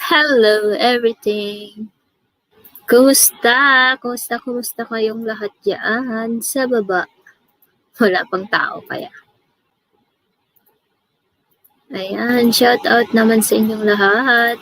Hello everything! Kumusta? Kumusta kayong lahat dyan sa baba? Wala pang tao kaya. Ayan, shout out naman sa inyong lahat.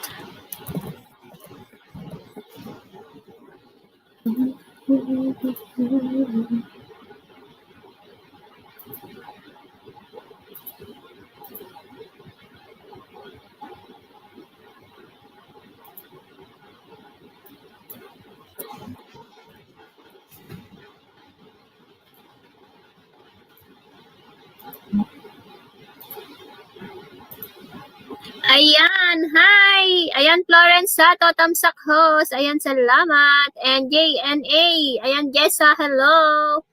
Ayan, hi! Ayan, Florence Sato, Tamsak Host. Ayan, salamat. And JNA. Ayan, Jessa, hello.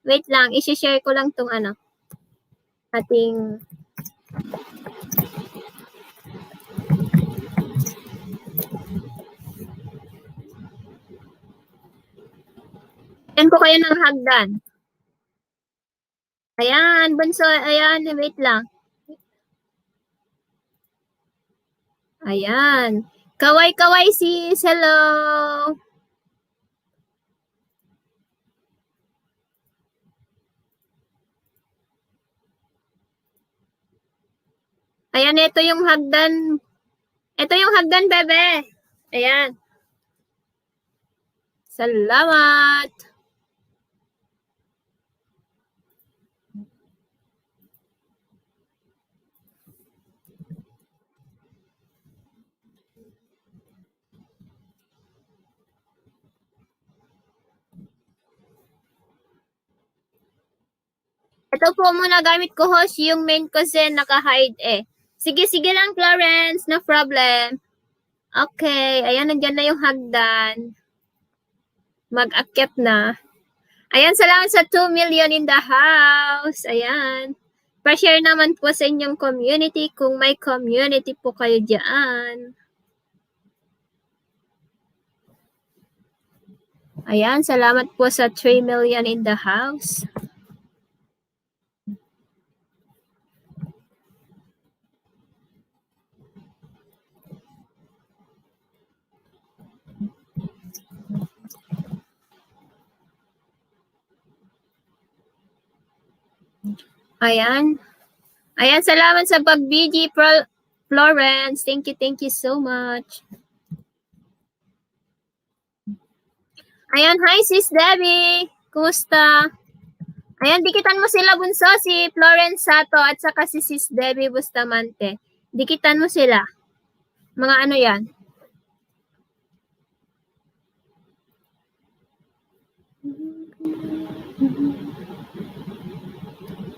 Wait lang, isi-share ko lang tong ating Ayan ko kayo ng hagdan. Ayan, bunso, ayan, wait lang. Ayan. Kaway-kaway sis, hello! Ayan, ito yung hagdan. Ito yung hagdan, bebe. Ayan. Salamat! Ito po muna gamit ko host, yung main kasi naka-hide eh. Sige lang, Florence. No problem. Okay. Ayan, nandyan na yung hagdan. Mag-akyat na. Ayan, salamat sa 2 million in the house. Ayan. Pa-share naman po sa inyong community kung may community po kayo dyan. Ayan, salamat po sa 3 million in the house. Ayan. Ayan, salamat sa pag-BG, Florence. Thank you so much. Ayan, hi sis Debbie. Kumusta? Ayan, dikitan mo sila bunso, si Florence Sato at saka si sis Debbie Bustamante. Dikitan mo sila. Mga ano yan?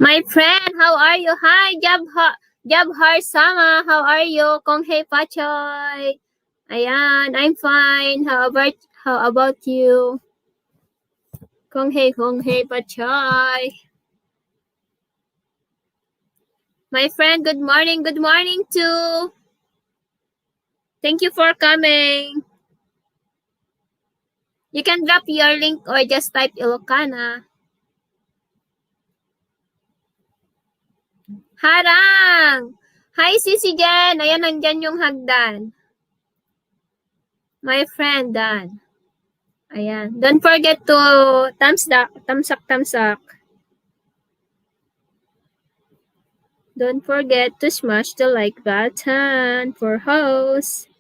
My friend, how are you? Hi, Jabhar Sama. How are you? Konghei Pachoy. Ayan, I'm fine. How about you? Konghei Pachoy. My friend, good morning. Good morning too. Thank you for coming. You can drop your link or just type Ilocana. Harang! Hi, Sisi Jen! Ayan, nandyan yung hagdan. My friend, Dan. Ayan. Don't forget to tamsak. Don't forget to smash the like button for host.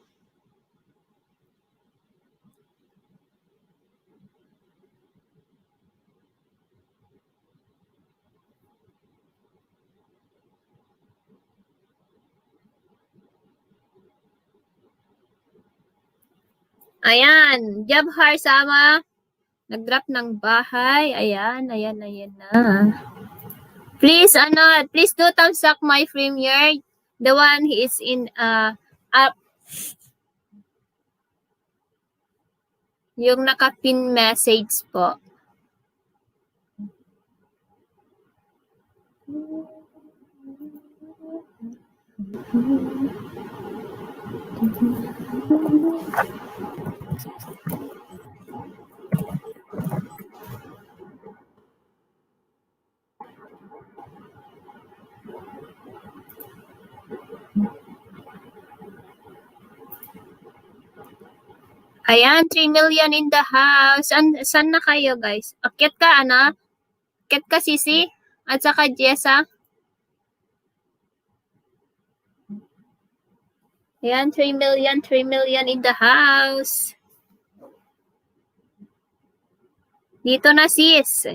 Ayan. Jabhar Sama. Nag-drop ng bahay. Ayan na. Please do thumbs up my premiere. The one he is in up. Yung naka-pin message po. Ayan, 3 million in the house. Saan na kayo, guys? Akyat ka, ano? Akyat ka, Sisi? At saka Jessa? Ayan, 3 million in the house. Dito na, sis.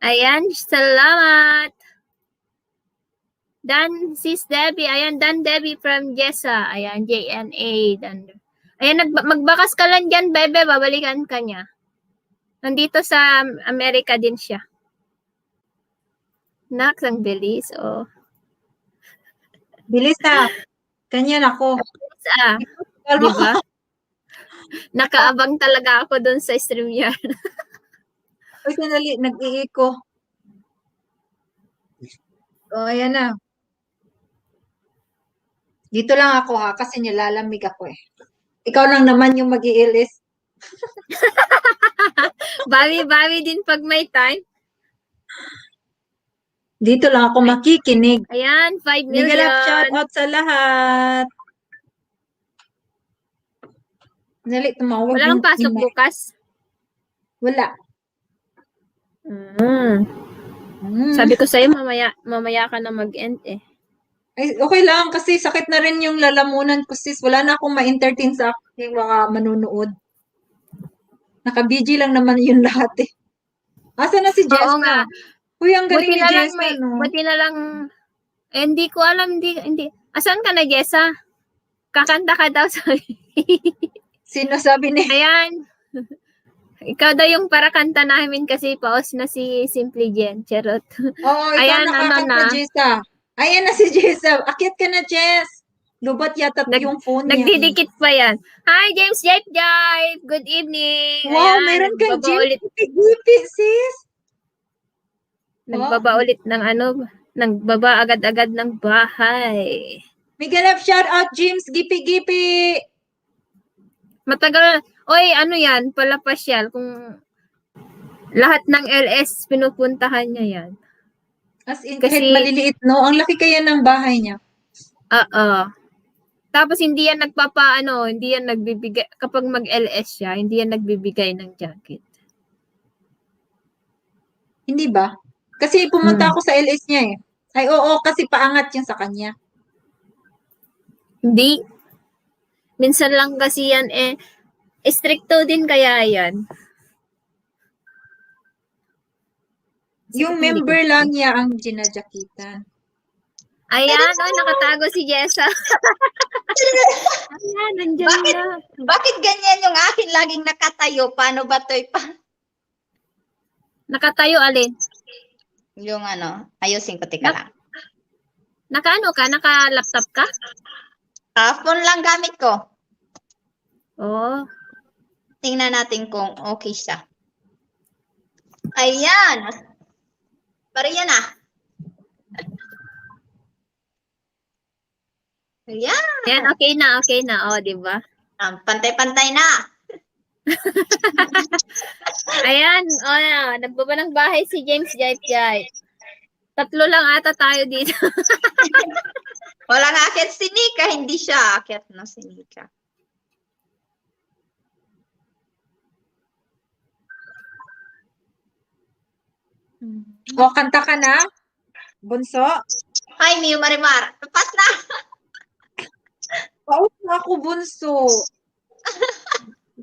Ayan, salamat. Dan, sis Debbie. Ayan, Dan Debbie from Jessa. Ayan, JNA. Dan. Ayan, magbakas ka lang dyan, bebe. Babalikan ka niya. Nandito sa Amerika din siya. Nak, ang bilis, oh. Bilis na. Ganyan ako. Bilis, ah. Diba? Nakaabang talaga ako dun sa StreamYard. Uy, sandali. Nag-iiko. Oh, ayan na. Dito lang ako ha, kasi nilalamig ako eh. Ikaw lang naman yung mag-iilis. Bawi-bawi din pag may time. Dito lang ako makikinig. Ayan, 5 million. Miguel, shout out sa lahat. Dali, tumawag. Wala kang pasok bukas? Wala. Sabi ko sa'yo, mamaya ka na mag-end eh. Ay, okay lang kasi sakit na rin yung lalamunan ko sis. Wala na akong ma-entertain sa aking mga manunood. Naka-BG lang naman yun lahat eh. Asa na si Jessa? Oo nga. Uy, ang galing Buti ni na lang Jessa, no? Buti na lang, hindi ko alam, hindi. Asan ka na, Jessa? Kakanta ka daw sa Sino sabi ni? Ayan. Ikaw daw yung para kanta namin kasi paos na si Simply Jen. Charot. Oo, ikaw Ayan, nakakanta, Jessa. Ayan na si Jessa. Akyat ka na, Jess. Lubat yata yung phone niya. Nagdidikit pa yan. Hi, James Jive Jive. Good evening. Wow, Ayan, meron kang nagbaba ulit. Gipi, sis. Nagbaba ulit ng nagbaba agad-agad ng bahay. Miguel, shout out, James. Gipi. Matagal. Oy, ano yan? Palapasyal. Kung lahat ng LS pinupuntahan niya yan. As in, Kasi, kahit maliliit, no? Ang laki kaya ng bahay niya. Tapos hindi yan hindi yan nagbibigay, kapag mag-LS siya, hindi yan nagbibigay ng jacket. Hindi ba? Kasi pumunta ako sa LS niya eh. Ay, oo, kasi paangat yan sa kanya. Hindi. Minsan lang kasi yan stricto din kaya yan. Yung member lang niya ang ginajakitan. Ayan, nakatago si Jessa. Ayan, nandiyan na. Bakit ganyan yung akin laging nakatayo? Paano ba ito? Nakatayo, alin? Yung ayusin ko, tika lang. Naka-ano ka? Naka-laptop ka? Phone lang gamit ko. Oo. Tingnan natin kung okay siya. Ayan. Pariyan na. Ayan. Ayan, okay na. O, di ba? Pantay-pantay na. Ayan, nagbaba ng bahay si James Jive. 3 lang ata tayo dito. Walang akit si Nika, hindi siya akit no si Nika. O, kanta ka na? Bunso? Hi, Miu Marimar. Pas na. Paus na ako, bunso.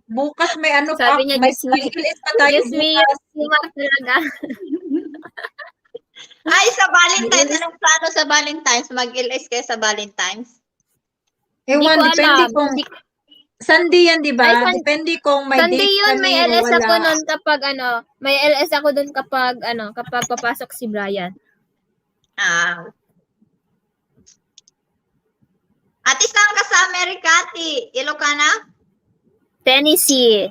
Bukas may Sabi niya, may just me. LS pa tayo Yes, me. bukas. Talaga. Ay, sa Valentine's. Anong plano sa Valentine's? Mag-LS kayo sa Valentine's? Ewan, Hindi ko depende alam. kung Sunday yan, di ba? Ay, Depende kung may Sunday date yun, kami may o LS wala. ako nun kapag may LS ako dun kapag kapag papasok si Brian. Ate, saan ka sa Amerika, ate? Ilocana? Tennessee.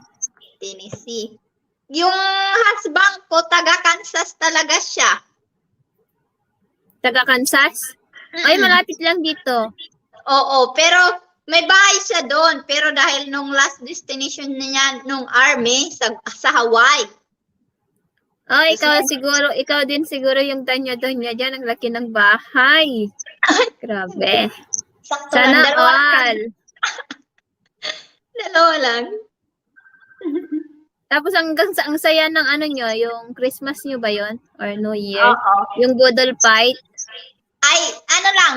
Yung husband ko, taga Kansas talaga siya. Taga Kansas? Ay, malapit lang dito. Oo, pero may bahay siya doon. Pero dahil nung last destination niya nung army sa Hawaii. Oh, ikaw din siguro yung Donya dyan, ang laki ng bahay. Grabe. Sakto Sana lang, all. Dalawa lang. Tapos ang saya ng ano nyo, yung Christmas nyo ba yon or New Year? Oo. Yung Budol Fight. Ay, ano lang,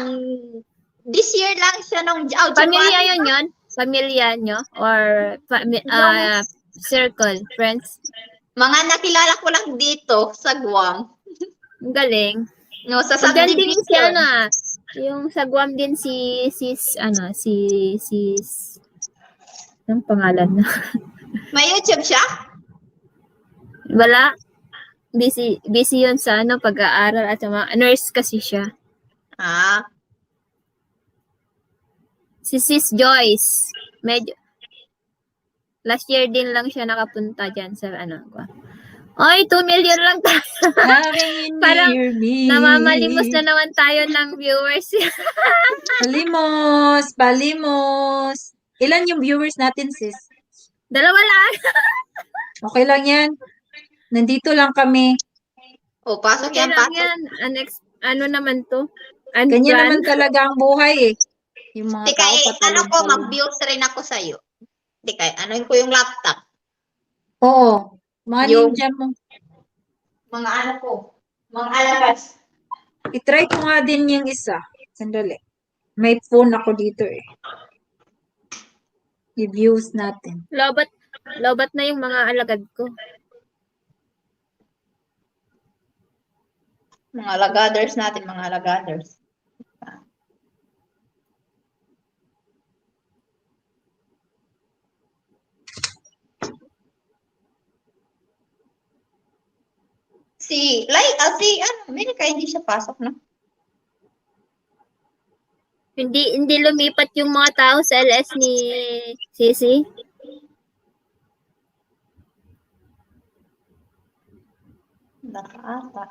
this year lang siya nung Pamilya January. yun yun? Pamilya nyo? Or circle? Friends? Mga nakilala ko lang dito sa Guam. Ang galing. No, sa Diyan din si subdivision. yung sa Guam din anong pangalan na? May YouTube siya? Wala. Busy yun sa pag-aaral at nurse kasi siya. Ah, Si Sis Joyce. Medyo, last year din lang siya nakapunta dyan sa Guam. Oy, 2 million lang tayo. Parang Near me. namamalimos na naman tayo ng viewers. Palimos. Ilan yung viewers natin, sis? 2 lang. Okay lang yan. Nandito lang kami. o pasok Okay yan, lang pasok. yan. Ano naman to? Ganyan naman Unplanned. talaga ang buhay eh. Yung mga Di tao kay, patalon. mag-views rin ako sa'yo. Di kay, ko yung laptop. Oo. Mga Yung- ninja mo. Mga alabas. I-try ko nga din yung isa. Sandali. May phone ako dito eh. I-views natin. Lobat na yung mga alagad ko. Mga lagaders natin, mga lagaders. Amerika, hindi siya pasok, no? Hindi lumipat yung mga tao sa LS ni Sisi. Nakaata.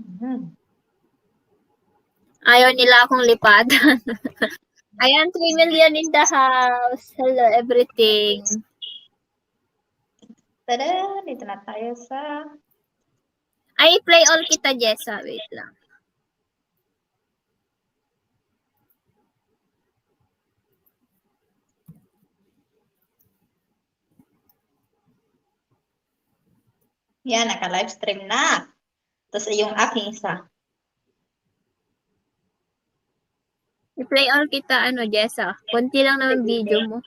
Mhm. Ayaw nila akong lipatan. Ayan, 3 million in the house. Hello, everything. Tada! Dito na tayo sa... Ay, play all kita, Jessa. Wait lang. Yan, naka-livestream na. Tapos yung aking isa. I-play all kita, Jessa. Konti lang naman video mo.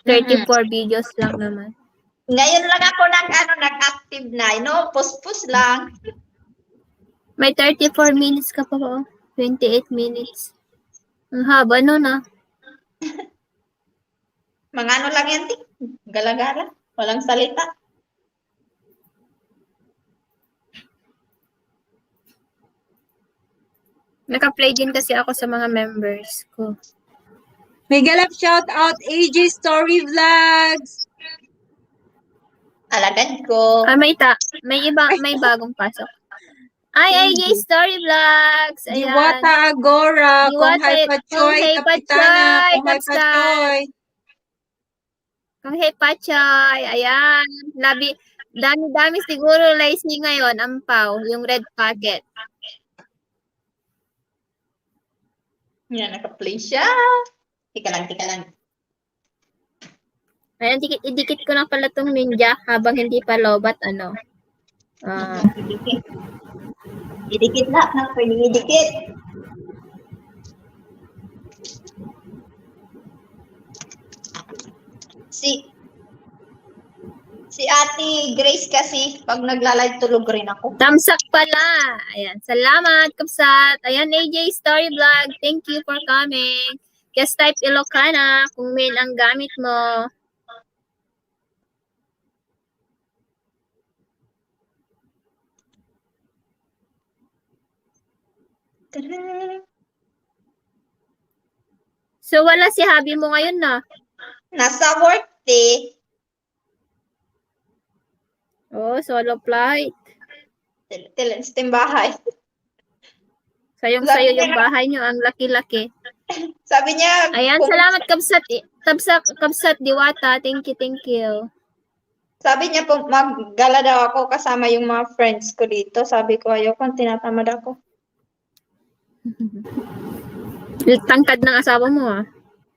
34 videos lang naman. Ngayon lang ako nag-active na. Pus-pus lang. May 34 minutes ka pa po. 28 minutes. Ang haba nun, Mga ano lang yan, Tik. Gala-gala. Walang salita. Naka-play din kasi ako sa mga members ko. May galap shout out AJ Story Vlogs. Alagad ko. May bagong pasok. Ay, AJ Story Vlogs. Ayan. Diwata Agora. Kung Diwata- hay pachoy, Kung hay kapitana. pachoy, Kung hay kapsa. pachoy. Kung hey Pachay, ayan. Dami siguro lazy ngayon, ampaw, yung red packet. Yan, naka-play siya. Tika lang. Ayan, idikit ko na pala tong ninja habang hindi pa lobat, Idikit na. Pwede idikit. Si Ate Grace kasi, pag nagla-live tulog rin ako. Thumbs up pala. Ayan, salamat, Kapsat. Ayan, AJ Story Vlog, thank you for coming. Just type Ilocana kung main ang gamit mo. So, wala si hubby mo ngayon na. Nasa work eh. Oh, solo flight. Sa bahay. Sayong-sayo yung bahay niyo, ang laki-laki. Sabi niya, Ayan, salamat Kapsat. Kapsat Diwata, thank you. sabi niya po, maggala daw ako kasama yung mga friends ko dito. Sabi ko, ayoko, tinatamad ako. Tangkad ng asawa mo,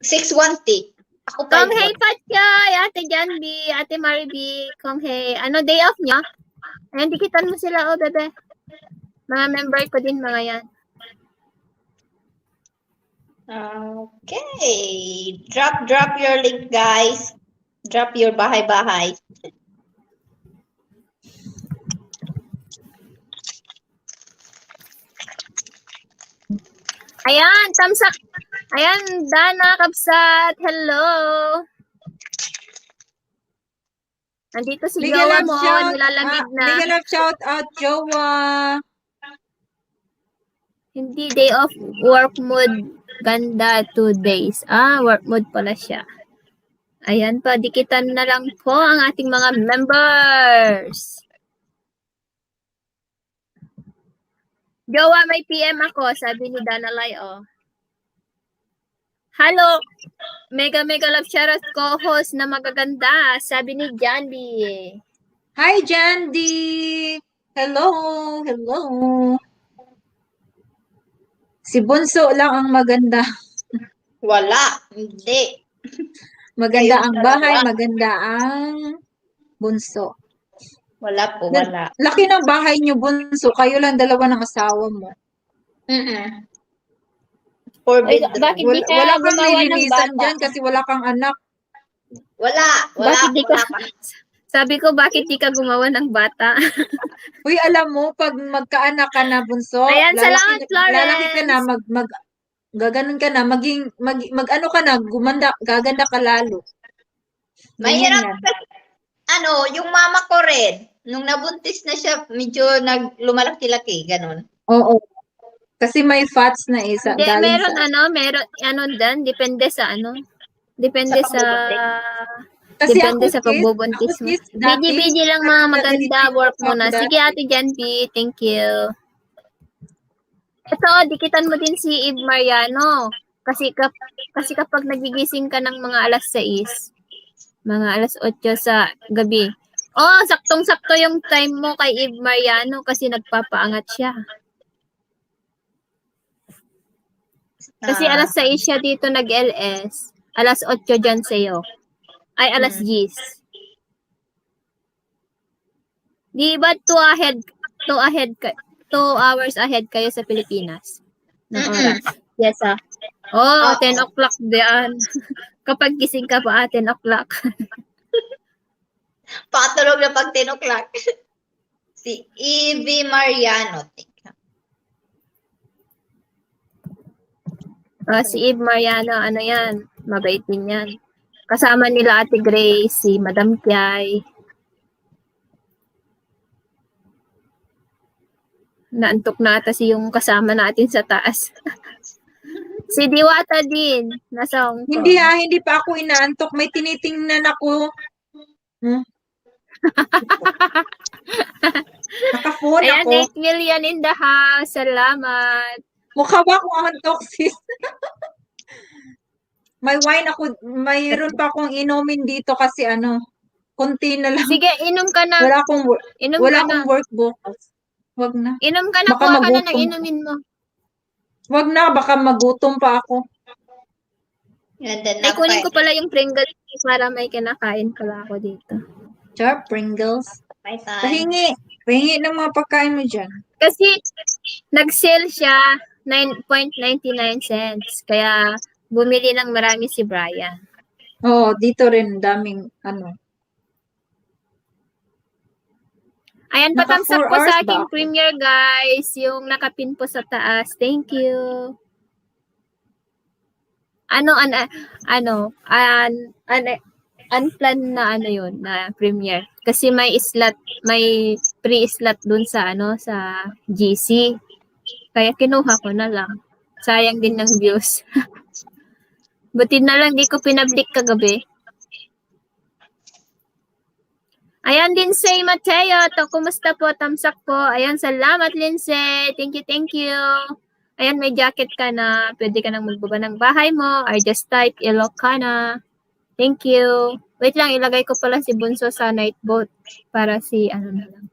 620. Ako Kong Hei 51. Patchoy, Ate Janbi, Ate Mariby, Kong Hei. Ano day off niya? Ayan, dikitan mo sila, oh, bebe. Mga member ko din, mga yan. Okay. Drop your link, guys. Drop your bahay-bahay. Ayan, tamsak. Ayan, Dana Kapsat. Hello. Nandito si Miguel Jowa Love mo, shout, nilalamig na. Miguel Love shout out, Jowa. Hindi day off, work mode. Ganda 2 days. Work mode pala siya. Ayan pa, dikitan na lang po ang ating mga members. Jowa, may PM ako, sabi ni Danalay, oh. Hello, mega love shoutout co-host na magaganda, sabi ni Jandy. Hi, Jandy. Hello, hello. Si Bunso lang ang maganda. Wala. Hindi. Maganda Kayo ang bahay, dalawa. maganda ang Bunso. Wala po, wala. Laki ng bahay niyo, Bunso. Kayo lang dalawa ng asawa mo. Four Ay, bedroom. bakit di ka Wala kang gumawa ng lilinisan bata? dyan kasi wala kang anak. Wala. Bakit di ka, Wala pa. sabi ko, bakit di ka gumawa ng bata? Uy, alam mo, pag magkaanak ka na, Bunso, Ayan, salamat, lalaki ka na, Florence. gaganon ka na, ano ka na, gaganda ka lalo. Ganyan Mahirap yan. kasi, yung mama ko rin, nung nabuntis na siya, medyo lumalaki-laki, ganun. Oo. Kasi may fats na isa Hindi, galing meron dan, depende sa Depende Sa sa Kasi depende sa ako, pagbubuntis mo. sis, dati, Bidi lang mga maganda, ganito work ako muna. dati. Sige, Ate Janpi, thank you. Ito, dikitan mo din si Eve Mariano. Kasi kapag nagigising ka ng mga alas 6, mga alas 8 sa gabi. Oh, saktong-sakto yung time mo kay Eve Mariano kasi nagpapaangat siya. Kasi alas 6 siya dito nag-LS. Alas 8 dyan sa'yo. Ay, alas 10. Di ba 2 hours ahead kayo sa Pilipinas ng oras? Yes, Oh, 10 o'clock diyan. Kapag gising ka pa, 10 o'clock. Patulog na pag 10 o'clock. Si Evie Mariano. Si Eve Mariano, ano yan? Mabait din yan. Kasama nila Ate Grace, si Madam Kiay. Naantok na ata yung kasama natin sa taas. Si Diwata din, nasa Hong Kong. Hindi pa ako inaantok. May tinitingnan ako. Naka-phone Ayan, ako. 8 million in the house. Salamat. Mukha ba akong antok, sis? May wine ako. Mayroon pa akong inumin dito kasi konti na lang. Sige, inom ka na. Wala akong work bukas. Wag na. Inom ka na, Baka kuha ka na ng magutom. inumin mo. Wag na, baka magutom pa ako. Ay, kunin ko pala yung Pringles para may kinakain pala ako dito. Char, Pringles. May time. Pahingi ng mga pagkain mo dyan. Kasi, nag-sale siya 9.99 cents. Kaya, bumili ng marami si Brian. Oo, dito rin daming Ayan, Naka patamsak 4 po hours sa ba aking ako? premiere, guys. Yung nakapin po sa taas. Thank you. Unplanned na yun, na premiere. Kasi may pre-slot dun sa sa GC. Kaya kinuha ko na lang. Sayang din ng views. Buti na lang di ko pinablik kagabi. Ayan, Lindsay Mateo. Kumusta po? Tamsak po. Ayan, salamat, Lindsay. Thank you. Ayan, may jacket ka na. Pwede ka nang magbaba ng bahay mo. Or just type Ilocana. Thank you. Wait lang, ilagay ko pala si Bunso sa night boat para si na lang.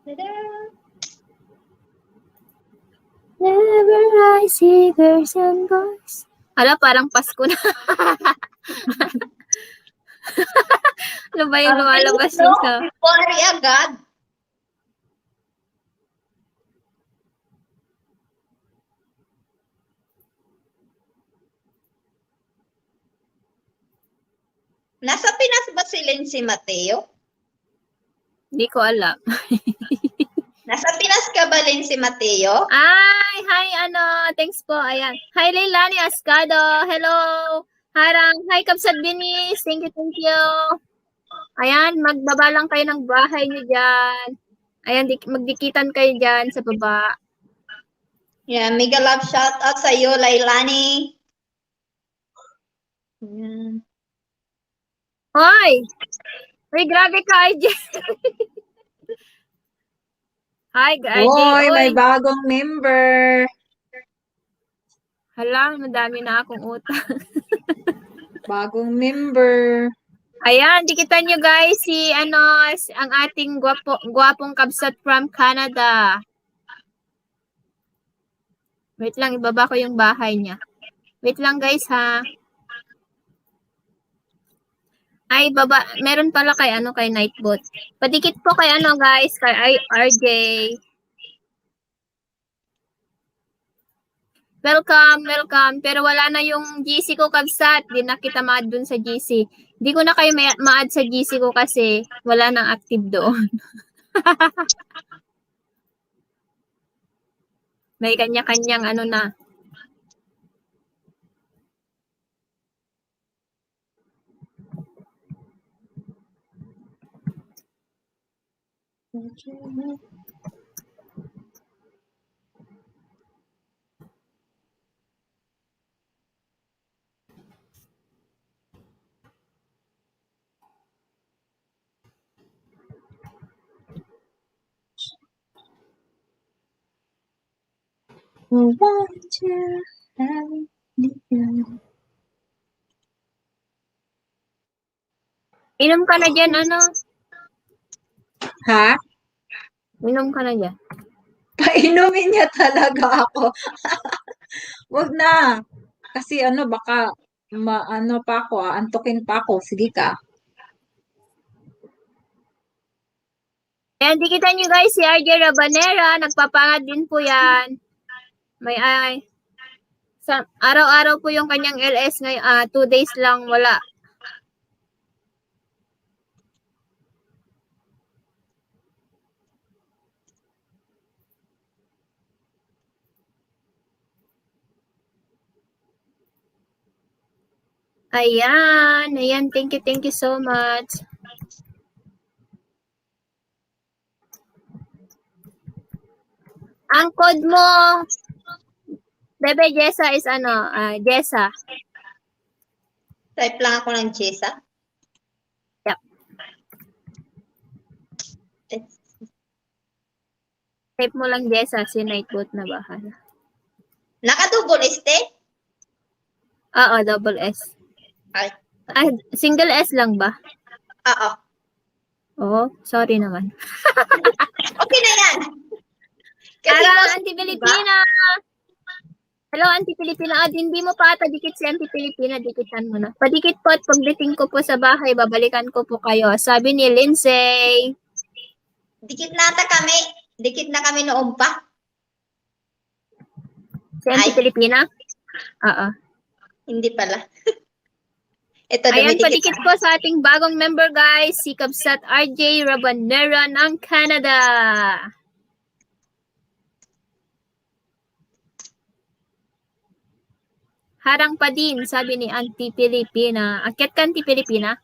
Never I see girls and boys. Ala, parang Pasko na. Ano ba yung Ang lumalabas bilis, no? yung sa... February agad. Nasa Pinas ba si Lindsay Mateo? Hindi ko alam. Nasa Pinas ka ba, Lindsay Mateo? Ay, hi, thanks po, ayan. Hi, Leilani Ascado, hello. Harang, hi, Kapsat Binis, thank you. Ayan, magbaba lang kayo ng bahay niyo dyan. Ayan, magdikitan kayo dyan sa baba. Yeah, mega love shout out sa iyo, Lailani. Yan. Hoy! Uy, grabe ka, RJ. Hi, RJ. Hoy, may Uy, bagong member. hala, madami na akong utang. Bagong member. Ayan, dikitan nyo guys si ang ating gwapong kabsat from Canada. Wait lang, ibaba ko yung bahay niya. Wait lang guys ha. Ay, baba, meron pala kay kay Nightbot. Padikit po kay guys, kay RJ. Welcome. Pero wala na yung GC ko kabsat. Di na kita ma-add dun sa GC. Di ko na kayo ma-add sa GC ko kasi wala nang active doon. May kanya-kanyang na. Inom ka na dyan, Ha? Inom ka na dyan. Painumin niya talaga ako. Wag na. Kasi baka pa ako, antukin pa ako. Sige ka. Ayan, dikitan nyo guys, si RJ Rabanera, nagpapangad din po yan. Araw-araw po yung kanyang LS ngayon, 2 days lang wala. Ayan, thank you so much. Ang code mo, Bebe Jessa is Jessa. Type lang ako ng Jessa. Yep. Type mo lang Jessa, si Nightbot na bahala. Naka-double este? Oo, double S. Ay. Single S lang ba? Oo. Oo, sorry naman. Okay na yan. Kasi Ara, most, Anti-Pilipina! Hello, Anti-Pilipina. Hindi mo pa ata dikit si Anti-Pilipina. Dikitan mo na. Padikit po at pagdating ko po sa bahay, babalikan ko po kayo. Sabi ni Lindsay. dikit na ata kami. Dikit na kami noon pa. Si Anti-Pilipina? Oo. Hindi pala. Ito, Ayan, dumidikit padikit po sa ating bagong member guys, si Kabsat RJ Rabanera ng Canada. Harang pa din, sabi ni Anti-Pilipina. Akyat ka, Anti-Pilipina?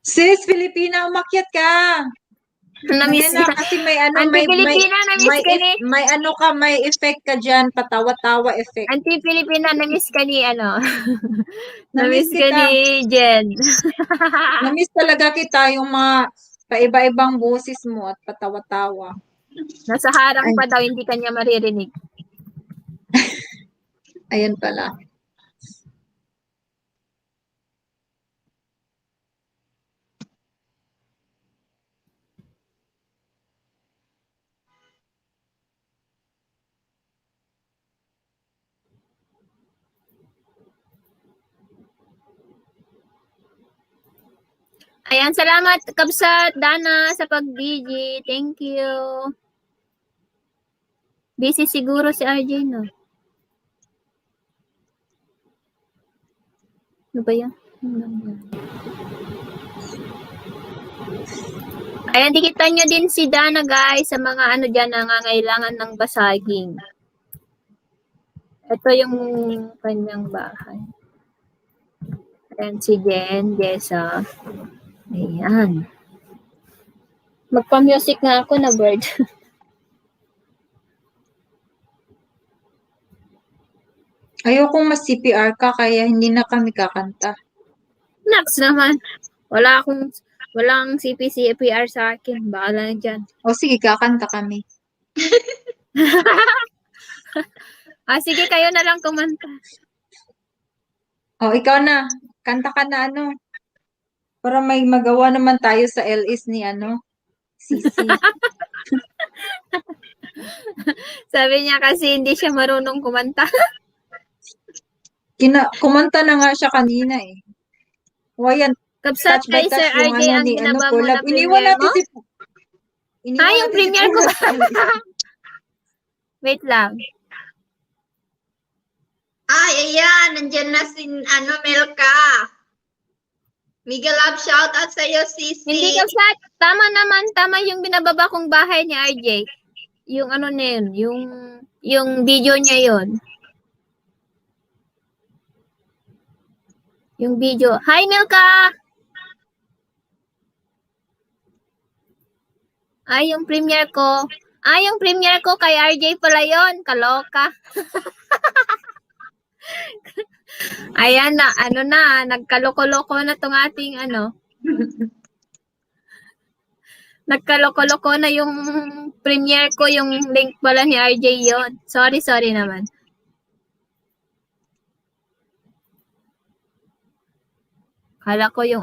Sis, Filipina, umakyat ka. Namiss Ayan na, niya. kasi may Anti-Pilipina, namiss ka ni. may effect ka dyan, patawa-tawa effect. Anti-Pilipina, namiss ka ni Namiss namiss ka kita. ni Jen. Namiss talaga kita yung mga paiba-ibang boses mo at patawa-tawa. Nasa harang pa daw, hindi kanya maririnig. Ayan pala. Ayan, salamat Kabsat Dana sa pag-BG. Thank you. Busy siguro si RJ, no? Ano ba yan? Ayan, dikitan nyo din si Dana, guys, sa mga ano dyan nangangailangan ng basaging. Ito yung kanyang bahay. Ayan, si Jen, Jessa. Ayan. Magpa-music nga ako na bird. Ayokong mas CPR ka, kaya hindi na kami kakanta. Next naman. Walang CPCPR sa akin. Bahala na dyan. O sige, kakanta kami. Sige, kayo na lang kumanta. O, ikaw na. Kanta ka na ano. Para may magawa naman tayo sa LS ni ano. Sisi. Sabi niya kasi hindi siya marunong kumanta. Kumanta na nga siya kanina eh. O, ayan. Kapsat Touch by kay Sir touch yung RJ ano ang ni ano, ginaba mo collab. na Iniwan premiere natin mo? si Iniwan Yung natin si premiere ko Paula ba? sa LS. Wait lang. Ay, ayan, nandyan na si Melka. Mega love shout out sa iyo, Sisi. Hindi Kapsat. Tama naman. Tama yung binababa kong bahay ni RJ. Yung ano na yun. Yung video niya yun. Yung video. Hi, Milka! Yung premiere ko. Yung premiere ko kay RJ pala yun. Kaloka. Ayan na, nagkaloko-loko na tong ating nagkaloko-loko na yung premiere ko, yung link pala ni RJ yon. Sorry naman. Kala ko yung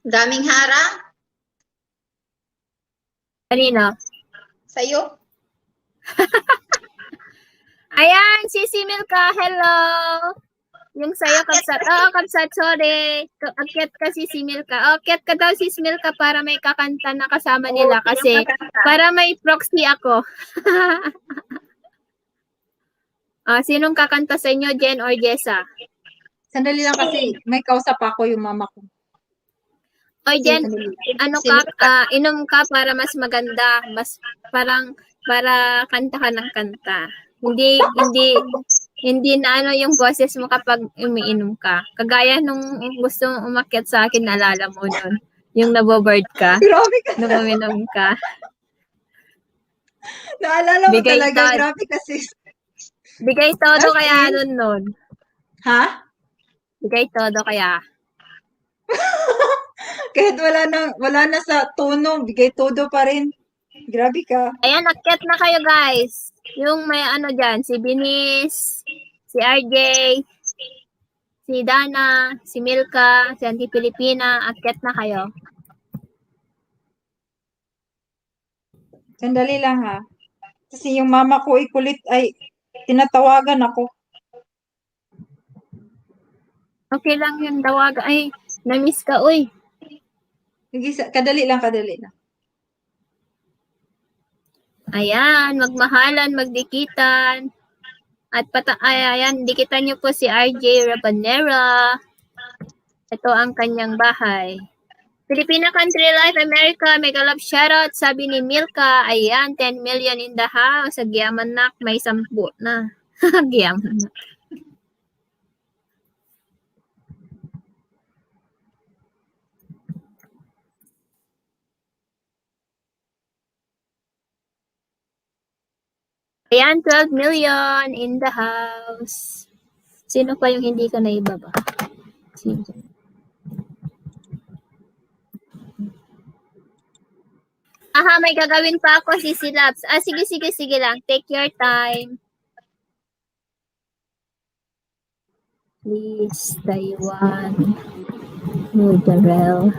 Daming harang kanina. sa'yo. Ayan, si Milka, hello! Yung sa'yo, Kapsat. Kapsat, sorry. Akyat kasi si Milka. Akyat ka daw si Milka para may kakanta na kasama nila kasi para may proxy ako. Sinong kakanta sa inyo, Jen or Jessa? Sandali lang kasi may kausap ako yung mama ko. Oy, Jen, Sandali. inom ka para mas maganda. Mas para kanta ka ng kanta. Hindi na yung boses mo kapag umiinom ka. Kagaya nung gusto mong umakyat sa akin, naalala mo nun. Yung nabobird ka. Grabe ka. Nung uminom ka. Naalala mo Bigay talaga. ta- Grabe kasi. Bigay todo Okay. kaya nun. Ha? Bigay todo kaya. Kahit wala na sa tono, bigay todo pa rin. Grabe ka. Ayan, akyat na kayo guys. Yung may dyan, si Binis, si RJ, si Dana, si Milka, si Auntie Pilipina, akyat na kayo. Sandali lang ha. Kasi yung mama ko kulit ay tinatawagan ako. Okay lang yung tawag. Ay, na-miss ka, uy. Sige, kadali lang. Ayan, magmahalan, magdikitan. At ayan, dikitan niyo po si RJ Rabanera. Ito ang kanyang bahay. Filipina Country Life America, mega love shoutout, sabi ni Milka. Ayan, 10 million in the house. Sa Giyaman nak, may 10 na. Giyaman nak. Ayan, 12 million in the house. Sino pa yung hindi ka naibaba? Sino? May gagawin pa ako, Sisi Labs. Sige lang. Take your time. Please, Taiwan. Modarel.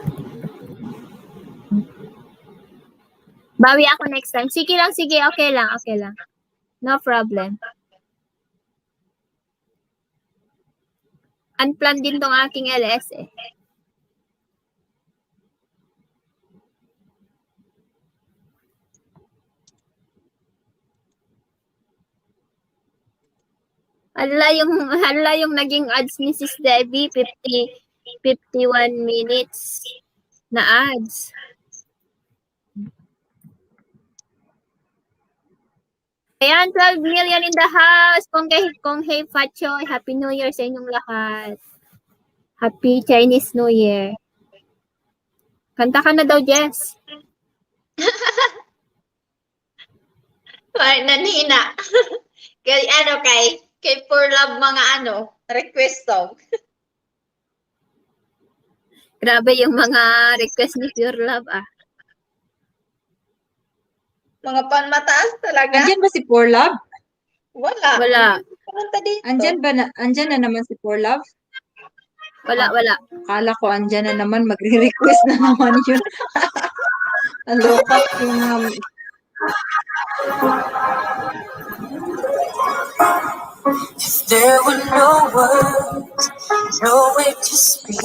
Bawi ako next time. Sige lang, sige. Okay lang, okay lang. No problem. Unplanned din tong aking LS eh. Hala yung naging ads ni Sis Debbie, 51 minutes na ads. Ayan, 12 million in the house. Kung hey Fachoy, Happy New Year sa inyong lahat. Happy Chinese New Year. Kanta ka na daw, Jess. Ay, nanina. Kay For Love mga request song. Grabe yung mga request ni Pure Love ah. Mga panmataas talaga. Andyan ba si Poor Love? Wala. Wala. Punta dito. Andyan na naman si Poor Love? Wala. Akala ko andyan na naman, magre-request na naman yun. Alokat yung mga... If there were no words, no way to speak,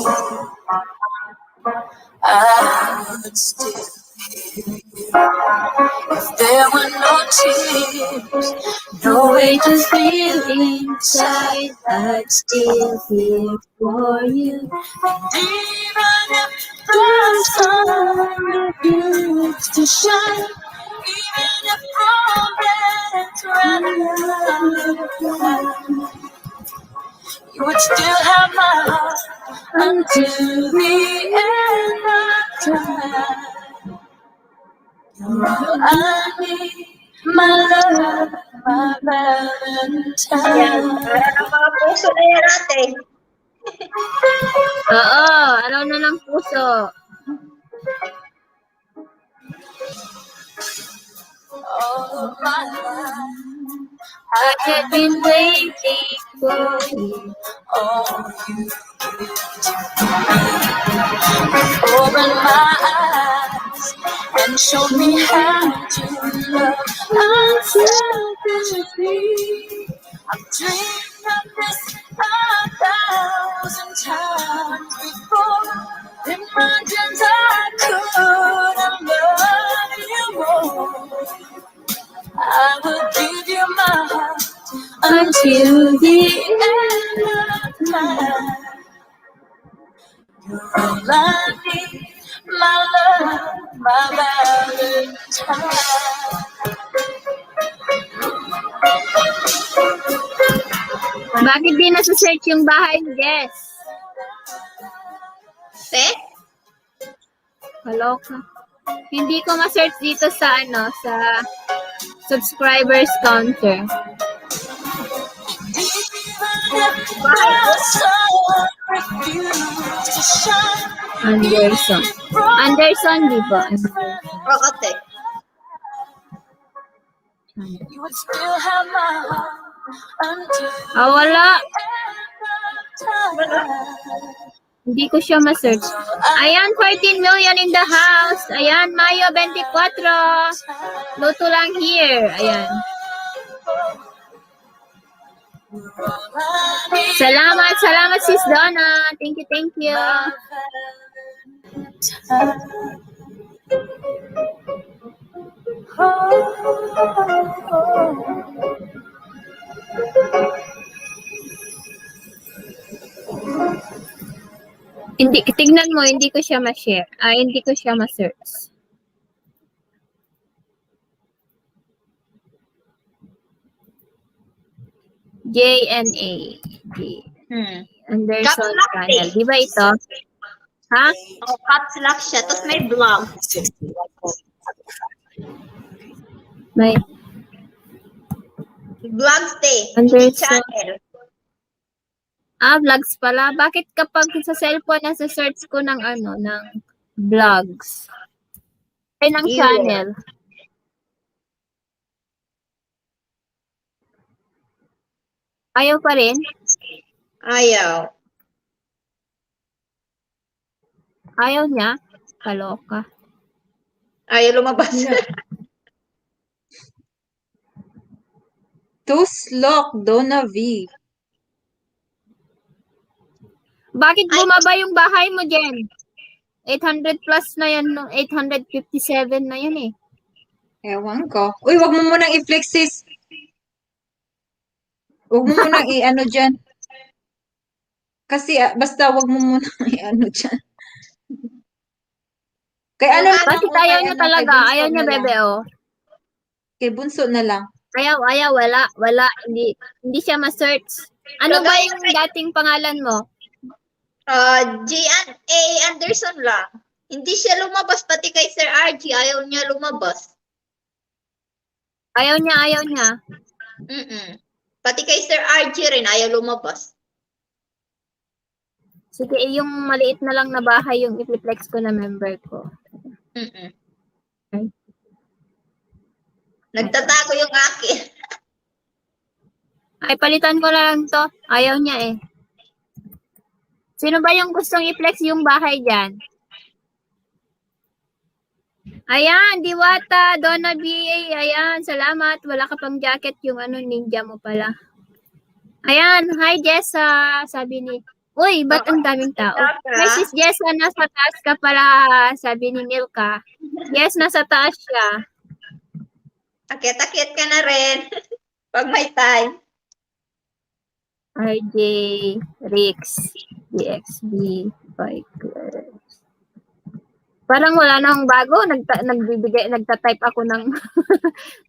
I would still hear you. If there were no tears, no way to feel inside, I'd still feel for you. And even if the sun refused to shine, even if moments ran out, you would still have my heart until the end of time. You're all I need, my love, my Valentine. Para ng mga puso na yan natin. Oo, araw na ng puso. All of my life, I have been waiting for you. all you give to me. Open my eyes and show me how to love unselfishly. I've dreamed of this 1,000 times before. Imagined I could have loved you more. I will give you my heart until the end of time. You're all I need, my love, my Valentine. Bakit di nasa-search yung bahay ni Jess? Te? Kaloka. Hindi ko ma-search dito sa sa subscribers counter. Anderson. Anderson, di ba? Oo, te. You would still have my heart until Ah, wala. the end of time. Hindi ko siya ma-search. Ayan, 14 million in the house. Ayan, Mayo 24. Luto lang here. Ayan. Salamat Sis Donna. Thank you. Hindi, tignan mo, hindi ko siya ma-share. Hindi ko siya ma-search. JNA. Anderson Caps lock Channel. eh. Di ba ito? Ha? Oh, caps lock siya. Tapos may vlog. May Vlogs, te. Anderson. Channel. Vlogs pala. Bakit kapag sa cellphone nasa search ko ng ng vlogs? Ay, ng Ew. channel. Ayaw pa rin? Ayaw. Ayaw niya? Kaloka. Ayaw lumabas. Tuslok, Donna V. Bakit Ay. bumaba yung bahay mo, Jen? 800 plus na yan, no? 857 na yan eh. Ewan ko. Uy, wag mo munang i-flex, sis. Wag mo munang i-ano dyan. Kasi basta wag mo munang i-ano dyan. Kay ano na lang, Bakit kay ayaw niya ano, kay talaga? Bunso Ayaw niya, na lang. bebe, oh. Kay Bunso na lang. Ayaw, wala. Hindi siya ma-search. Ano ba yung dating pangalan mo? J.A. Anderson lang. Hindi siya lumabas, pati kay Sir RG, ayaw niya lumabas. Ayaw niya. Pati kay Sir RG rin, ayaw lumabas. Sige, yung maliit na lang na bahay yung i-flex ko na member ko. Nagtatago yung akin. Ay, palitan ko na lang to. Ayaw niya eh. Sino ba yung gustong i-flex yung bahay dyan? Ayan, Diwata, Donna B.A. Ayan, salamat. Wala ka pang jacket yung ano, ninja mo pala. Ayan, hi Jessa. Sabi ni, uy, ba't ang daming tao? Hi sis Jessa, nasa taas ka pala. Sabi ni Milka. Yes, nasa taas siya. Akit-akit ka na rin. Pag may time. RJ, Rix, DXB, Bikers. Parang wala na akong bago. Nagta-type ako ng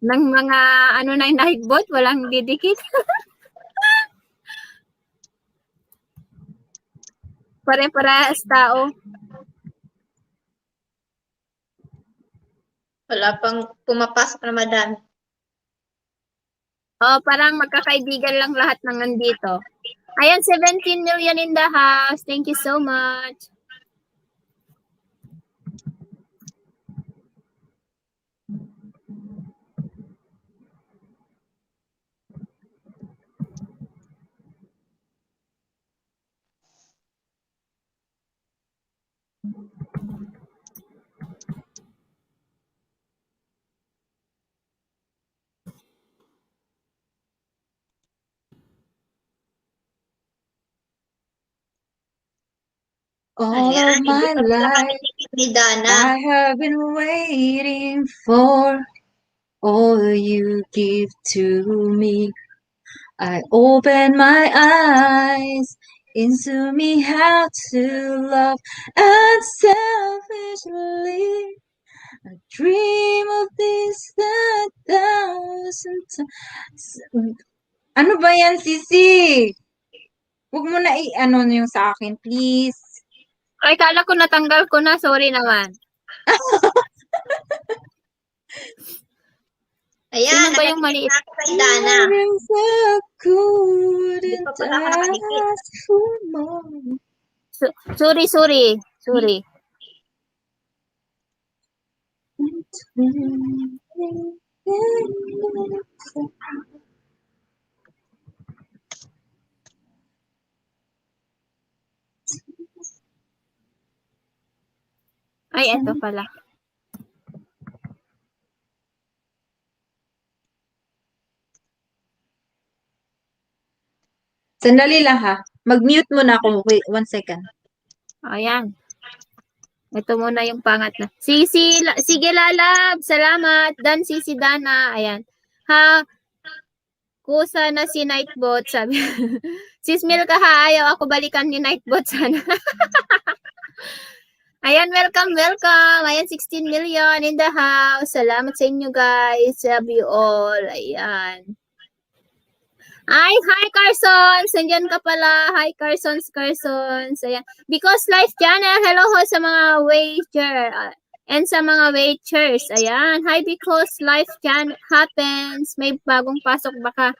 ng mga ano na nahibot. Walang didikit. Pare-parehas tao. Wala pang pumapasok na madami. Oh, parang magkakaibigan lang lahat ng nandito. Ayan, 17 million in the house. Thank you so much. All of my life, Ni Dana. I have been waiting for all you give to me. I open my eyes into me how to love unselfishly. I dream of this 1,000 times. Ano ba yan, Sisi? Huwag mo na i-ano yung sa akin, please. Ay, kala ko natanggal ko na. Sorry naman. Ayan, Sino ba yung maliit? nakikita ko kay Dana. Feelings I couldn't Hindi pa pala ako nakadikit. ask for more. Sorry. Ay, eto pala. Sandali lang ha. Mag-mute muna ako. Wait, 1 second. Ayan. Ito muna yung pangat na. Sige lalab. Salamat. Dan Sisi Dana. Ayan. Ha. Kusa na si Nightbot. Sabi. Sis Milka ha. Ayaw ako balikan ni Nightbot sana. Ayan. Welcome. Ayan. 16 million in the house. Salamat sa inyo guys. Love you all. Ayan. Ay, hi Carsons! Nandiyan ka pala. Hi Carsons. Ayan. Because Life Channel, hello ho sa mga wager and sa mga wagers. Ayan. Hi Because Life Channel happens. May bagong pasok baka.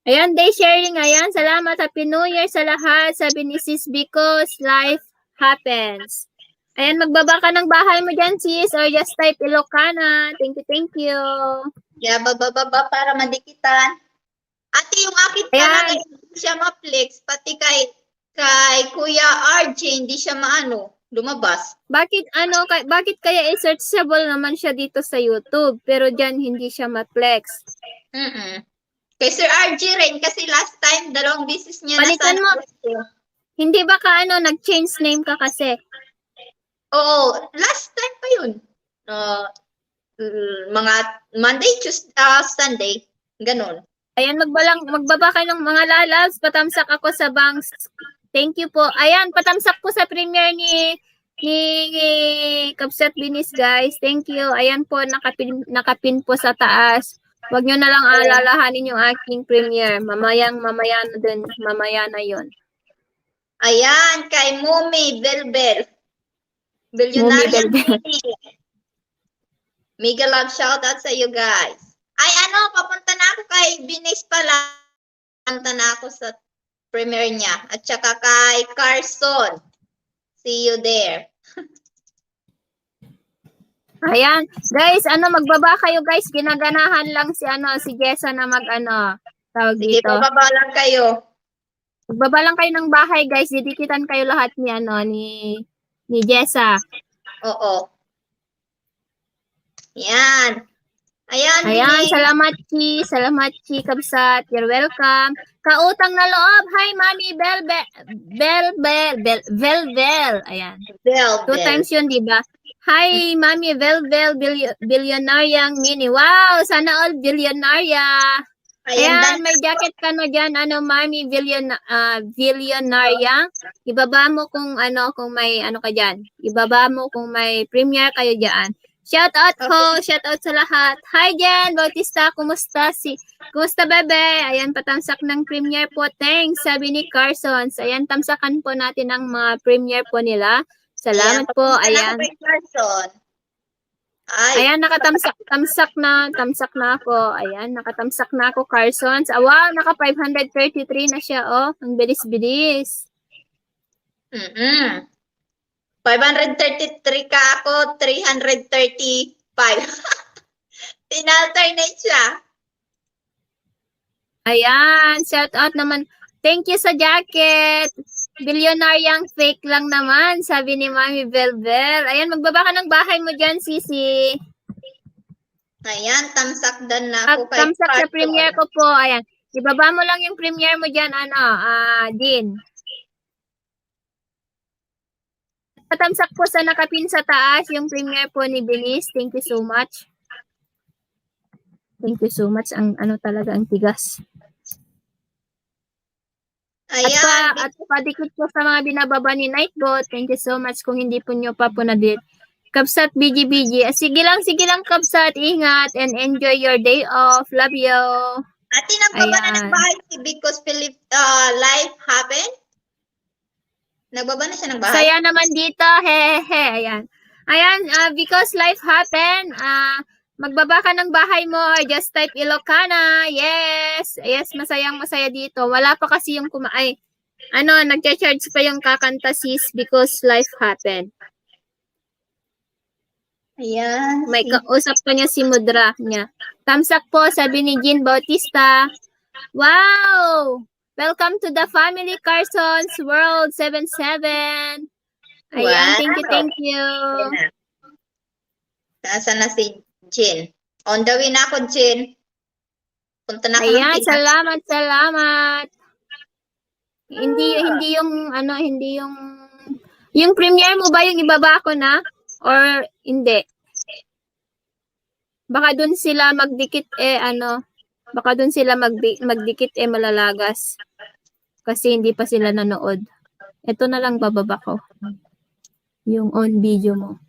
Ayan, day sharing. Ayan, salamat. Happy New Year sa lahat. Sabi ni Sis Because Life happens. Ayan, magbaba ka ng bahay mo dyan, sis. Or just type Ilocana. Thank you. Yeah, baba para madikitan. Ate, yung akin talaga hindi siya ma-flex. Pati kay Kuya RJ, hindi siya lumabas. Bakit kaya i-searchable naman siya dito sa YouTube pero diyan hindi siya ma-flex? Kay Sir RG rin, kasi last time, 2 beses niya Balikan mo. Hindi ba ka nag-change name ka kasi? Oo, last time pa yun. Mga Monday, Tuesday, Sunday, ganun. Ayan, magbaba kayo ng mga lalabs. Patamsak ako sa banks. Thank you po. Ayan, patamsak po sa premiere ni Kapsat Binis, guys. Thank you. Ayan po, nakapin po sa taas. Huwag nyo na lang alalahanin yung aking premiere. Mamaya na din. Mamaya na yon. Ayan, kay Mumi Belbel. Billionaire Mumi Belbel. Mega love shoutout sa you guys. Ay papunta na ako kay Binis pala. Papunta na ako sa premiere niya. At saka kay Carson. See you there. Ayan. Guys, magbaba kayo, guys. Ginaganahan lang si Jessa na tawag Sige, dito. pababa lang kayo. Magbaba lang kayo ng bahay, guys. Didikitan kayo lahat ni Jessa. Oo. Yan. Ayan, Ayan, Binis. salamat Chi Kabsat. You're welcome. Kautang na loob. Hi, Mami Velvel. Ayan. Bel. 2 times yun, di ba? Hi, Mami Velvel, Billionaryang Mini. Wow, sana all Billionarya. Ayan, may jacket ka na dyan, Mami Billionaryang. Ibaba mo kung may ka dyan. Ibaba mo kung may premiere kayo dyan. Shout out shout out sa lahat. Hi Jen Bautista, kumusta bebe? Ayan, patamsak ng premiere po. Thanks, sabi ni Carson. Ayan, tamsakan po natin ang mga premiere po nila. Salamat po. Ayan. Ayan, nakatamsak na ako. Ayan, nakatamsak na ako, Carson. Wow, naka 533 na siya, oh. Ang bilis-bilis. 533 ka ako, 335. Tinalternate siya. Ayan, shout out naman. Thank you sa jacket. Billionaryang fake lang naman, sabi ni Mami Belbel. Ayan, magbaba ka ng bahay mo dyan, Sisi. Ayan, tamsak dan na ako kay Tamsak sa Carson. premiere ko po. Ayan, ibaba mo lang yung premiere mo dyan, Din. Patamsak po sa nakapin sa taas yung premiere po ni Binis. Thank you so much. Thank you so much. Ang talaga ang tigas. Ayan, At padikit po sa mga binababa ni Nightbot. Thank you so much kung hindi po nyo pa po na-date. Kabsat BGBG. Sige lang Kabsat. Ingat and enjoy your day off. Love you. Ate, nagbaba na ng bahay si because Philip life happened? Nagbaba na siya ng bahay? Saya naman dito. Hehehe. Ayan. Ayan, because life happened, magbaba ka ng bahay mo or just type Ilocana. Yes. Yes, masaya dito. Wala pa kasi yung nagcha-charge pa yung kakanta sis because life happened. Ayan. May kausap pa niya si Mudra niya. Tamsak po, sabi ni Jean Bautista. Wow! Welcome to the family, Carson's World 77. Ayan, Wow. thank you. Nasaan na si Jin? On the way na ako, Jin. Punta na ako ng Ayan, Pinas. salamat. Hindi yung premiere mo ba yung ibaba ko na or hindi? Baka dun sila magdikit baka dun sila magdikit malalagas. Kasi hindi pa sila nanood. Ito na lang bababa ko. Yung on video mo.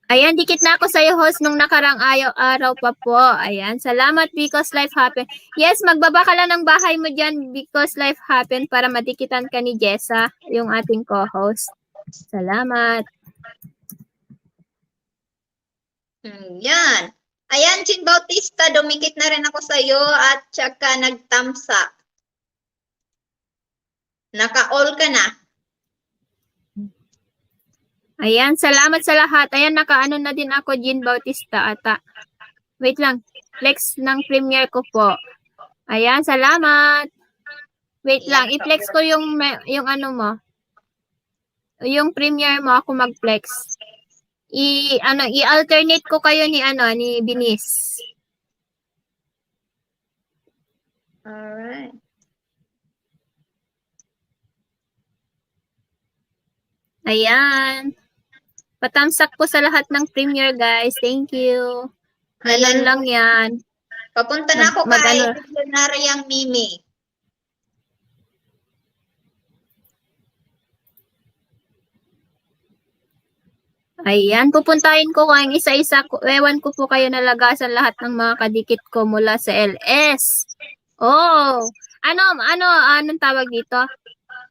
Ayan, dikit na ako sa'yo, host, nung nakarang araw pa po. Ayan, salamat because life happened. Yes, magbaba ka lang ng bahay mo dyan because life happened para madikitan ka ni Jessa, yung ating co-host. Salamat. Yan. Ayan, Jin Bautista, dumikit na rin ako sa'yo at saka nagtamsak. Naka-all ka na. Ayan, salamat sa lahat. Ayan, nakaano na din ako, Jean Bautista ata. Wait lang. Flex ng premiere ko po. Ayan, salamat. Wait lang, i-flex ko yung mo. Yung premiere mo ako mag-flex. I-alternate ko kayo ni Binis. Alright. Ayan. Patamsak po sa lahat ng premiere, guys. Thank you. Ganun Ayan. lang yan. Papunta na ako Mag- kay ano- Milyonariyang Mimi. Ayan, pupuntahin ko kayong isa-isa. Ewan ko po kayo nalagasan lahat ng mga kadikit ko mula sa LS. Oh, anong tawag dito?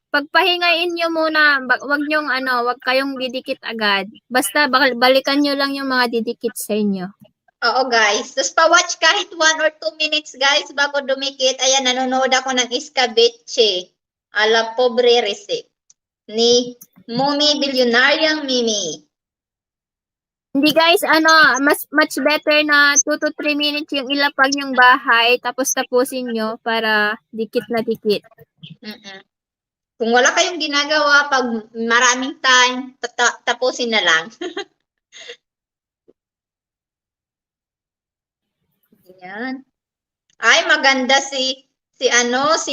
Pagpahingain nyo muna, wag nyong wag kayong didikit agad. Basta balikan nyo lang yung mga didikit sa inyo. Oo, guys. Tapos pa-watch kahit 1 or 2 minutes, guys, bago dumikit. Ayan, nanonood ako ng Escabeche. Ala pobre receipt. Ni Mumi Bilyonariyang Mimi. Hindi guys, much better na 2 to 3 minutes yung ilapag yung bahay, tapos tapusin nyo para dikit na dikit. Mm-mm. Kung wala kayong ginagawa, pag maraming time, tapusin na lang. Ayan. Ay, maganda si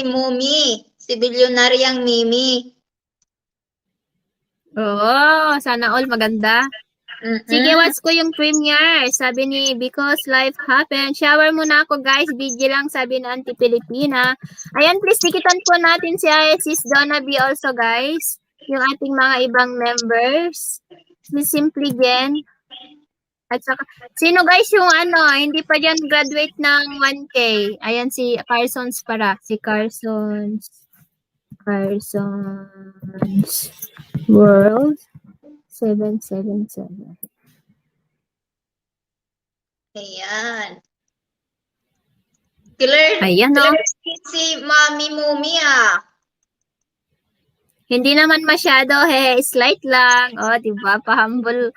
Mumi. Si Bilyonariyang Mimi. Oo, sana all maganda. Sige, Mm-mm. watch ko yung premiere. Sabi ni Because Life Happened. Shower muna ako guys. Busy lang, sabi na Auntie Pilipina. Ayan, please dikitan po natin si Sis Donna B also guys. Yung ating mga ibang members. Si Simply Jen. At saka, sino guys yung hindi pa dyan graduate ng 1K? Ayan si Carsons para. Si Carsons World 777. Ayan. Killer Ayan no. si Mami Mumi ah. Hindi naman masyado, slight lang. O, diba? Pa-humble.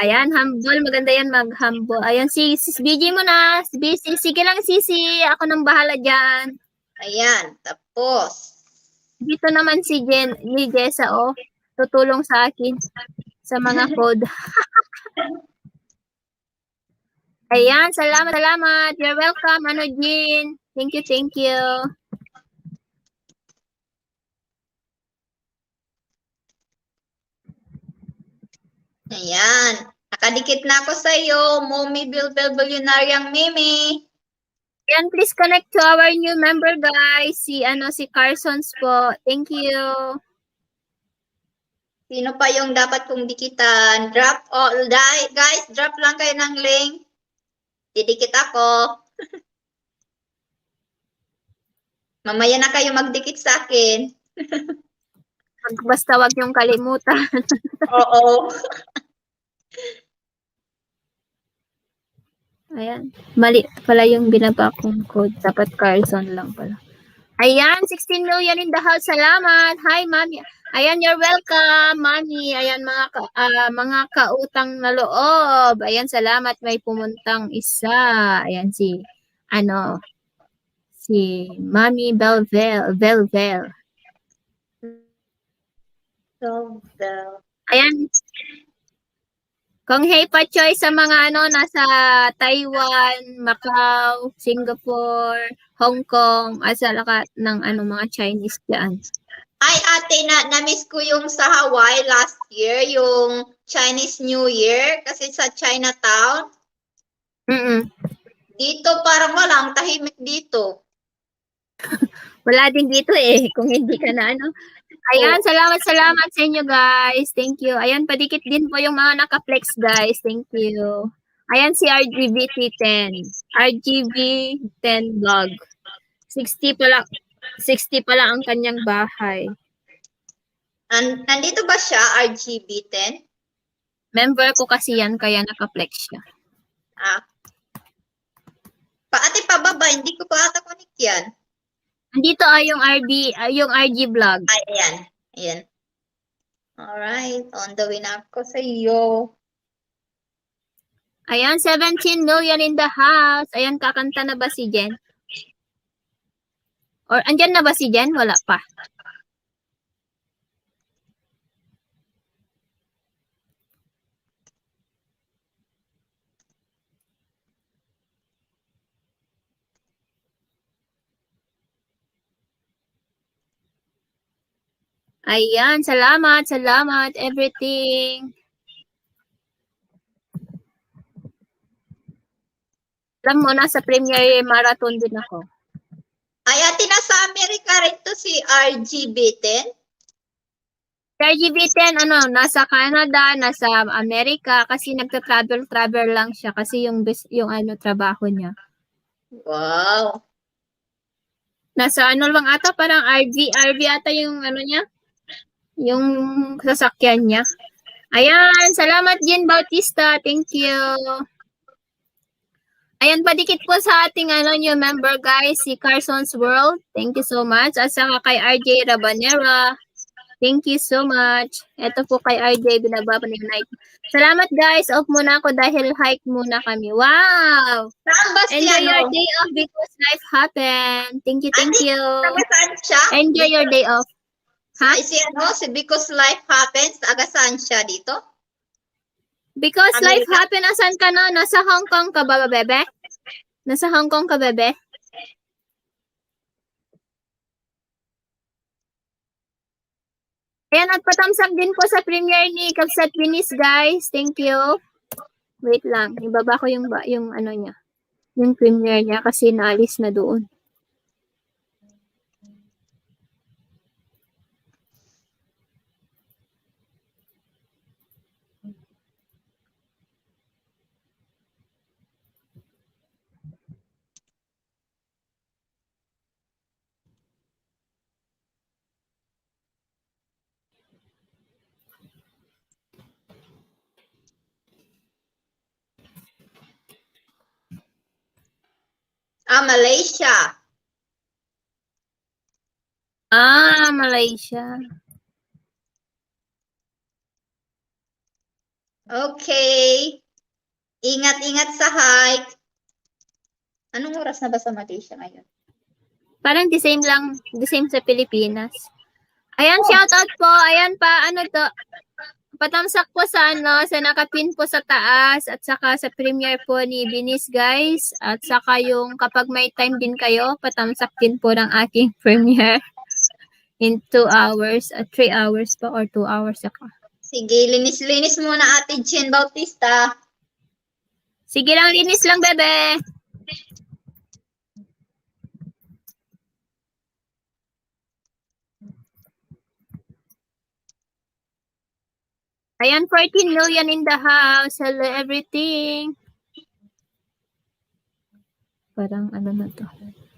Ayan, humble. Maganda yan mag-humble. Ayan, si BG mo na. Sige lang, Sisi. Ako nang bahala dyan. Ayan. Tapos. Dito naman si Jessa, tutulong sa akin sa mga code. Ayan, salamat. You're welcome, Jean. Thank you. Ayan. Nakadikit na ako sa iyo, Mumi Bilyonariyang Mimi. Ayan, please connect to our new member, guys. Si Carsons po. Thank you. Sino pa yung dapat kong dikitan? Guys, drop lang kayo ng link. Didikit ako. Mamaya na kayo magdikit sa akin. Basta wag niyong kalimutan. Oo. Ayan. Mali pala yung binaba kong code. Dapat Carlson lang pala. Ayan, 16 million in the house. Salamat. Hi, Mami. Ayan, you're welcome, Mami. Ayan, mga kautang na loob. Ayan, salamat. May pumuntang isa. Ayan, si Mami Belvel. Ayan. Kung hey pa choy sa mga nasa Taiwan, Macau, Singapore, Hong Kong, asa lakat ng mga Chinese diyan. Ay, ate, na-miss ko yung sa Hawaii last year, yung Chinese New Year, kasi sa Chinatown. Dito parang walang tahimik dito. Wala din dito kung hindi ka na Ayan, salamat sa inyo guys. Thank you. Ayan, padikit din po yung mga naka-flex guys. Thank you. Ayan si RGB10 vlog. 60 pala ang kanyang bahay. Nandito ba siya, RGB10? Member ko kasi yan, kaya naka-flex siya. Ate, pababa, hindi ko pa ata connect yan. Andito yung RG vlog. Ay, ayan. Alright, on the way na ako sa iyo. Ayan, 17 million in the house. Ayan, kakanta na ba si Jen? Or andyan na ba si Jen? Wala pa. Ayan, salamat, salamat, everything. Alam mo, nasa premiere marathon din ako. Ay, ate, nasa Amerika rin to si RGB10. RGB10, nasa Canada, nasa Amerika, kasi nagta-travel lang siya, kasi yung trabaho niya. Wow. Nasa lang ata, parang RV ata yung niya, yung sasakyan niya. Ayan, salamat Jen Bautista, thank you. Ayan, padikit po sa ating new member guys, si Carson's World. Thank you so much. At saka kay RJ Rabanera. Thank you so much. Ito po kay RJ, binaba pa ni Night. Salamat guys. Off muna ako dahil hike muna kami. Wow! Saan ba si Enjoy your ano? day off because life happened. Thank you, thank Ate, you. saan siya? Enjoy your day off. Ha? Ay, si Because Life Happens, taga saan siya dito? Because life Amerika. happened, asan ka na? Nasa Hong Kong ka ba, bebe? Nasa Hong Kong ka, bebe? Ayan, at patamsak din po sa premiere ni Kapsat Binis, guys. Thank you. Wait lang. Ibaba ko yung niya. Yung premiere niya kasi naalis na doon. Malaysia. Malaysia. Okay. Ingat-ingat sa hike. Anong oras na ba sa Malaysia ngayon? Parang the same lang. The same sa Pilipinas. Ayan, shoutout po. Ayan pa, patamsak po sa sa nakapin po sa taas at saka sa premiere po ni Binis, guys. At saka yung kapag may time din kayo, patamsak din po ng aking premiere in 2 hours at 3 hours pa or 2 hours ako. Sige, linis-linis muna Ate Jen Bautista. Sige lang, linis lang, bebe. Ayan, 14 million in the house. Hello, everything. Parang na to.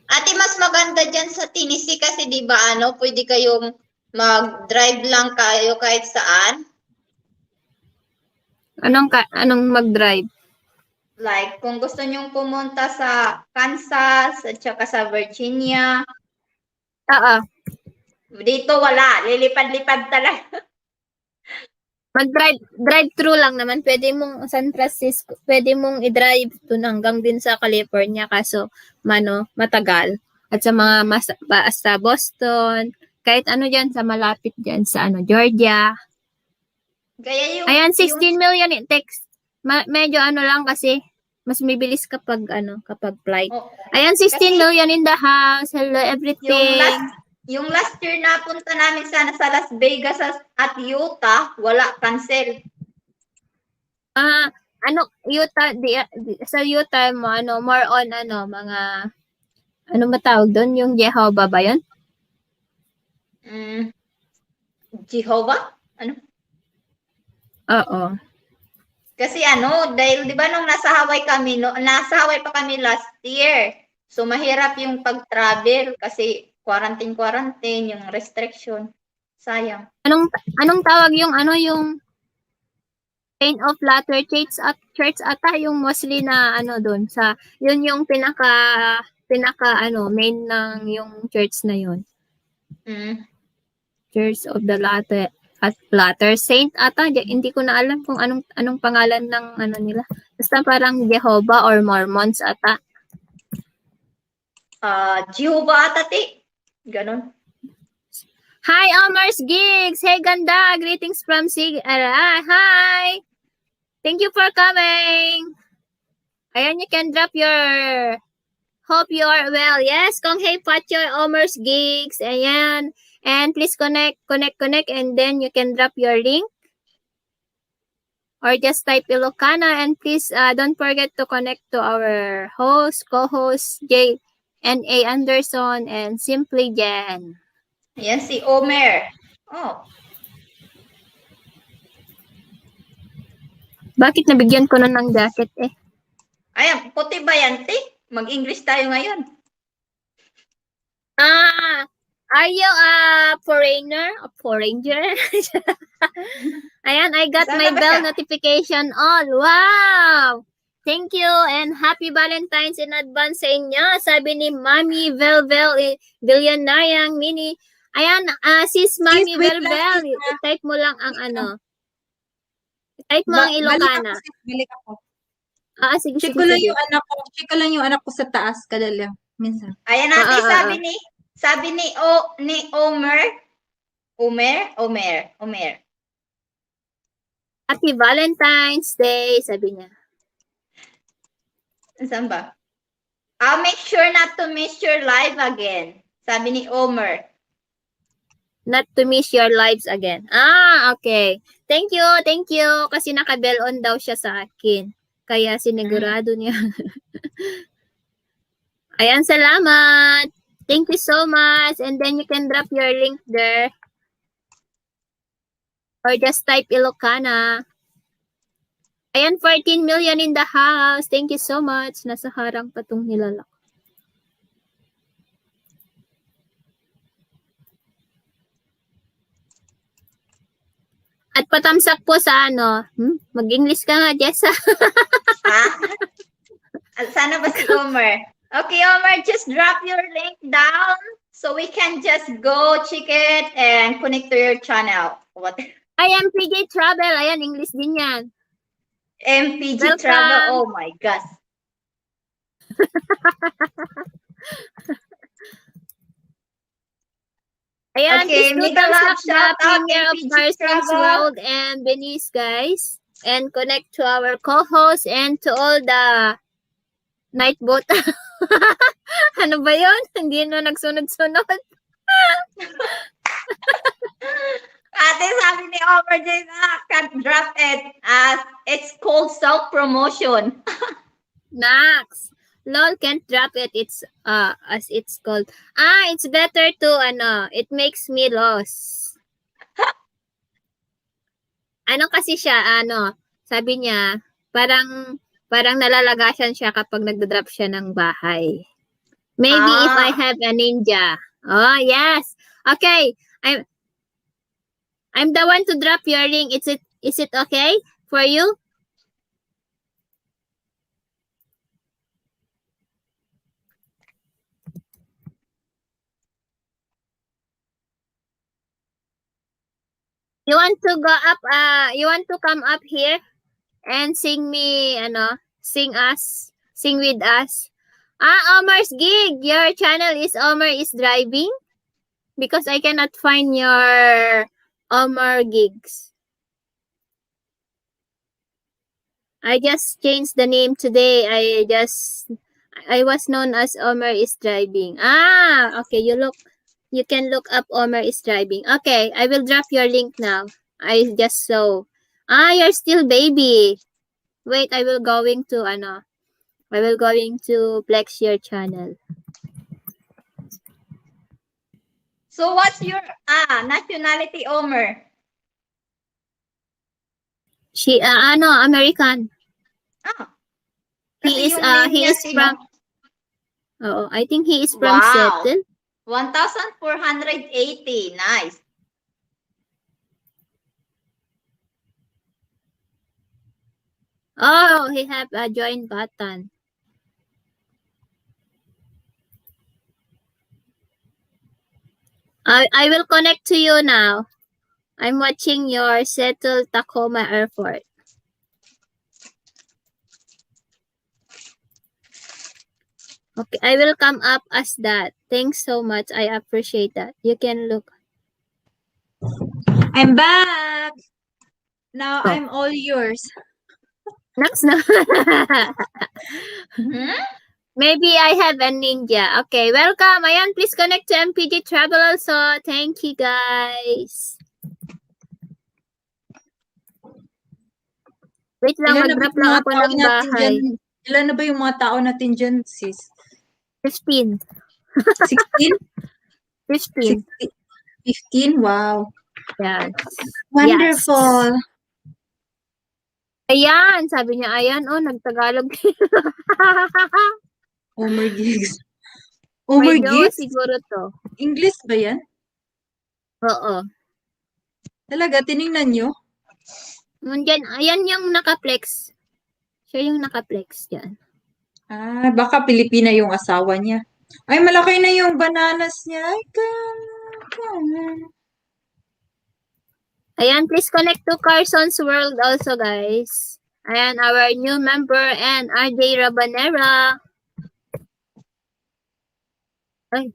Ate, mas maganda dyan sa Tennessee kasi di ba pwede kayong mag-drive lang kayo kahit saan. Anong mag-drive? Like, kung gusto nyong pumunta sa Kansas at saka sa Virginia, dito wala. Lilipad-lipad talaga. Drive-thru lang naman. Pwede mong San Francisco, pwede mong i-drive dun hanggang din sa California kaso matagal. At sa mga sa Boston, kahit dyan sa malapit dyan sa Georgia. Gaya yung Ayan, 16 million in text. Medyo lang kasi mas mibilis kapag flight. Oh, Ayan, 16 kasi million in the house. Hello, everything. yung last year na punta namin sana sa Las Vegas at Utah, wala, cancel. Utah, sa Utah mo, more on, mga, ba tawag doon? Yung Jehovah ba yun? Jehovah? Oo. Kasi dahil 'di ba nung nasa Hawaii pa kami last year. So mahirap yung pag-travel kasi quarantine yung restriction. Sayang. Anong tawag yung yung Saint of Latter Church ata yung mostly na doon sa yun yung pinaka main ng yung church na yun. Church of the Latter Saint ata, hindi ko na alam kung anong pangalan ng nila. Basta parang Jehovah or Mormons ata. Jehovah ata Ganon. Hi, Omar's Gigs! Hey, ganda! Greetings from hi! Thank you for coming! Ayan, you can drop your hope you are well. Yes, kung hey Patyo, Omar's Gigs. Ayan. And please connect, and then you can drop your link. Or just type Ilocana, and please don't forget to connect to our host, co-host, J.N.A. Anderson, and Simply Jen. Yan si Omer. Oh, Bakit nabigyan ko na ng jacket eh? ayan, puti ba yan, te? Mag-English tayo ngayon. Are you a foreigner? A foreigner? Ayan, I got Sana my ba bell siya? notification on. Wow! Thank you and happy Valentine's in advance sa inyo. Sabi ni Mami Velvel, Bilyonayang Mini. Ayan, sis Mami Sis, wait lang, Velvel, sis, type mo lang ang ano. Type mo ang Balik Ilocana. ako, sis, balik ako. Sige, Check sige, ko lang sige. yung anak ko. Check ko lang yung anak ko sa taas kadali. Minsan. Ayan natin, Ah. sabi ni Omer. Happy Valentine's Day, sabi niya. Saan ba? I'll make sure not to miss your live again. Sabi ni Omer. Not to miss your lives again. Okay. Thank you. Kasi naka-bell on daw siya sa akin. Kaya sinigurado niya. Ayan, salamat. Thank you so much. And then you can drop your link there. Or just type Ilocana. Ayan, 14 million in the house. Thank you so much. Nasa harang pa tong nilalak. At patamsak po sa ano. Mag-English ka nga, Jessa. Ha? Sana ba si Omer? Okay, Omer, just drop your link down so we can just go check it and connect to your channel. What? I am PJ Travel. Ayan, English din yan. MPG Welcome. Travel. Oh my gosh. Ayan, Okay, please do mega thumbs love, up the shout out, premiere of MPG Parsons Travel. World and Venice, guys. And connect to our co-host and to all the night boat. Ano ba yun? Hindi na nagsunod-sunod. Ate, sabi ni Omer din can't drop it. It's called self-promotion. Nax. Lol, can't drop it. It's, as it's called. It's better to, it makes me lost. Ano kasi siya, sabi niya, parang nalalagasan siya kapag nagda-drop siya ng bahay. Maybe if I have a ninja. Oh, yes. Okay. I'm the one to drop your link. Is it okay for you? You want to go up, you want to come up here and sing me, sing with us. Omar's gig. Your channel is Omar is driving? Because I cannot find your Omar gigs. I just changed the name today. I was known as Omar is driving. Okay, you can look up Omar is driving. Okay, I will drop your link now. I just saw. You're still baby. Wait, I will going to flex your channel. So what's your nationality, Omer? She American. Kasi He is yung name he niya, is from I think he is from Wow. Seattle. 1,480. Nice. Oh, he have a join button. I will connect to you now. I'm watching your Seattle Tacoma Airport. Okay, I will come up as that. Thanks so much. I appreciate that. You can look. I'm back. Now Oh. I'm all yours. Next na. Hmm? Maybe I have a ninja. Okay, welcome. Ayan, please connect to MPG Travel also. Thank you, guys. Wait lang, Ilan na ba mag-drop yung lang mga ako tao ng natin dyan? bahay. Ilan na ba yung mga tao natin dyan, sis? 15. 16? 15. 15? Wow. Yes. Wonderful. Ayan, sabi niya, ayan, oh, nagtagalog. Omer Gigs. May Omer jowa Gigs? siguro to. English ba yan? Oo. Talaga, tiningnan nyo? Nandyan, ayan yung nakaplex. Siya yung nakaplex dyan. Ah, baka Pilipina yung asawa niya. Ay, malaki na yung bananas niya. Ay, Ayan, please connect to Carson's World also, guys. Ayan, our new member and RJ Rabanera. Ay,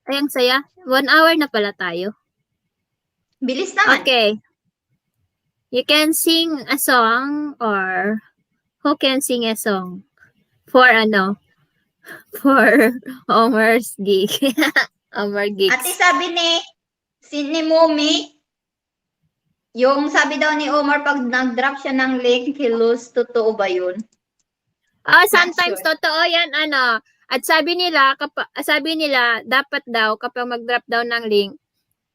ang saya. 1 hour na pala tayo. Bilis naman. Okay. You can sing a song or who can sing a song? For ano? For Omar's gig. Omar gigs. Ate, sabi ni Mumi, yung sabi daw ni Omar pag nag-drop siya ng link, he lose. Totoo ba yun? Sometimes sure. totoo yan, ano. At sabi nila, dapat daw, kapag mag-drop daw ng link,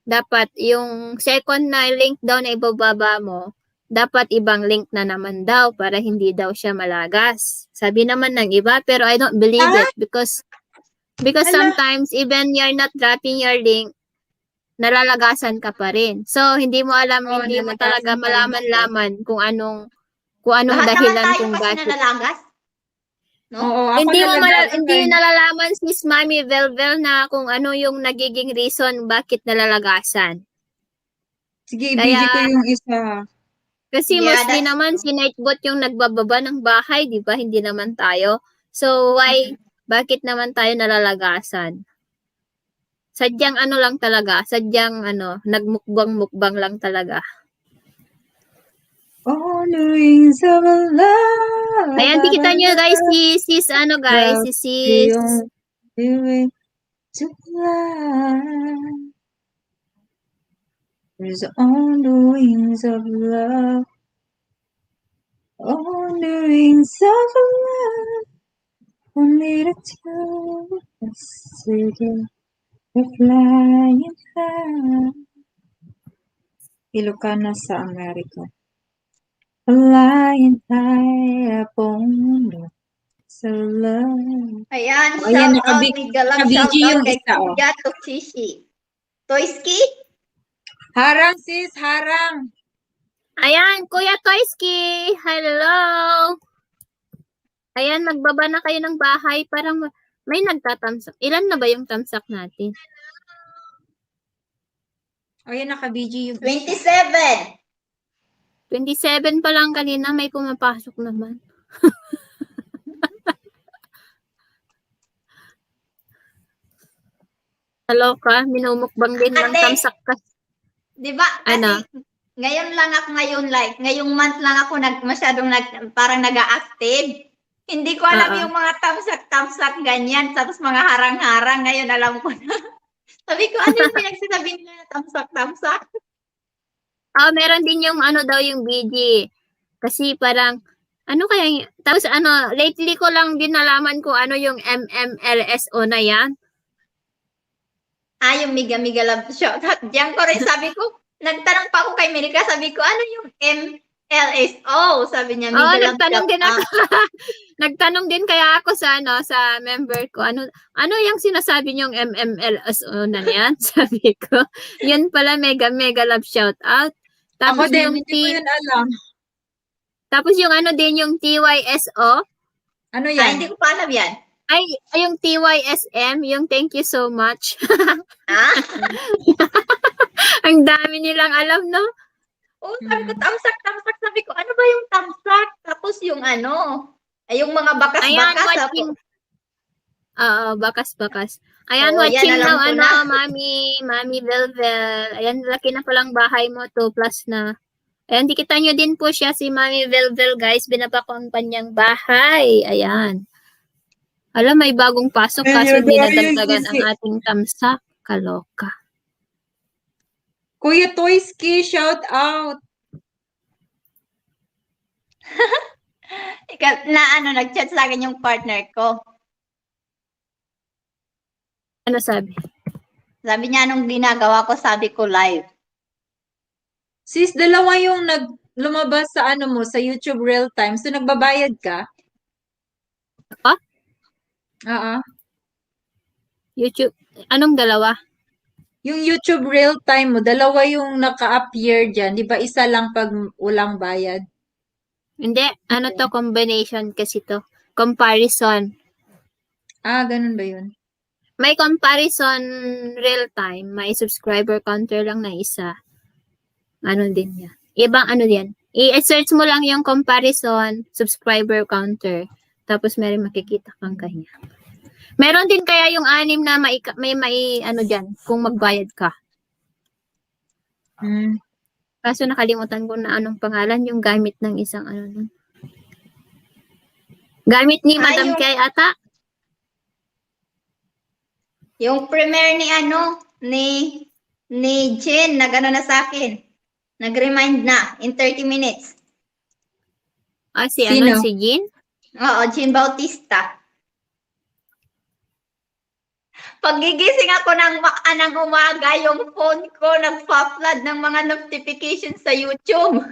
dapat yung second na link daw na ibababa mo, dapat ibang link na naman daw para hindi daw siya malagas. Sabi naman ng iba, pero I don't believe it because Hala. sometimes even you're not dropping your link, nalalagasan ka pa rin. So, hindi mo alam, Oo, hindi mo nalagasan talaga pa rin malaman-laman kung anong Lahat naman dahilan tayo kung kasi bakit. nalalagas. No? Oo, ako Hindi mo nalagasan hindi rin. nalalaman sis Mami Velvel na kung ano yung nagiging reason bakit nalalagasan. Sige, Kaya- ibigay ko yung isa. Kasi Yeah, mostly that's naman true. si Nightbot yung nagbababa ng bahay, di ba? Hindi naman tayo. So why, bakit naman tayo nalalagasan? Sadyang ano lang talaga, nagmukbang-mukbang lang talaga. On the wings of love. Ayan, kita nyo guys, si sis To fly. There's on the wings of love. On the wings of love. Only to tell us again. We're flying high. Ilocana sa Amerika. Flying high upon the so love. Ayan, Ayan, shout out, Migalang shout nakabigi out yung kay isa, oh. Kuya Tokishi. Toyski? Harang sis, harang. Ayan, Kuya Toyski, hello! Ayan, magbaba na kayo ng bahay. Parang may nagtatamsak. Ilan na ba yung tamsak natin? Ayan, nakabigi yung 27. 27 pa lang kanina, may pumapasok naman. Hello ka, minumukbang din ng Ate. tamsak ka. Di ba? Kasi Ano? ngayon lang ako ngayong month lang ako parang nag-active. Hindi ko alam Oo. yung mga tamsak-tamsak ganyan, tapos mga harang-harang, ngayon alam ko na. Sabi ko, ano yung pinagsasabi nila na tamsak-tamsak? Meron din yung daw yung BG. Kasi parang, tapos lately ko lang din nalaman kung ano yung MMLSO na yan. Yung Miga Love Shoutout. Diyan ko rin sabi ko, nagtanong pa ako kay Mirika, sabi ko, ano yung MLSO? Sabi niya, Miga Love Nagtanong din ako. Shoutout. Nagtanong din kaya ako sa member ko, ano yung sinasabi niyong MMLSO na yan? Sabi ko, yun pala mega love shout out. Tapos Ako din, yung hindi ko yun alam. tapos yung din yung TYSO. Ano Ay, yan? hindi ko pa alam yan. Ay, yung TYSM, yung thank you so much. Ah? Ang dami nilang alam, no? Sabi ko, tamsak. Sabi ko, ano ba yung tamsak? Tapos yung yung mga Ayan, bakas-bakas. watching. Oo, bakas-bakas. Ayan, Oo, yan, watching alam now, ko na. Mami Velvel. Ayan, laki na palang bahay mo, 2+ na. Ayan, dikita nyo din po siya, si Mami Velvel, guys. Binaba ko ang kanyang bahay. Ayan. Alam, may bagong pasok Ayun, kaso ayun, dinadagdagan ang kasi- ating tamsak. Kaloka. Kuya Toyski, shout out. Nag-chat sa akin yung partner ko. Ano sabi? Sabi niya, anong ginagawa ko? Sabi ko, live. Sis, dalawa yung lumabas sa ano mo, sa YouTube real time. So, nagbabayad ka? Ah? Oo. YouTube. Anong dalawa? Yung YouTube real time mo, dalawa yung naka-appear dyan. Di ba isa lang pag walang bayad? Hindi. Ano to? Combination kasi to. Comparison. Ah, ganun ba yun? May comparison real time. May subscriber counter lang na isa. Ano din yan. Ibang ano din. I-search mo lang yung comparison subscriber counter. Tapos meron makikita kang kanya. Meron din kaya yung 6 na may ano dyan. Kung magbayad ka. Hmm. Kaso nakalimutan ko na anong pangalan yung gamit ng isang ano nun. Gamit ni Madam yung- Kay ata. Yung premiere ni Jen, nag-ano na sa akin. Nag-remind na in 30 minutes. Si Sino? ano, si Jean? Oo, Jen Bautista. Pagigising ako ng umaga, yung phone ko nagpa-flood ng mga notifications sa YouTube.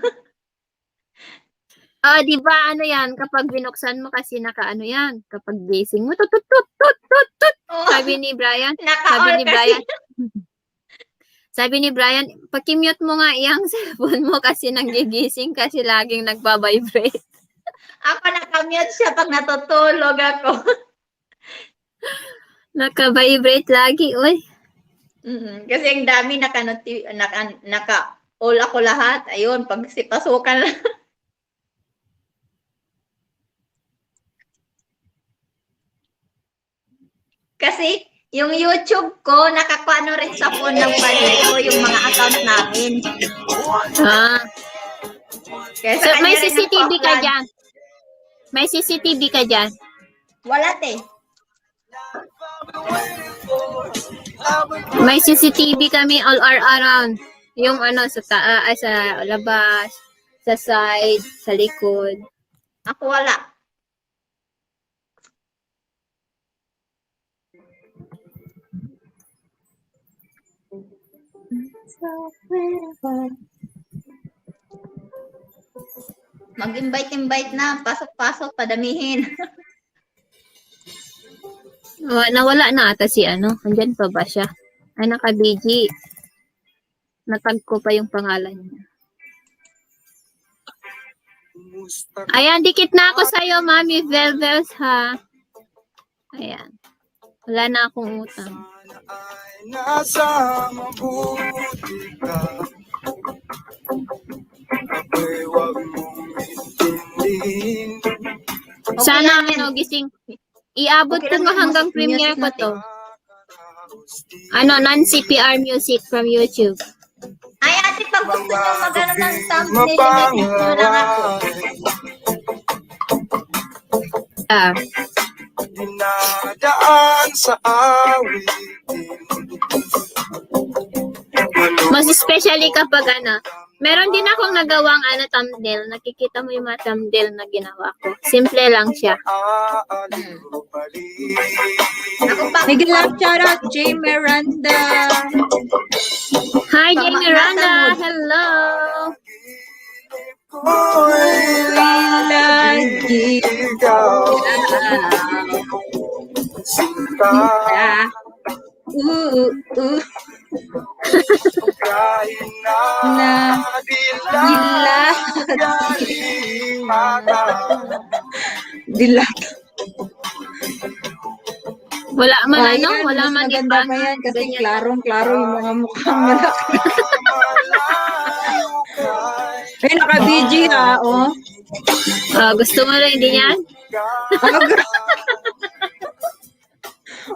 Di ba ano yan, kapag binuksan mo kasi naka-ano yan, kapag gising mo, tut tut tut tut tut tut. Oh, Sabi ni Brian, naka-all kasi. Sabi ni Brian, pakimute mo nga iyang cellphone mo kasi nanggigising kasi laging nagba-vibrate. Ako nakamute siya pag natutulog ako. Naka-vibrate lagi, uy. Kasi ang dami naka-all ako lahat. Ayun, pag pasukan lang. Kasi yung YouTube ko, nakakuano rin sa phone ng partner ko yung mga account namin. Kaya So, sa may kanya rin CCTV ka nagpa-flood. dyan. May CCTV ka dyan. Wala te. May CCTV kami all around. Yung ano, sa sa labas, sa side, sa likod. Ako wala. Mag-invite na. Pasok-pasok, padamihin. Nawala na ata si ano. Andyan pa ba siya? Ay, naka-BG. Natag ko pa yung pangalan niya. Ayan, dikit na ako sa'yo, Mami Velvels, ha? Ayan. Wala na akong utang. Nasa mabuti ka. Ako'y huwag mong intindihin. Sana, yan. ano, gising. Iabot Okay ko lang nga yan, hanggang music premiere ko natin. to. Ano, non-CPR music from YouTube. Ay, ate, pag gusto nyo mag-ano ng thumbnail, i-message nyo lang ako. Dinadaan sa awitin. Mas especially kapag ano, meron din akong nagawang thumbnail. Nakikita mo yung mga thumbnail na ginawa ko. Simple lang siya. Ako pa. Big love shout out, J. Miranda. Hi, Jay Pag Miranda! nasa mood. Hello! Lagi Ikaw, sinta, ah. kahit na Na dilat, dilat. mata. Dilat. Wala man Ayan, ano, wala mas man maganda pa yan kasi klarong-klaro yung mga mukhang malaki. Ay, naka-BG ha, oh. Gusto mo rin din yan?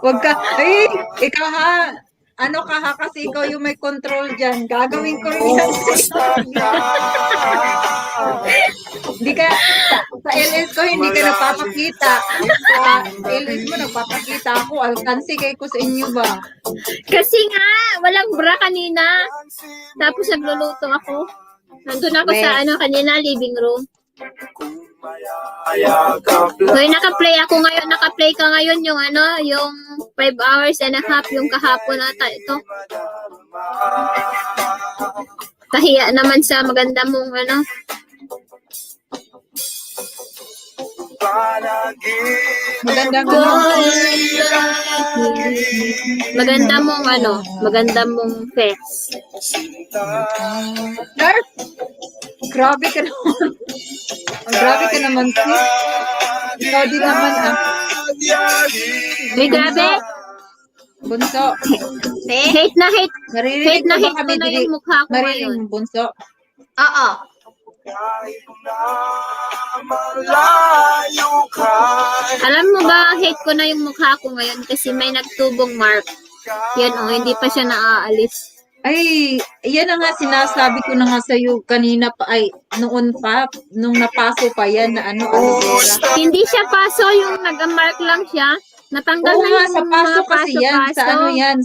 Wag ka. Ay, ikaw ha. ano ka ha, kasi ikaw yung may control dyan. Gagawin ko rin yan Hindi ka, sa LS ko hindi ka nagpapakita. Sa LS mo nagpapakita ako. Alkansi kay ko sa inyo ba? Kasi nga, walang bra kanina. Tapos nagluluto ako. Nandun ako sa kanina, living room. Hoy, naka-play ka ngayon yung yung 5 hours and a half yung kahapon ata ito. Kahiya naman sa maganda mong maganda mong face. Nerf! Grabe ka naman. Grabe ka naman, sis. Ikaw din naman, May grabe. Bunso. Hate na hate. Naririnig Hate na mo ba hate kami ko na dili? yung mukha ko Marinig ngayon. mo, bunso. Oo. Alam mo ba, hate ko na yung mukha ko ngayon kasi may nagtubong mark. Yan hindi pa siya naaalis. Ay, yan na nga sinasabi ko na nga sa'yo kanina pa, ay, noon pa, nung napaso pa yan na aloe vera. Hindi siya paso, yung nag-mark lang siya. Natanggal Oo na nga, yung sa paso mga kasi yan, sa paso-paso. yan,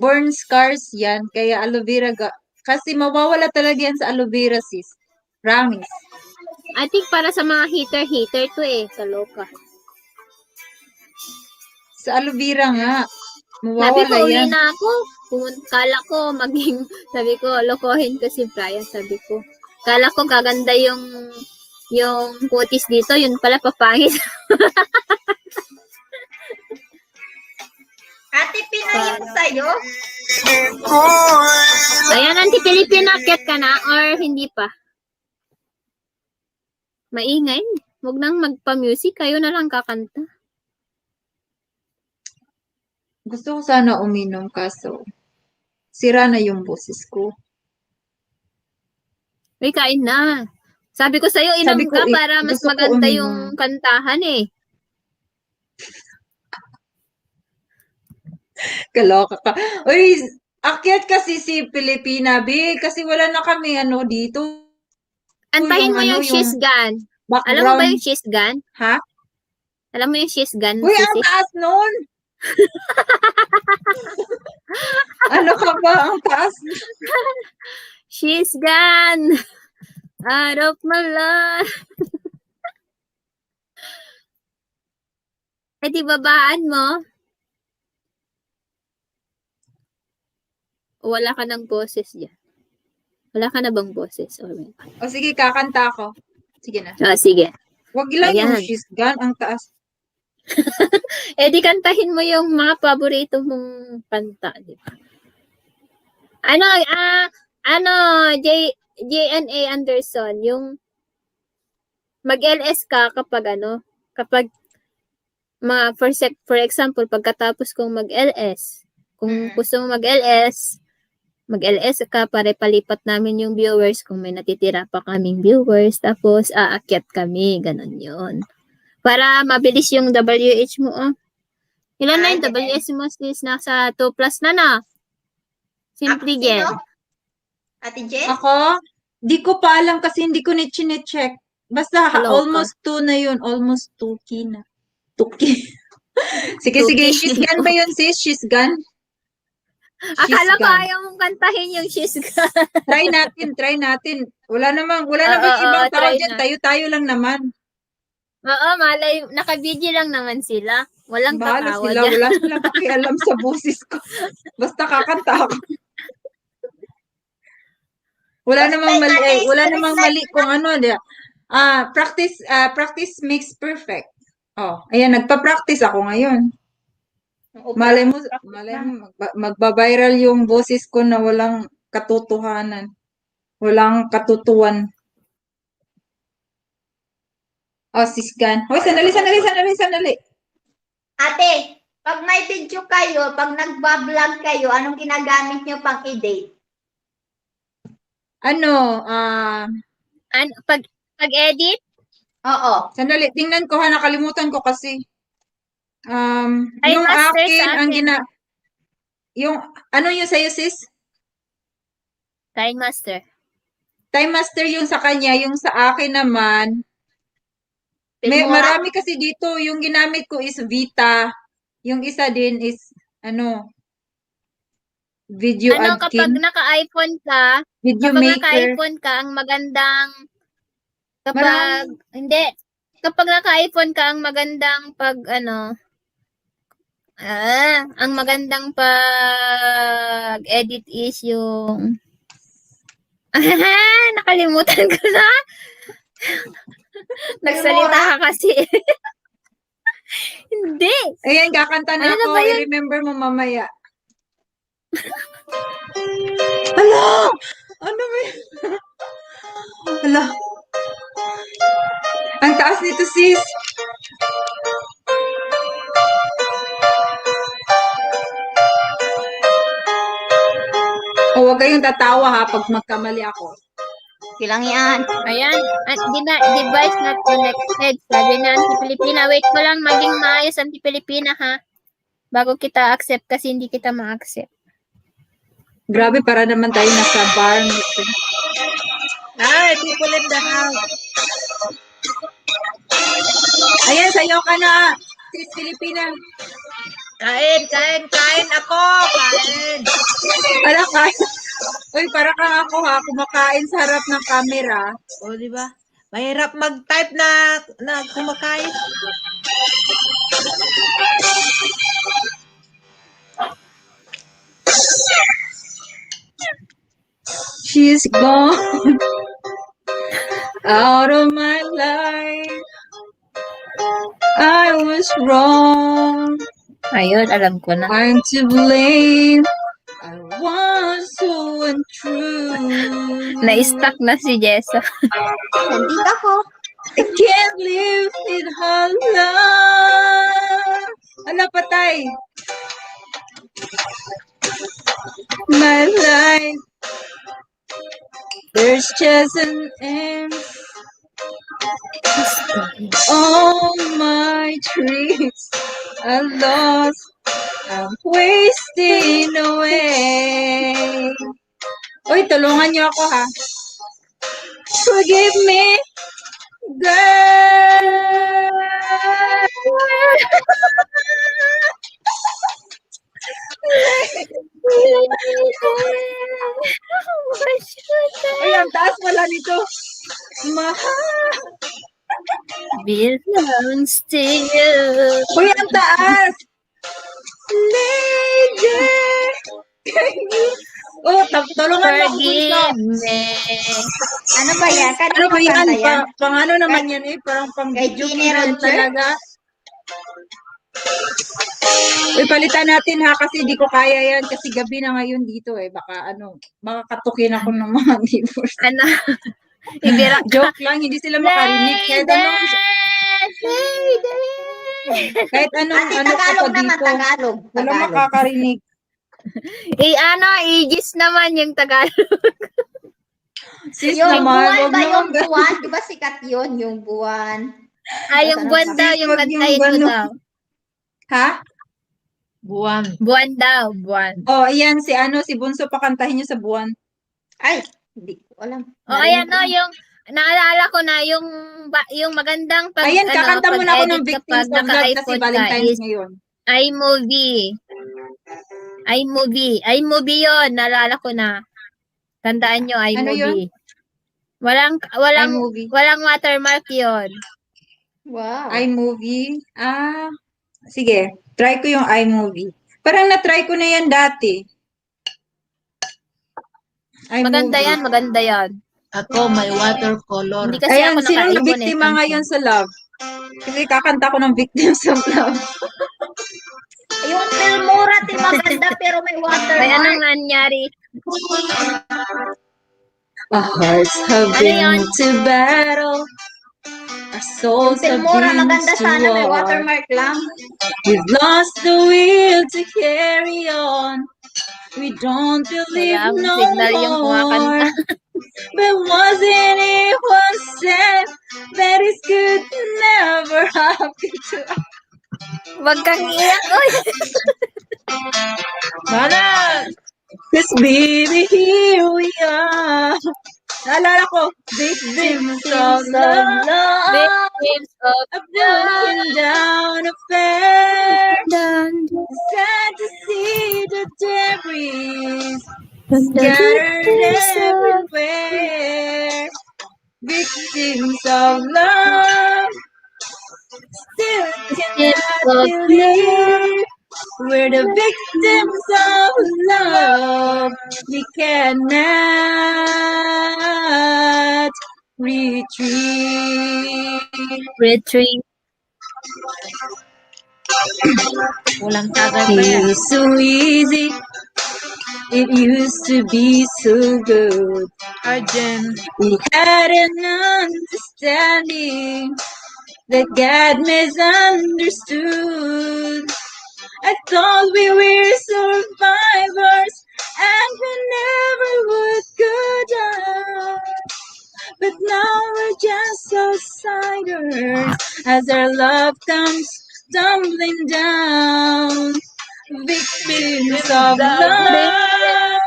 burn scars yan, kaya aloe vera, kasi mawawala talaga yan sa aloe vera, sis. Promise. I think para sa mga hater to sa loka. Sa aloe vera nga, Sabi ko, mawawala uwi yan. na ako. Kala ko sabi ko, lokohin ko si Brian, sabi ko. Kala ko gaganda yung kutis dito, yun pala papangit. Ate Pinoy yung sa'yo? Ayan, anti-Philippine akit ka na or hindi pa? Maingay. Huwag nang magpa-music, kayo na lang kakanta. Gusto ko sana uminom kaso sira na yung boses ko. Uy, kain na. Sabi ko sa'yo, inom Sabi ko, ka para mas gusto ko maganda uminom. yung kantahan eh. Kaloka ka. Uy, akyat kasi si Pilipina, B, kasi wala na kami dito. Antahin mo yung she's gun. Alam mo ba yung Background. she's gun? Ha? Alam mo yung she's gun? Uy, ang Sisi? taas nun! Ano ka ba? Ang taas. She's gone out of my life. Eh, di babaan mo? Wala ka ng boses dyan. Wala ka na bang boses? Alright. O sige, kakanta ako. Sige na. Sige. Wag lang yung Ayan. she's gone. Ang taas. Eh, di kantahin mo yung mga paborito mong kanta, di ba? JNA Anderson, yung mag-LS ka kapag for example, pagkatapos kong mag-LS, kung gusto mo mag-LS ka, pare palipat namin yung viewers kung may natitira pa kaming viewers, tapos aakyat kami, ganun yun. Para mabilis yung WH mo, Ilan na yung WH mo, sis? Nasa 2+ na. Simply Ako, Jen. sino? Ate Jen? Ako, di ko pa alam kasi hindi ko check. Basta Hello, almost 2 na yun. Almost 2K na. 2K. Sige, 2K. sige. She's gone ba yun, sis? She's gone? Akala ko gone. ayaw mong kantahin yung she's gone. Try natin. Wala namang Oo, ibang tao try dyan. na. Tayo lang naman. Oo, malay, naka-video lang naman sila. Walang Bahala tatawa sila. dyan. Wala silang pakialam sa boses ko. Basta kakanta ako. Wala namang mali kung practice makes perfect. Oh, ayan, nagpa-practice ako ngayon. Malay mo, magba-viral yung boses ko na walang katotohanan. Walang katutuan. Oh, sisgan. Hoy, sandali. Ate, pag may video kayo, pag nagbablog kayo, anong ginagamit nyo pang edit? Pag-edit, Oo. Sandali, tingnan ko nakalimutan ko kasi. Ay, Yung master akin, sa akin. Yung, ano yung sa'yo, sis? Time Master. Time Master yung sa kanya, yung sa akin naman, may Filmora? marami kasi dito. Yung ginamit ko is Vita. Yung isa din is, Video Ano, kapag Adkin, naka-iPhone ka, Video kapag Maker. naka-iPhone ka, ang magandang, Marami. hindi, kapag naka-iPhone ka, ang magandang ang magandang pag-edit is yung, nakalimutan ko na. Nagsalita ka kasi. Hindi. Ayan, kakanta na Ano na ako. ba yun? I-remember mo mamaya. Hala! Ano ba yun? Hala. Ang taas nito, sis. O, huwag kayong tatawa ha pag magkamali ako. Silang yan. Ayan. At device not connected. Sabi na anti-Pilipina. Wait mo lang maging maayos anti-Pilipina ha. Bago kita accept kasi hindi kita ma-accept. Grabe, para naman tayo nasa bar. Hi, people in the house. Ayan, sayo ka na. Sis Filipina. Kain, kain, kain ako. Kain. Wala kaya. Uy, para kang ako ha. Kumakain sa harap ng camera. O, di ba? Mahirap mag-type na kumakain. She's gone out of my life. I was wrong. Ayun, alam ko na. I'm to blame. I was so untrue. Na-stuck na si Jessa. Nandito ako. I can't live in her love. Ano, patay? My life, there's just an end. All my trees are lost. I'm wasting away. Uy, tulungan niyo ako ha. Forgive me, girl. Uy, ang taas pala nito. Mahal. Belongs to you. Uy, ang taas. Lady. Oh, tulungan mo ako dito. Forgive me. Ano ba yan? Ano Kanino ba yan? kanta yan? Pang ano naman yan eh? Parang pang Kay video Ginny game Roger? talaga. Uy, palitan natin ha kasi di ko kaya yan kasi gabi na ngayon dito eh. Baka katukin ako ng mga neighbors. Ano? Ibira. Joke lang, hindi sila makarinig. Kahit anong Ate, ano pa Tagalog pa naman, dito. Tagalog. Wala Tagalog. makakarinig. Igis naman yung Tagalog. Sis Yung naman, buwan wag ba naman yung ganun. buwan? Di ba sikat yun, yung buwan? Yung buwan daw, yung Wag yung kantahin mo ganun. daw. Ha? Buwan. Buwan daw, buwan. Oh, ayan, si Bunso pakantahin niyo sa buwan. Ay, hindi ko alam. O ayan no, yung naalala ko na yung magandang Ayan, kakanta muna ako ng pag-edit Victims kapag of Love kasi naka-iPhone ka Valentine's is ngayon. iMovie yun, naalala ko na. Tandaan nyo, Ano yun? iMovie. Walang iMovie. watermark yun. Wow. iMovie. Ah, sige. Try ko yung iMovie. Parang na-try ko na yan dati. iMovie. Maganda yan. Ako, may watercolor. Hindi kasi Ayan, ako sino naka-iPhone biktima ngayon sa love? Kasi kakanta ko ng Victims of Love. Yung Filmora, di maganda pero may Kaya watermark. anong nangyari? Our hearts have Ano been yun? to battle. Our Yung souls have Filmora, been maganda to sana, may war. watermark lang. We've lost the will to carry on. We don't believe Wala akong no signal yung kumakanta. more. But wasn't it once said that it's good to never happen to us? Wag kang iyak, oy. Sana! Cause baby, here we are. Naalala ko, victims of love, Victims of a broken down affair. done Sad to see the debris from the scattered victims of everywhere. Victims of love, still cannot believe we're the victims of love. We cannot retreat. retreat. Walang tagay pa yan. It's so easy. It used to be so good. Arjen. We had an understanding that God misunderstood. I thought we were survivors and we never would go down. But now we're just outsiders as our love comes tumbling down. Victims of love,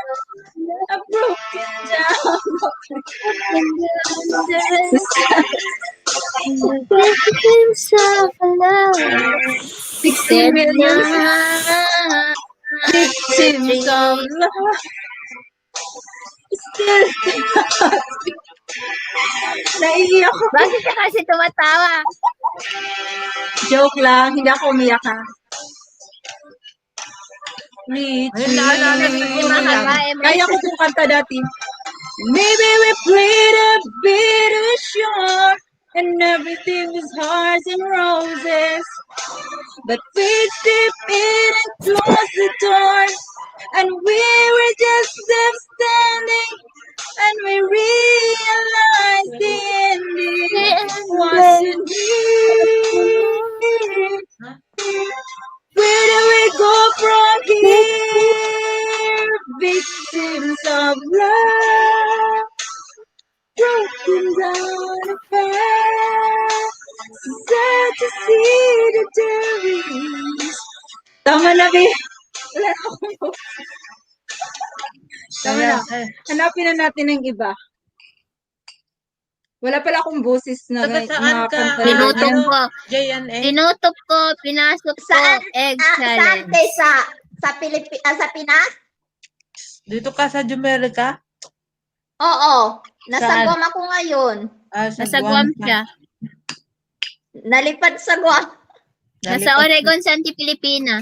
a broken down. Victims of love. 16 million victims of love. Still, naiiyak ako. Bakit ka kasi tumatawa? Joke lang, hindi ako umiyak ha. Ayun, naalala ko Hindi yung lang. mahaba, Kaya ko itong kanta dati. Maybe we played a bit too short and everything was hearts and roses. But we stepped in and closed the door and we were just left standing and we realized the ending wasn't near. Where do we go from here? Victims of love, broken down affair. Sad to see the debris. Tama na, Bi. Wala na akong... Tama na. Hanapin na natin ng iba. Wala pala akong boses na Taga saan ka? kanta. Tinutok ko. JNA. Tinutok ko, pinasok ko, Saan? egg Saan challenge. kayo sa Pinas? Dito ka sa Jamaica? Oo. Nasa Saan? Guam ako ngayon. Nasa Guam ka. siya. Nalipad sa Guam. Nasa Oregon, Santi, Pilipina.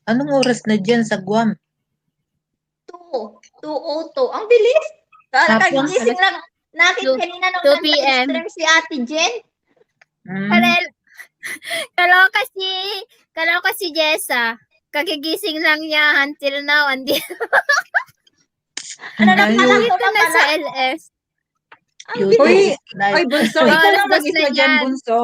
Anong oras na dyan sa Guam? 2:02. Ang bilis. Hapon, Kagising lang natin 2 kanina nung 2 p.m. nag-stream si Ate Jen. Kalel, kaloka si Jessa. Kagigising lang niya until now. Hindi Ano na pala dito ko na sa LS. Uy, ay, Bunso, ikaw Alas lang dos mag-isa na dyan, yan. Bunso.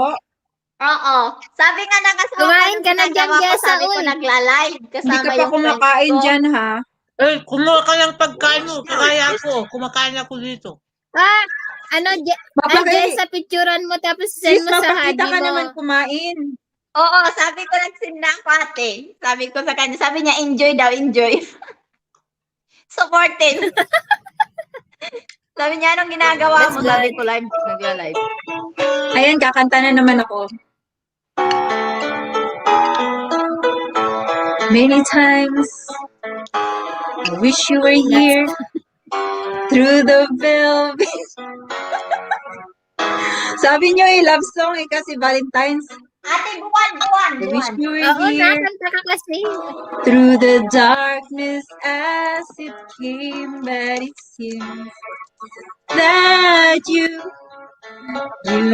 Oo. Sabi nga ng kasama Kumain ka na nung dyan, ginagawa ko, Jessa, sabi ko uy. nagla-live Hindi kasama ka pa yung kumakain friends ko. dyan, ha? Eh, kumuha ka ng pagkain mo. Kaya ako. Kumakain ako dito. Papakita Jessa, picturean mo tapos send Sis, mo sa papakita hadi ka mo. naman kumain. Oo, sabi ko nagsinda ako ate. Sabi ko sa kanya, sabi niya enjoy daw, enjoy. Supported. Sabi niya, anong ginagawa mo? Sabi ko live, nagla-live. Ayan, kakanta na naman ako. Many times, I wish you were here through the velvet. Sabi niyo love song kasi Valentine's. Ate, buwan. I wish you were Oo, here nakanta ka kasi. through the darkness as it came, but it seems that you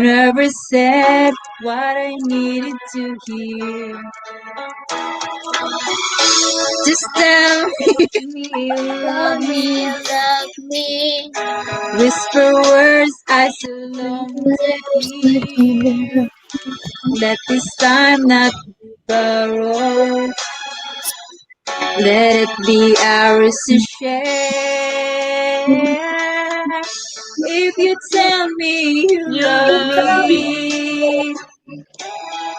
never said what I needed to hear. Just tell me you love me, Love me. whisper words I so long to hear. Let this time not be borrowed. Let it be ours to share. If you tell me you love me,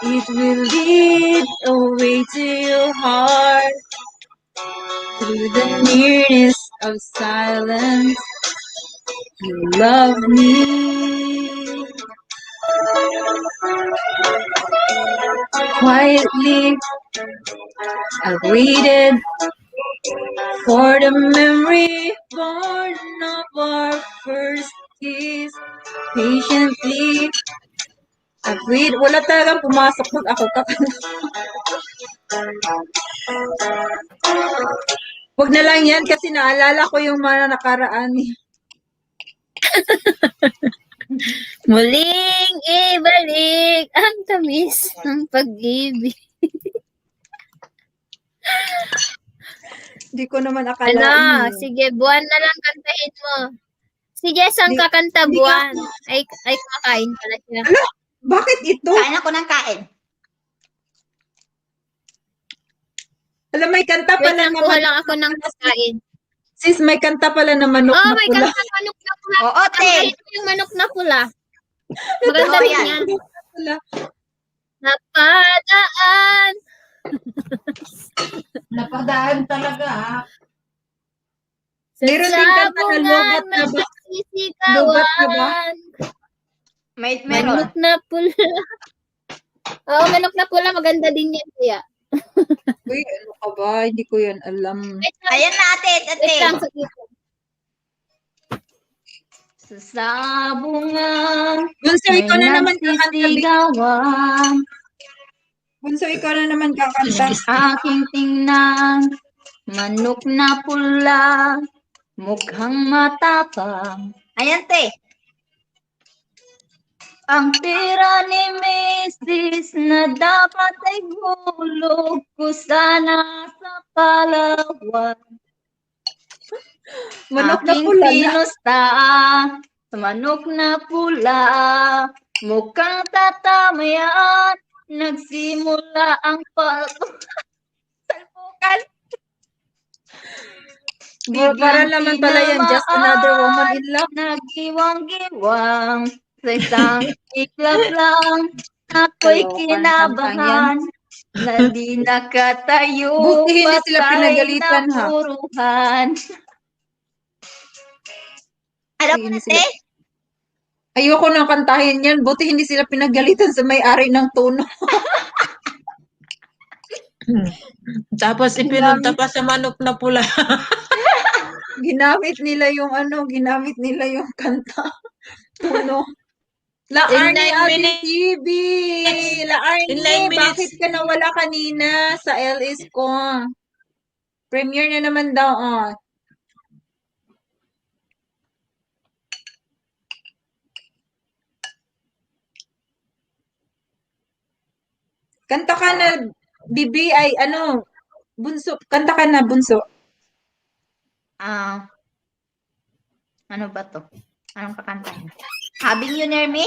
It will lead away to your heart through the nearness of silence. You love me. Quietly, I waited for the memory born of our first kiss. Patiently, I waited. Wala talagang pumasok pag ako kakanta. Huwag na lang yan kasi naalala ko yung mga nakaraan. Muling ibalik ang tamis ng pag-ibig. Hindi ko naman Ano? akalain. Sige, buwan na lang kantahin mo. Sige, saan Di- kakanta di buwan? Ay, kumakain pala siya. Bakit ito? Kain ako ng kain. Alam, may kanta Wait pala lang, kuha naman. lang ako ng pagkain. Sis, may kanta pala na manok Oh, na may pula. kanta manok na pula. Oo, te. Kantahin mo yung manok na pula. Maganda Oo, rin yan. yan. Pula. Napadaan. Napadaan talaga, ah. Meron din kanta na lobat na ba? Lobat na ba? Sisigawan. Meron. Manok na pula. Oo, manok na pula. Maganda din yan, kuya. Uy, ano ka ba? Hindi ko yan alam. Wait lang, Ayan na, ate. wait lang. Saglit. Sa sabungan, Bunso, ikaw na naman kakanta. Bi. nagsisigawan. Bunso, ikaw na naman kakanta. Aking tingnan, manok na pula, mukhang matapang. Ayan, te. Ang tira ni Mrs. na dapat ay hulog ko sana sa Palawan. Manok na Aking pula na. pinusta sa manok na pula, mukhang tatamayan, nagsimula ang salpukan. Para naman pala yan, just another woman in love. Nagiwang-giwang sa isang iklap lang, ako'y Kalokan, kinabahan na di nakatayo, Buti hindi sila patay pinagalitan, na ha? puruhan. Alam mo Hindi na, sila- te? Ayoko nang kantahin yan. Buti hindi sila pinagalitan sa may-ari ng tono. Tapos ipinunta pa sa manok na pula. Ginamit nila yung kanta. Tono. La In Arnie 9 Ate minutes. TV! La In 9 Arnie, minutes. bakit ka nawala kanina sa LS ko? Premiere na naman daw, oh. Kanta ka na, Bibi, ay ano, bunso, kanta ka na, bunso. Ano ba to? Anong kakantahin? Having you near me?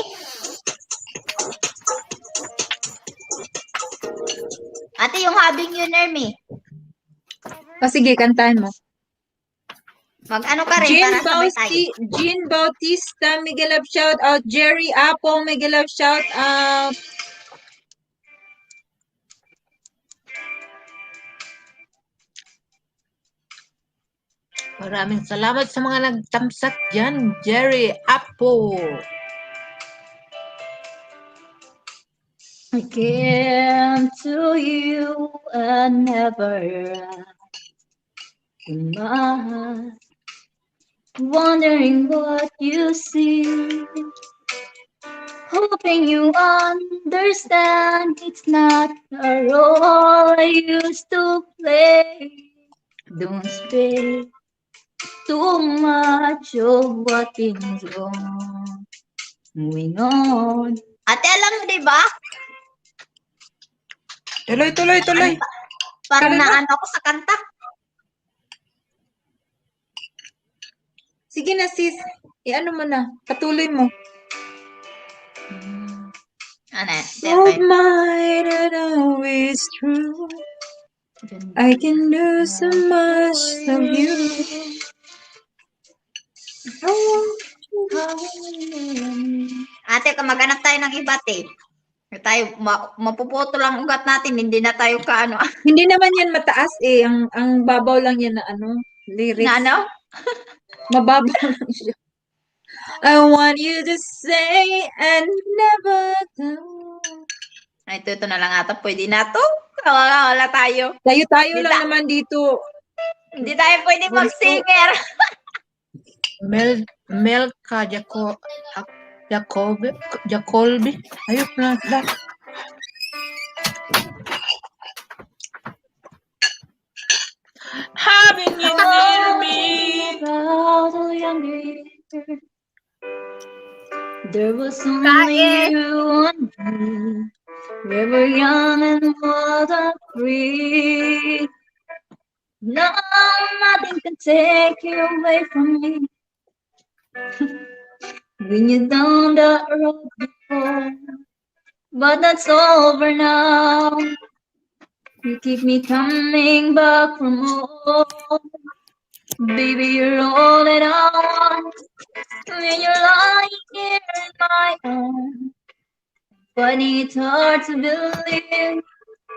Ate, yung having you near me. O sige, kantahin mo. Mag-ano ka rin para sabay tayo. Jean Bautista, Miguel Love shout out. Jerry Apple, Miguel Love shout out. Maraming salamat sa mga nagtamsak dyan, Jerry Apo. I came to you and never my wondering what you see, hoping you understand it's not a role I used to play. Don't speak too much of what is going on. Ate, alam mo, di ba? Tuloy. Parang Kala mo? naano ako sa kanta. Sige na, sis. Ano mo na. Patuloy mo. Ano? Hold mine and always true. I can do so much of you. Ate, kamag-anak tayo ng iba, te. Tayo, mapuputo lang ugat natin, hindi na tayo kaano. Hindi naman yan mataas eh. Ang babaw lang yan na ano, Na lyrics. ano? Mababaw lang siya. I want you to say and never go. Ay, ito na lang ata. Pwede na to. Wala tayo. Tayo-tayo Dita. lang naman dito. Hindi tayo pwede mag-singer. Melka Jacolby. Ayun na sila. Having you near me. There was Kain. only you and me. We were young and wild and free. No, nothing can take you away from me. Been you down that road before, but that's over now. You keep me coming back from home. Baby, you're all that I want. When you're lying here in my arms, finding it hard to believe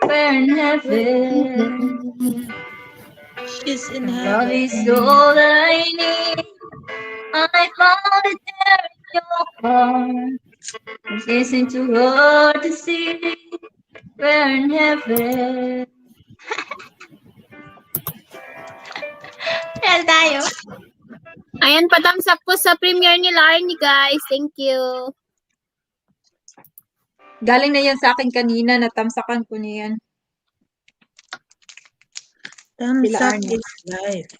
we're in heaven. She's in Love heaven. is all that I need. I found it there in your heart. It's listening too hard to see. We're in heaven. Yan tayo. Ayan, patamsak po sa premiere nila Arnie, guys. Thank you. Galing na yan sa akin kanina. Natamsakan ko na yan. Thumbs Sila up Arnie. is life.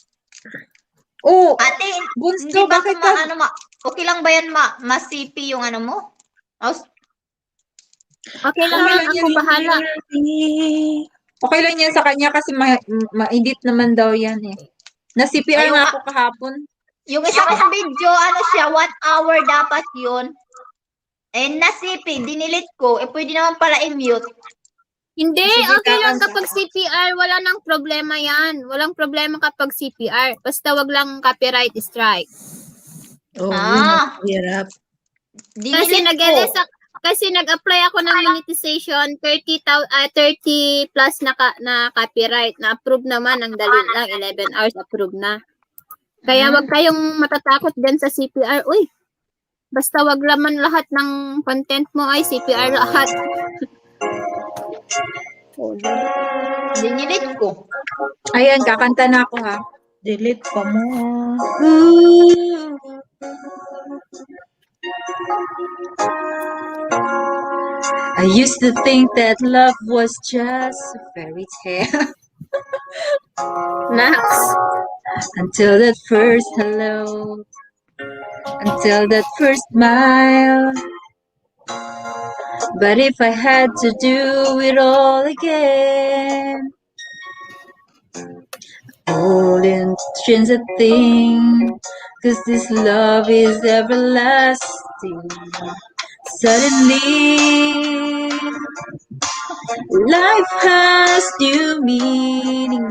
Oh, Ate, Bunso, hindi ba bakit ito ka? okay lang ba yan masipi yung ano mo? Oh, Okay lang yan. Ako bahala. Okay lang yan sa kanya kasi ma-edit naman daw yan eh. Na-CPR Ayun nga nga. ako kahapon. yung isang video, ano siya, 1 hour dapat yun. Eh, nasipi, dinilit ko. Eh, pwede naman pala i-mute. Hindi, Sige, okay lang kakanta. kapag CPR. Wala nang problema yan. Walang problema kapag CPR. Basta wag lang copyright strike. Oh, Ah. yun ang hirap. Dinilit ko. Kasi nag-apply ako ng monetization, 30 plus na copyright. Na-approve naman, ang dali lang, 11 hours approve na. Kaya wag kayong matatakot din sa CPR. Uy, basta wag laman lahat ng content mo ay CPR lahat. Dinilit ko. Ayan, kakanta na ako ha. Delete pa mo. I used to think that love was just a fairy tale Next. until that first hello, until that first smile. But if I had to do it all again, I wouldn't change a thing, 'cause this love is everlasting. Suddenly, life has new meaning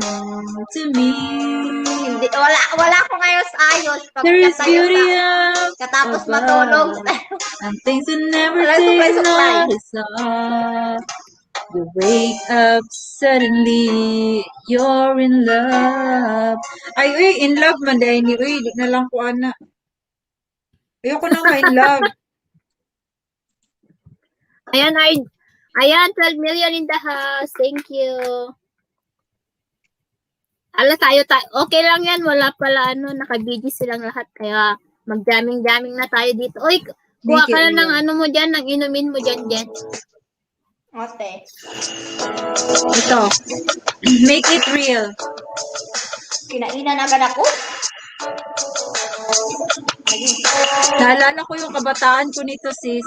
to me. Wala akong ayos-ayos. Pag There is katayo beauty sa- up Katapos above, matulog. and things that never Wala, take supply. notice of. You wake up suddenly, you're in love. Ay, uy, in love man dahil ni uy, di na lang ko ana. Ayoko na ma-in love. Ayan, 12 million in the house. Thank you. Tayo. Okay lang yan. Wala pala, naka-busy silang lahat. Kaya, mag-jamming-jamming na tayo dito. Uy, kuha Make ka it na ng real. mo dyan, ng inumin mo dyan, Jen. Ote. Ito. Make it real. Kinainan agad ako. Naalala ko yung kabataan ko nito, sis.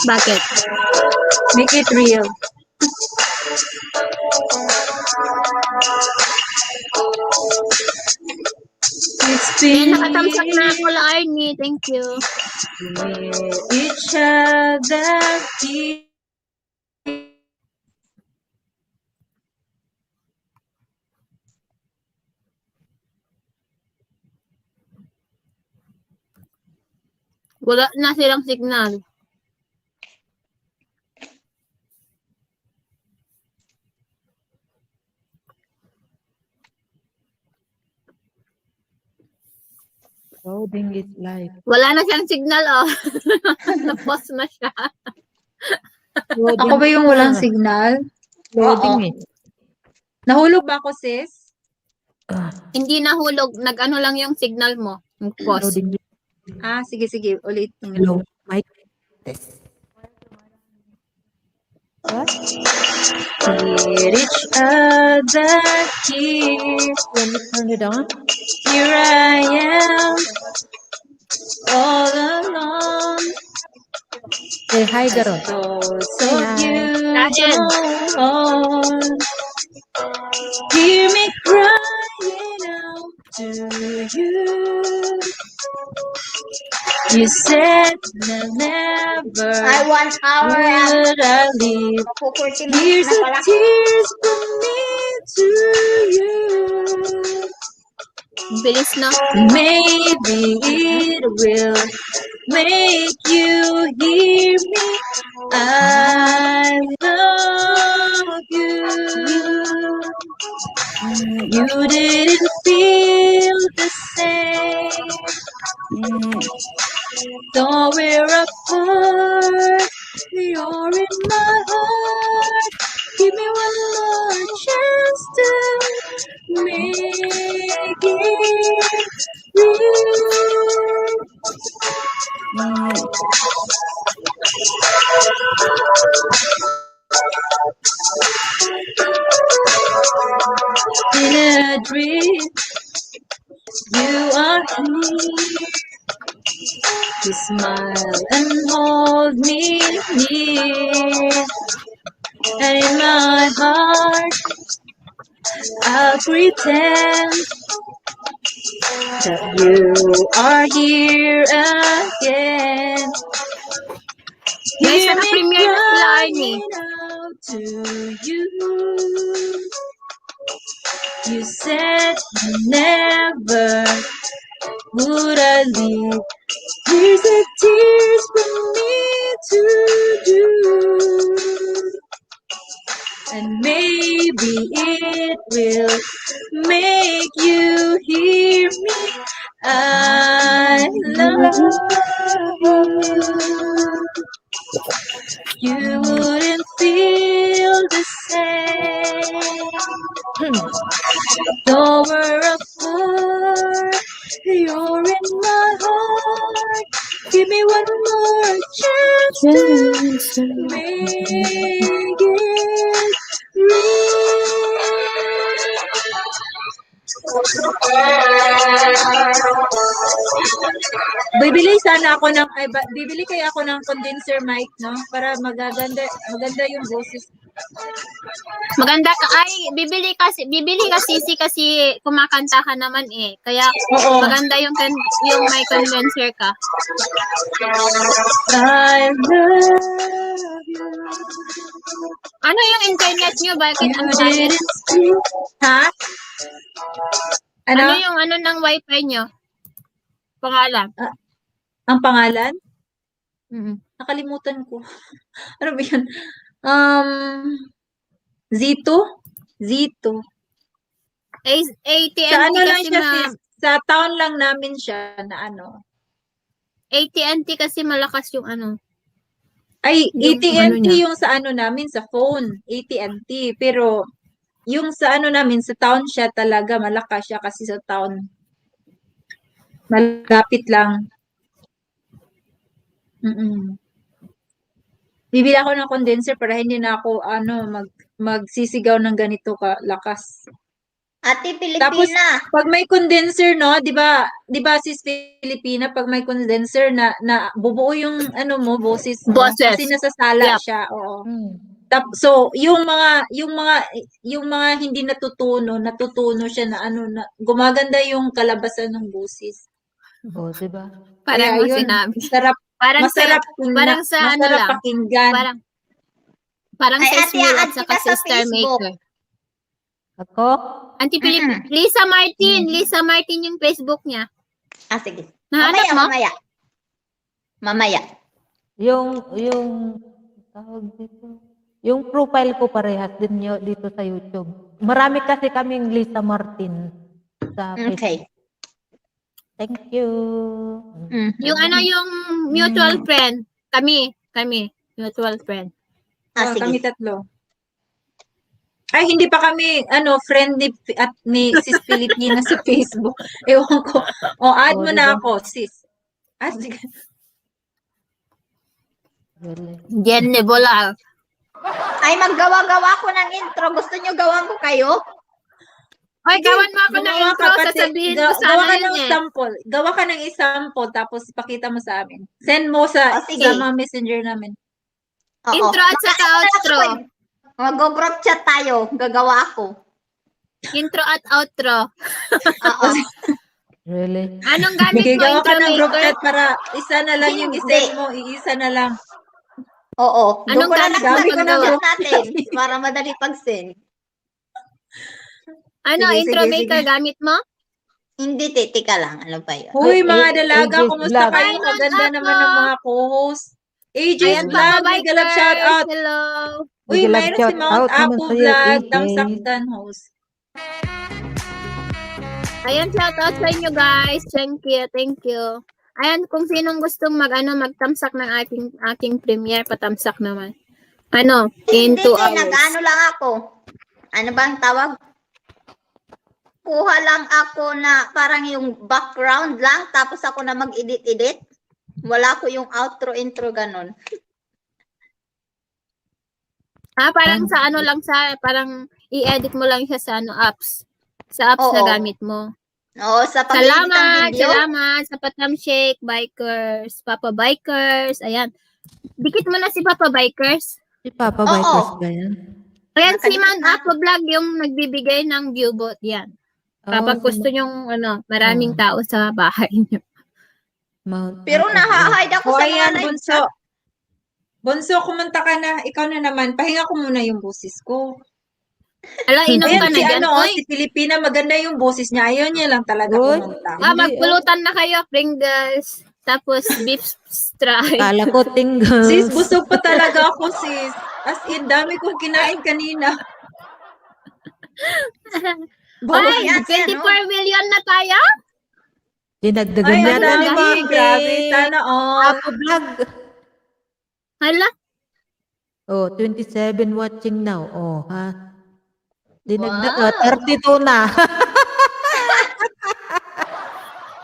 Bakit? Make it real. It's Ayan, been nakatamsak na ako, Arnie. Thank you. with each other. Wala na silang signal. Loading is live. Wala na siyang signal, oh. Tapos na siya. Loading, Ako ba yung walang signal? loading Oo. eh. Nahulog ba ako, sis? Ah, Hindi nahulog. Nag-ano lang yung signal mo. Pause. loading. Ah, sige, sige. Ulitin. Hello, mic test. What? Hear each other here. Let me turn it on. Here I am, all alone. Say hi, Garo. Thoughts Say of hi. you Kain. go on. Hear me crying out to you. You said never Ay, 1 hour. would I leave. Ako 40 Here's minutes na the pala. tears from me to you. Bilis na. Maybe it will make you hear me. I love you. You didn't feel the same. Though we're apart, you're in my heart. Give me one more chance to make it real. In a dream, you are here. You smile and hold me near. And in my heart, I'll pretend that you are here again. Guys, Hear me naka-premiere na sila, Arnie. crying out to you. You said never would I leave. Here's the tears from me to you. And maybe it will make you hear me. I love you. You wouldn't feel the same. Though we're apart, you're in my heart. Give me one more chance to make it real. Bibili sana ako ng, bibili kaya ako ng condenser mic, no? Para maganda yung boses. Maganda ka. Ay, bibili ka sisi kasi kumakanta ka naman eh. Kaya Oo. maganda yung may condenser ka. I love you. Ano yung internet nyo? Bakit You ang tayo? didn't speak. Ha? Ano Ano? yung ng wifi nyo? Pangalan? Ang pangalan? Mm-hmm. Nakalimutan ko. Ano ba yun? Zito? Zito. AT&T Sa ano lang kasi siya, sis? Sa town lang namin siya na ano. AT&T kasi malakas yung ano. Ay, Yung AT&T ano niya. yung sa ano namin, sa phone. AT&T. Pero, yung sa ano namin, sa town siya talaga, malakas siya kasi sa town. Malapit lang. Bibili ako ng condenser para hindi na ako magsisigaw ng ganito kalakas. Ate Tapos Pilipina. pag may condenser, no, 'di ba sis Filipina, pag may condenser na bubuo yung ano mo, boses mo Boses. kasi nasasala Yep. siya, oo. So, yung mga hindi natutuno siya na ano na gumaganda yung kalabasan ng boses. Oh, diba? Parang mo yun, sinabi. masarap pakinggan. Parang Ay, sa ate, Smil add at saka kita sa sa Star Facebook. Maker. Ako? Auntie Lisa Martin. Lisa Martin yung Facebook niya. Ah, sige. Nahanap mo? Mamaya. Mamaya. Yung tawag dito. Yung profile ko parehas din dito sa YouTube. Marami kasi kaming Lisa Martin sa Facebook. Okay. Thank you. Yung ano, yung mutual friend. Kami, mutual friend. Ah, Kami sige. tatlo. Ay, hindi pa kami, friend ni Sis Pilipina sa Facebook. Ewan ko. Add mo na diba? ako, sis. Sige. Really. Jen Nebola. Ay, maggawa-gawa ko ng intro. Gusto nyo gawan ko kayo? Hoy, gawan mo ako ng Gumawa intro, ka, pati- sasabihin ko gawa sana ka yun ng eh. sample. Gawa ka ng sample, tapos ipakita mo sa amin. Send mo sa Sige. mga messenger namin. Oo. Intro at saka outro. Mag-group chat tayo. Gagawa ako. Intro at outro. Oo. Really? Anong gamit mo, Gawa ka intro ng group maker? chat para isa na lang yung Hindi. isend mo. Iisa na lang. Oo. Anong Doon ko na gamit lang mo sa paggawa? group chat natin para madali pag-send. Ano, Sige, intro sige, maker sige. gamit mo? Hindi, tika lang. Ano ba yun? Huy, Ay, mga dalaga, AJ's kumusta Vlog. kayo? Hi, Maganda Ma'am naman Apo. ng mga co-host. AJ's Ayan, Vlog, Papa mega love shout Bikers. out. Hello. Uy, Mega love mayroon si shout Mount out naman Apo sa'yo, Vlog, AJ. Damsakdan host. Ayan, shout out sa inyo guys. Thank you. Ayan, kung sinong gustong magtamsak ng ating premiere, patamsak naman. In 2 Hindi, hours. nag-ano lang ako. Ano bang tawag? Kuha lang ako na parang yung background lang, tapos ako na mag-edit-edit. Wala ko yung outro, intro, ganun. Parang sa parang i-edit mo lang siya sa apps. Sa apps na Oo. gamit mo. Oo, sa pag-edit ng video. Salamat sa Patam Shake Bikers, Papa Bikers. Ayan. Dikit mo na si Papa Bikers. Si Papa Oo. Bikers ba yan? Ayan, si Nakadikit Man na. Apo Vlog yung nagbibigay ng viewbot. Yan. Kapag Oh, gusto nyong maraming tao sa bahay nyo. Mount Pero Apo Vlog. nahahide ako O sa mga ayan, live Bunso. chat. Bunso, kumanta ka na. Ikaw na naman. Pahinga ko muna yung boses ko. Ala, inom Ayan, ka na si dyan. Uy, si Pilipina, maganda yung boses niya. Ayaw niya lang talaga Uy. kumanta. Hindi, magpulutan na kayo, Pringles. Tapos beef strike. Kala ko tinggal. Sis, busog pa talaga ako, sis. As in, dami kong kinain kanina. Ay, Yan, 24 yan, million na tayo? Dinagdagan Ay, niya ang na dami. ni Mami. Grabe. Sana all. Apo Vlog. Hala, Oh, 27 watching now. Oh, ha? Wow. 32 na.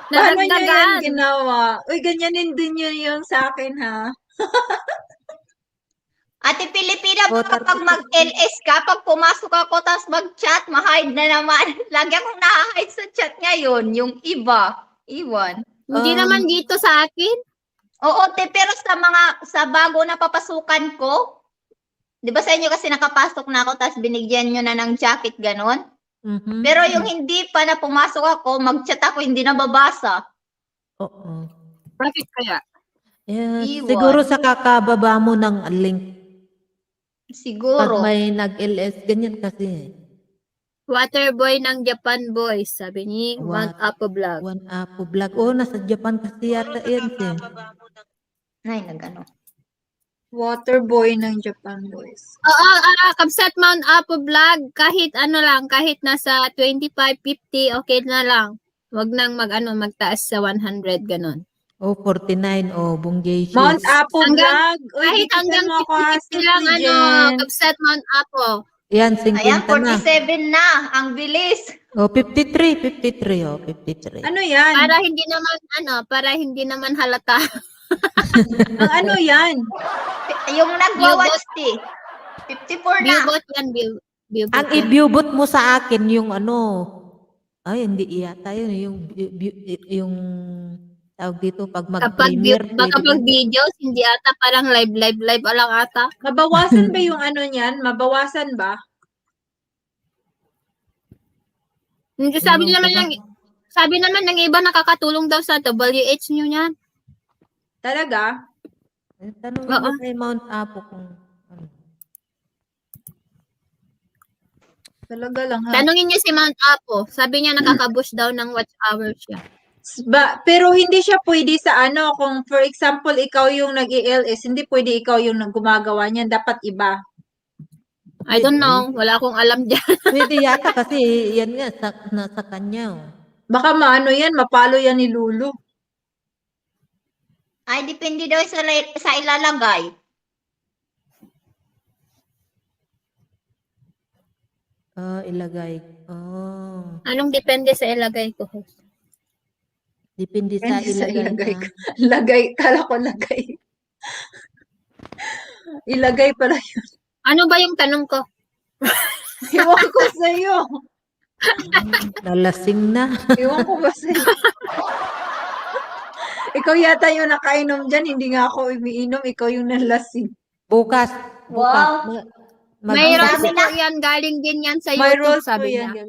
Paano niyo yan nadagdagan. ginawa? Uy, ganyanin din yun yung sa akin, ha? Ate Pilipina, Oh, kapag mag-LS ka, pag pumasok ako, tapos mag-chat, ma-hide na naman. Lagi akong na-hide sa chat ngayon, yung iba. Iwan. Hindi naman dito sa akin. Oo, pero sa bago na papasukan ko, di ba sa inyo kasi nakapasok na ako, tapos binigyan nyo na ng jacket, ganon? Mhm. Pero yung hindi pa na pumasok ako, mag-chat ako, hindi na babasa. Oo. Bakit kaya? Yes. Iwan. Siguro sa kakababa mo ng link. Pag Siguro. may nag-LS, ganyan kasi. Waterboy ng Japan Boys, sabi ni Mount Apo Vlog. One Apo Vlog. Oh, nasa Japan kasi yata yan siya. Ay, nag-ano. Waterboy ng Japan Boys. Oo, Kabsat Mount Apo Vlog, kahit kahit nasa 25-50, okay na lang. Wag nang magtaas sa 100, ganon. Oh, 49. Oh, Bunggay Mount Shoes. Apo Vlog. Uy, Kahit dito hanggang mo ako, 50 lang, Sis Jen. Kabsat Mount Apo. Yan, 50 Ayan, na. 47 na. Ang bilis. Oh, 53. 53. Oh, 53. Ano yan? Para hindi naman halata. Ang ano yan? Yung nagwa-watch 54 na. Viewbot yan, viewbot Ang yan. i-viewbot mo sa akin yung ay, hindi yata yun. Yung tawag dito, pag mag-premiere. Kapag videos, hindi ata parang live lang ata. Mabawasan ba yung ano niyan? Mabawasan ba? Hindi, sabi naman ng iba nakakatulong daw sa WH nyo yan. Talaga? Tanong Oo. mo kay Mount Apo kung ano. Talaga lang, ha? Tanungin niyo si Mount Apo. Sabi niya nakaka-boost daw ng watch hour siya. Pero hindi siya pwede sa ano, kung for example, ikaw yung nag-ALS, hindi pwede ikaw yung gumagawa niyan, dapat iba. I don't know. Wala akong alam dyan. Pwede yata kasi yan nga, nasa kanya. Oh. Baka maano yan, mapalo yan ni Lulu. Ay, depende daw sa ilalagay. Ilagay. Oh. Anong depende sa ilagay ko, host? Depende sa Depende sa ilagay ilagay ko. na. Lagay, kala ko lagay. Ilagay pala yun. Ano ba yung tanong ko? Iwan ko sa'yo. Nalasing na. Iwan ko ba sa'yo? Ikaw yata yung nakainom dyan, hindi nga ako umiinom, ikaw yung nalasing. Bukas. Wow. May mag- rules po yan. Galing din yan sa May YouTube, rules po sabi yan. niya.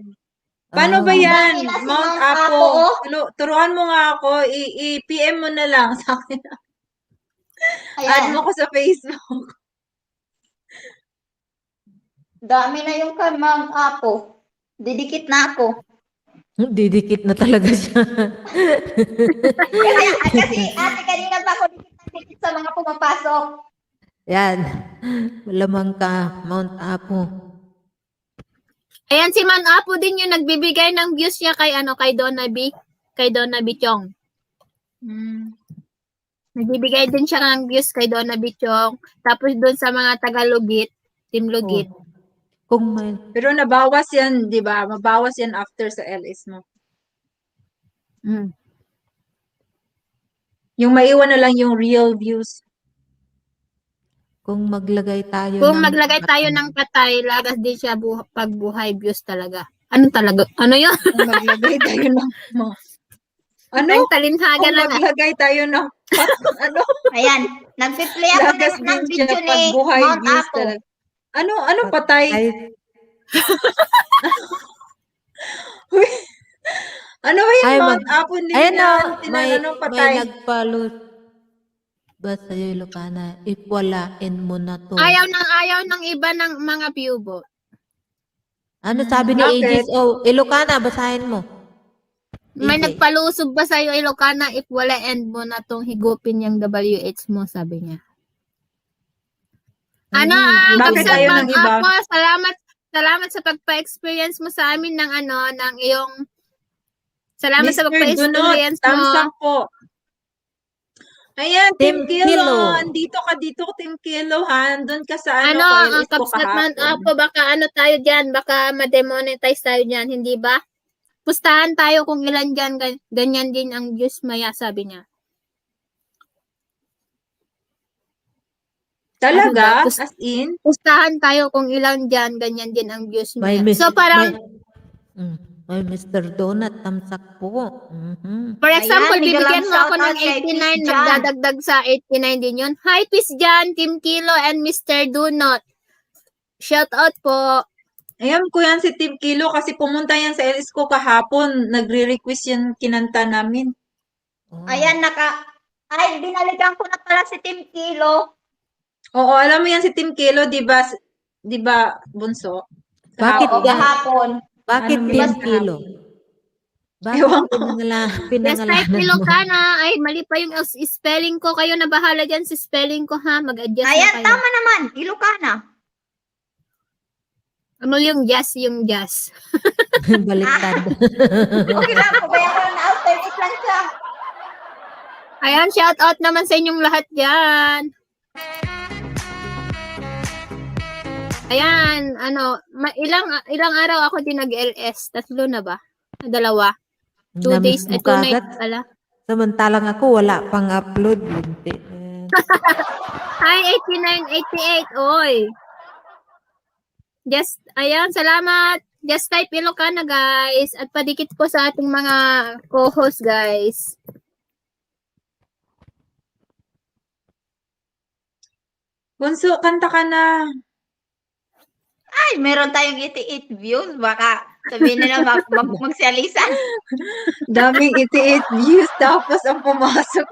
Paano ba Ah. yan? Dami na si Mount Mount Apo. Apo, oh. Turuan mo nga ako. I-PM mo na lang sa akin. Add Ayan. mo ko sa Facebook. Dami na yung kay Mount Apo. Didikit na ako. Didikit na talaga siya. Kasi ate, kanina pa ako dikit sa mga pumapasok. Yan. Malamang ka, Mount Apo. Ayan, si Man Apo din yung nagbibigay ng views niya kay Donna B. Kay Donna B. Chong. Nagbibigay din siya ng views kay Donna B. Chong. Tapos doon sa mga taga-Lugit, Team Lugit. Oh. Kung may Pero nabawas yan, di ba? Mabawas yan after sa LS mo. Mm. Yung maiwan na lang yung real views. kung maglagay tayo Kung ng maglagay tayo ng patay, lagas din siya pagbuhay views talaga. Ano talaga? Ano yun? Kung maglagay tayo ng mga... Ano? Ang talinhaga Kung lang. maglagay tayo ng... ano? Ayan. Nagpi-play ako Lagas ng din siya video ni pagbuhay Mount views Apo. talaga. Ano patay? Ay, Ano ba yung Ay, Mount Apo din ayan yan? o, may Tinanong patay. nagpalo ba sa'yo, Ilocana? Iwalain mo na to. Ayaw ng iba ng mga view. Ano sabi ni Bakit? Aegis? Oh, Ilocana, basahin mo. May Sige. nagpalusob ba sa'yo, Ilocana, if wala end mo na tong higupin yung WH mo, sabi niya. Ano, Bakit Kapsat ayaw Ma'am ng iba? Apo, salamat sa pagpa-experience mo sa amin ng ng iyong salamat sa Mr. Dunot, pagpa-experience thumbs mo. up po. Ayan, Team Team Kilo. Kilo. Andito ka dito, Team Kilo, ha? Doon ka sa Ano, KLS ko Kapsat Ma'am kahapon. Apo, baka tayo dyan, baka ma-demonetize tayo dyan, hindi ba? Pustahan tayo kung ilan dyan, ganyan din ang views maya, sabi niya. Talaga? Ano ba? As in? Pustahan tayo kung ilan dyan, ganyan din ang views May maya. So parang, may Mr. Donut, tamsak po. Mhm. for example, Ayan, bibigyan mo ako shoutout ng kay 89, Peace Jan. magdadagdag sa 89 din yun. Hi, Peace Jan, Team Kilo, and Mr. Dunot. Shout out po. Ayan ko yan si Team Kilo kasi pumunta yan sa LS ko kahapon. Nagre-request yan kinanta namin. Oh. Ayan, ay, binalikan ko na pala si Team Kilo. Oo, alam mo yan si Team Kilo, di ba? Di ba, Bunso? Bakit Oo, yan? kahapon. Bakit Ano, Team Miss? Kilo? Bakit Ewan ko. Yes, type pinangalanan mo? Ilocana. Ay, mali pa yung spelling ko. Kayo na bahala dyan sa spelling ko, ha? Mag-adjust na Ayan, kayo. tama naman. Ilocana. Ano yung yung jazz? Baliktad. Okay lang, pabayan ko lang na alternate lang siya. Ayan, shout out naman sa inyong lahat dyan. Ayan, ilang araw ako din nag-LS? 3 na ba? 2? 2 days, Namiss mo 2 nights kagad. pala. Samantalang ako, wala pang upload. Linti. Hi, 8988, oy. Just, ayan, salamat. Just type Ilocana, guys. At padikit po sa ating mga co-host, guys. Bunso, kanta ka na. Ay, meron tayong 88 views. Baka sabihin nila magsialisan. Daming 88 views tapos ang pumasok.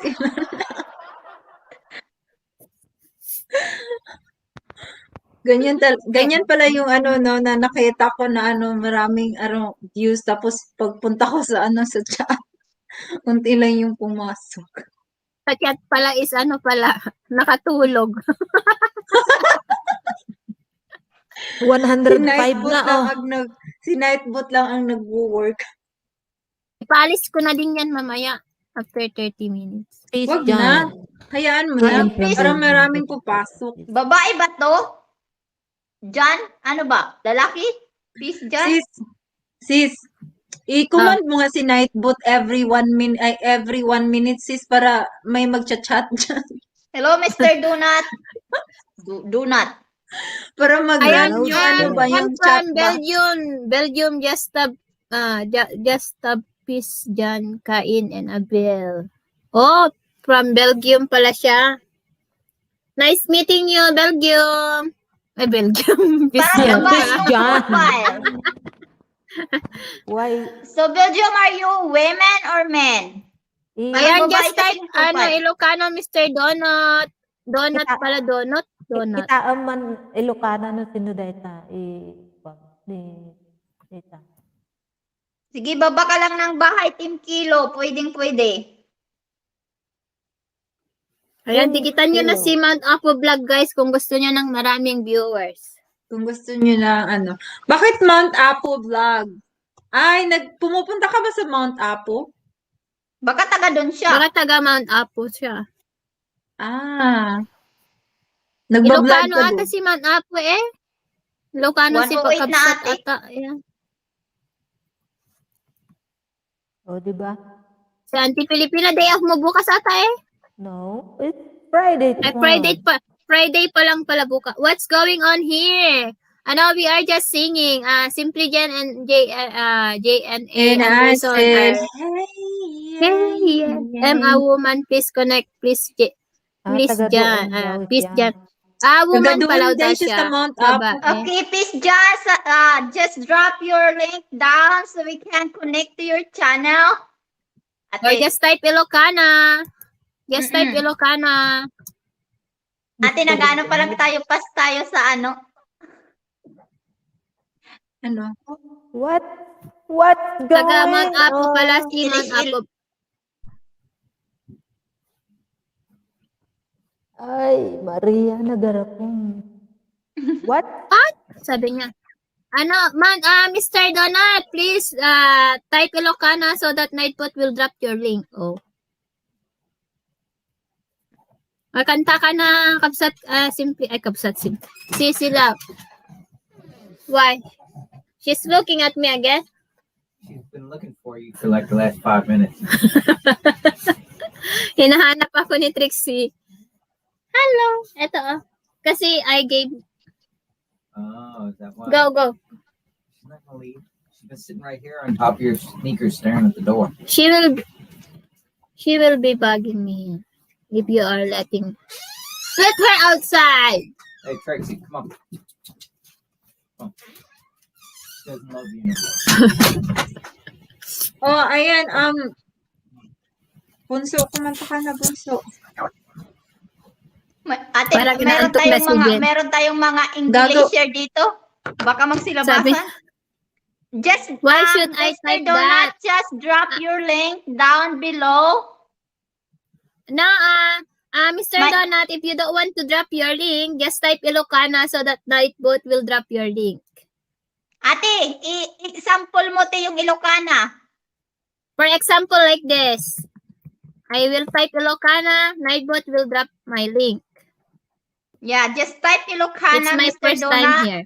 Ganyan pala yung no, na nakita ko na maraming views tapos pagpunta ko sa sa chat. Unti lang yung pumasok. Sa chat pala is ano pala, nakatulog. 105 Nightbot na, lang oh. si Nightbot lang ang nagwo-work. Ipaalis ko na din yan mamaya after 30 minutes. Peace Wag dyan. na. Hayaan mo Ano, na. please? Parang maraming papasok. Babae ba to? Jan? Ano ba? Lalaki? Peace Jan? Sis, i-command mo nga si Nightbot every 1 minute sis para may magchat-chat dyan. Hello, Mr. Donut. Donut. Para mag-run Ayan, yung ano ba, yung one chat from ba. Belgium, just a piece dyan, Kain and Abel. Oh, from Belgium pala siya. Nice meeting you, Belgium. Ay, Belgium. Peace Parang dyan babae pala. yung Jan. profile. Why? So, Belgium, are you women or men? Ayan, Babae just kasi type, yung profile. Ilocano, Mr. Donut. Donut Kita- pala, Donut. Donut. Kita man Ilocana no sinudeta ita. Sige, baba ka lang ng bahay, Team Kilo. Pwedeng-pwede. Ayan, tikitan nyo na Hello. si Mount Apo Vlog, guys, kung gusto nyo ng maraming viewers. Kung gusto nyo na ano. Bakit Mount Apo Vlog? Ay, pumupunta ka ba sa Mount Apo? Baka taga doon siya. Baka taga Mount Apo siya. Ah. Nagbablog Ilocano ka ata doon. si Mount Apo eh. Ilocano si 108 na Pagkabsat ate. ata. Ayan. O, di ba? Si Auntie Pilipina, day off mo bukas ata eh. No, it's Friday Ay, tomorrow. Friday pa lang pala bukas. What's going on here? Ano, we are just singing. Simply Jen and JNA And I Anderson said, are, hey, am a woman, please connect, please please Taga Jan, doon daw please siya. Jan. Woman Taga pala doon daw daw siya sa siya. Mount Apo. Babae. Okay, please just drop your link down so we can connect to your channel. Or Ate, just type Ilocana. Just type Mm-mm. Ilocana. ate nag-ano pa lang tayo, pas tayo sa ano. Ano? What's Taga going Mount Apo pala on? si Mount Apo. Ay, Maria, nagarapon. What? Sabi niya. Mr. Donut, please type Ilocana so that Nightbot will drop your link. Oh. Makanta ka na, Kabsat, Kabsat, si sila. Why? She's looking at me again. She's been looking for you for like the last 5 minutes. Hinahanap ako ni Trixie. Hello. Ito oh. Kasi I gave, Oh, is that why? go. She's not gonna leave. She's been sitting right here on top of your sneakers staring at the door. She will be bugging me if you are letting. Let her outside. Hey, Tracy, come on. Come on. She doesn't love you anymore. Oh, ayan, Bunso, kumanta ka na, Bunso. Ate, Parang inaantok na si Jen. meron tayong mga Englisher dito. Baka magsilabasan. Just, Why should I Mr. type Donut, that? just drop your link down below. No, Mr. My- Donut, if you don't want to drop your link, just type Ilocana so that Nightbot will drop your link. Ate, i-sample mo te yung Ilocana. For example, like this. I will type Ilocana, Nightbot will drop my link. Yeah, just type It's Ilocana, my Mr. first time Donut. here.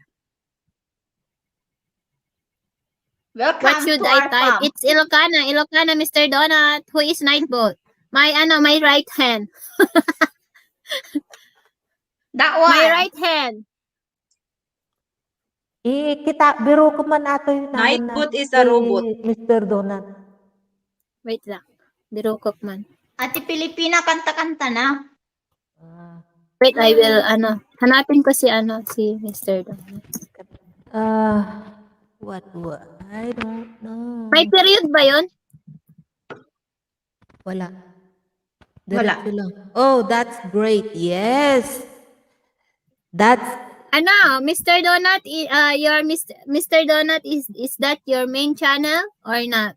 Welcome What should to I our type? farm. It's Ilocana, Mr. Donut. Who is Nightbot? My right hand. That one. My right hand. Kita, biro ko man ato yun. Nightbot is a robot. Mr. Donut. Wait lang. Dirukok man. Ate Pilipina, kanta-kanta na. Wait, I will, hanapin ko si Mr. Donut. What? I don't know. May period ba yun? Wala. Wala. Diretso lang. Oh, that's great. Yes. That's Mr. Donut, your Mr. Donut, is that your main channel or not?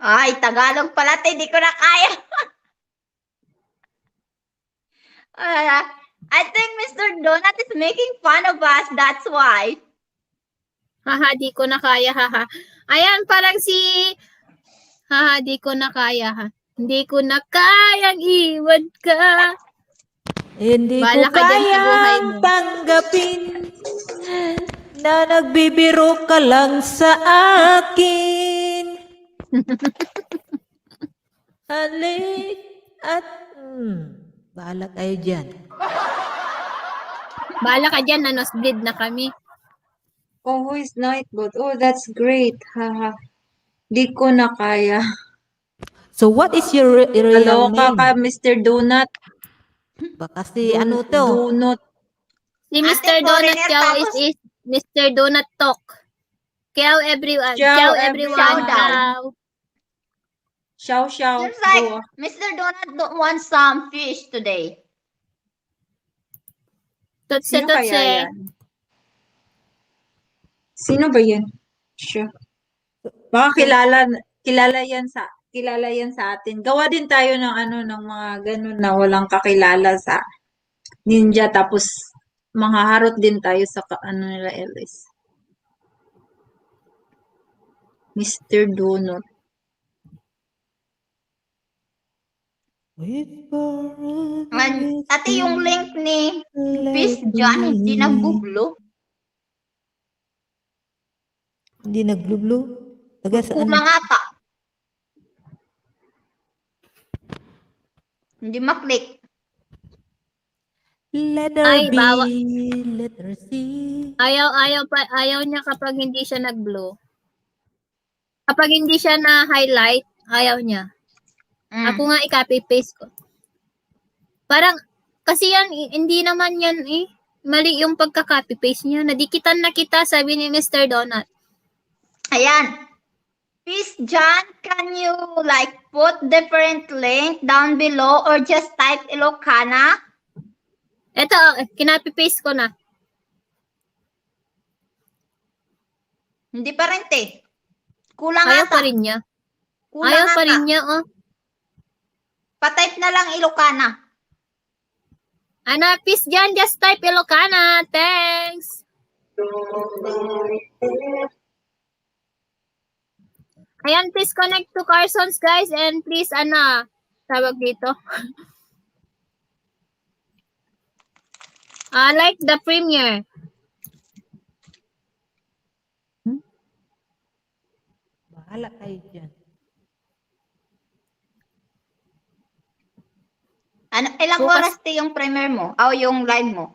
Ay, Tagalog pala, hindi ko na kaya. I think Mr. Donut is making fun of us, that's why. Haha, di ko na kaya, haha. Ayan, parang si... Haha, di ko na kaya, ha. Hindi ko na kayang iwan ka. Hindi ko Bahala ka dyan sa buhay kayang mo. tanggapin na nagbibiro ka lang sa akin. Halik at... bahala kayo dyan. Bahala ka dyan, nanosbleed na kami. Oh, who is Nightbot? Oh, that's great. Haha. Di ko na kaya. So what is your real Kaloka name? ka, Mr. Donut. Baka si ano to? Donut. Si Ate, Mr. Donut foreigner, Chow tapos- is Mr. Donut Talk. Ciao everyone. Ciao, Ciao everyone. everyone. Ciao. Xiao Xiao. Seems like Go. Mr. Donut don't want some fish today. Tutse Sino kaya tutse. yan? Sino ba yan? Siya. Baka kilala yan sa atin. Gawa din tayo ng ng mga ganun na walang kakilala sa ninja, tapos manghaharot din tayo sa nila Ellis. Mr. Donut. Ate, yung link ni Fish John, hindi nagbublo. Hindi naglublo. Taga saan? Kulang ata. Hindi maklik. Letter Ay, B, bawa- letter C. Ayaw niya kapag hindi siya nag-blow. Kapag hindi siya na-highlight, ayaw niya. Ako nga i-copy paste ko. Parang, kasi yan, hindi naman yan mali yung pagka-copy paste niya. Nadikitan na kita, sabi ni Mr. Donut. Ayan. Fish John, can you like put different link down below or just type Ilocana? Eto, kinopy paste ko na. Hindi pa rin, te. Kulang Ayaw ata. pa rin niya. Kulang Ayaw ata. pa rin niya, oh. Patype na lang Ilocana. Ano, peace dyan, just type Ilocana. Thanks. Ayan, please connect to Carsons, guys. And please, tawag dito. Like the premiere. Bahala kayo dyan. Ilang Bukas- oras te yung premiere mo? O yung live mo?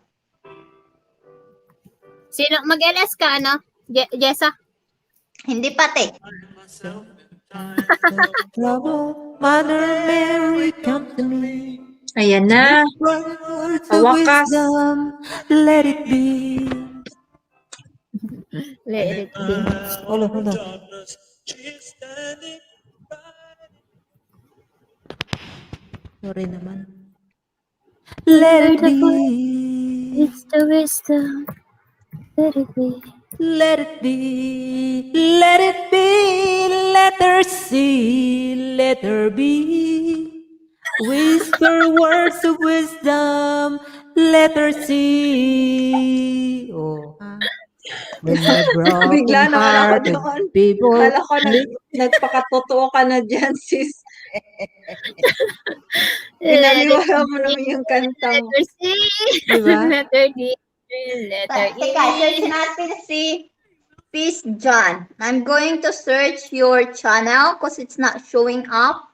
Sino, mag-LS ka, Jessa? Hindi pa, te. Trouble, Mother Mary, come to me. Ayan na. Words Sa of wakas. wisdom, let it be. Let it be. Hold on. Sorry naman. Let it be. It's the wisdom. Let it be. Let it be. Let it be. Letter C. Letter B. Whisper words of wisdom. Letter C. Oh. Bigla naman ako doon. People. Kala ko nagpakatotoo ka na dyan, sis. Pinaliwala mo naman yung kanta mo. Letter C. Diba? Letter D. Letter E. Teka, search natin si Peace John. I'm going to search your channel because it's not showing up.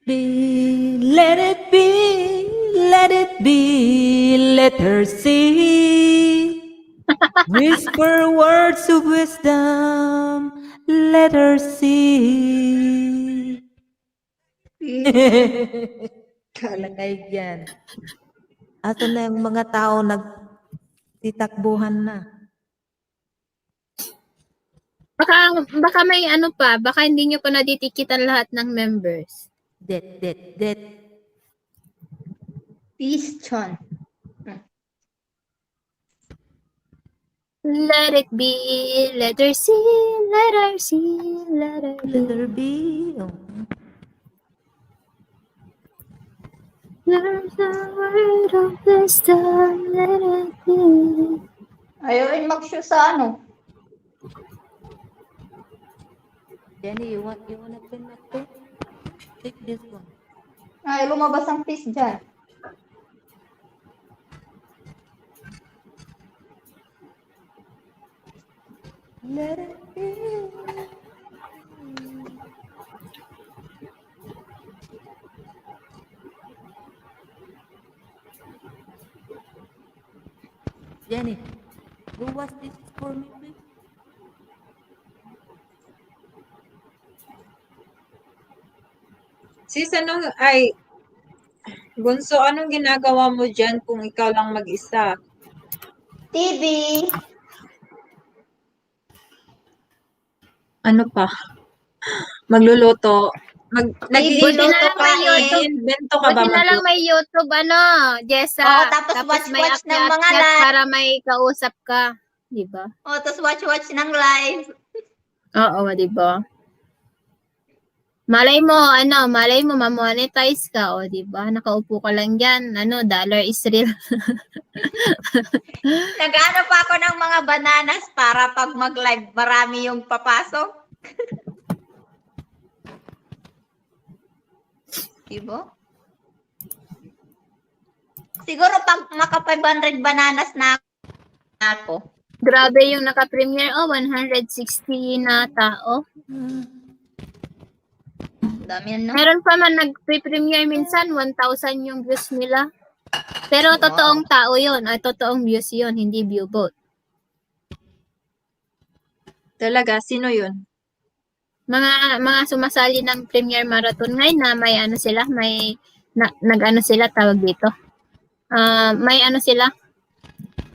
Be, let it be, let it be, letter C. Whisper words of wisdom, letter C. Kala kayo dyan. Ato na yung mga tao nagtitakbuhan na. Baka may baka hindi nyo pa naditikitan lahat ng members. Det. Peace John. Let it be, letter C, letter C, letter B. Letter B. Oh. There's a word of wisdom, let it be. Ayaw rin mag-show sa ano. Jenny, you want a pen na pen? Take this one. Ay, lumabas ang fish dyan. Let it be. Jenny, go wash this for me, please. Sis, Bunso, anong ginagawa mo dyan kung ikaw lang mag-isa? TV. Ano pa? Magluluto. Buti na lang may Nag-iimbento ka ba Buti na lang magluto? may YouTube, Jessa. Oo, tapos may watch ng mga akyat live. para may kausap ka. Diba? O, tapos watch ng live. Oo, diba? Malay mo, mamonetize ka, diba? Nakaupo ka lang dyan, dollar is real. Nag-ano pa ako ng mga bananas para pag mag-live, marami yung papasok. Diba? Siguro pag maka 500 bananas na ako. Grabe yung naka-premiere, 160 na tao. Dami no? Meron pa man nag-premiere minsan, 1,000 yung views nila. Pero totoong tao yun, ay totoong views yun, hindi view bot. Talaga, sino yun? Mga sumasali ng premiere marathon ngayon na may sila, may sila tawag dito. May sila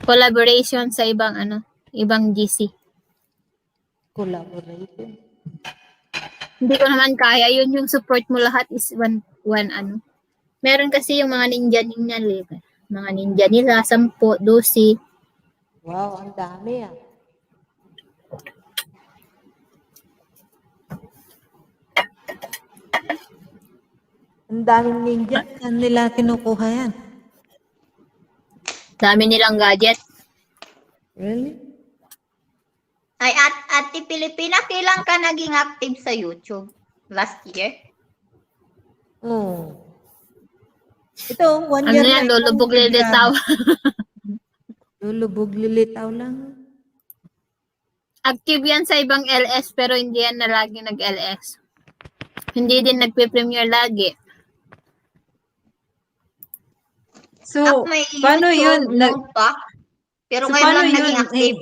collaboration sa ibang GC. Collaboration. Hindi ko naman kaya, yun yung support mo lahat is one Meron kasi yung mga ninja mga ninja nila, 10, 12. Wow, ang dami ah. Ang daming ninja. Saan nila kinukuha yan? Dami nilang gadget. Really? Ay, Ate Pilipina, kailan ka naging active sa YouTube? Last year? Oh. Ito, 1 year Yan, na. lulubog lilitaw. Lulubog lilitaw lang. Active yan sa ibang LS pero hindi yan na lagi nag-LS. Hindi din nagpe-premiere lagi. So, Ako may paano YouTube yun? noon pa. Pero So, ngayon paano lang naging yun? active.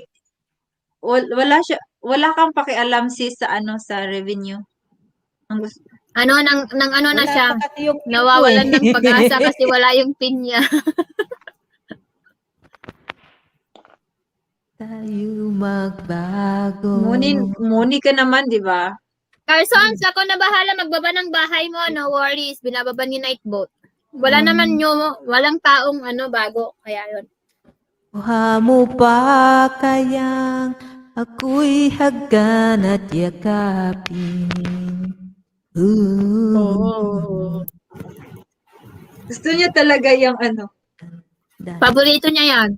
Wala kang pakialam sis sa sa revenue. Ang gusto. Na Wala siya. pa kasi yung pin ko Nawawalan eh. ng pag-asa kasi wala yung pin niya. Tayo magbago. Muni ka naman, di ba? Carson, ako na bahala magbaba ng bahay mo. No worries. Binababa ni Nightboat. Wala naman walang taong bago. Kaya yun. Kuha mo pa kayang ako'y haggan at yakapin. Oh. Gusto niya talaga yung Paborito niya yan.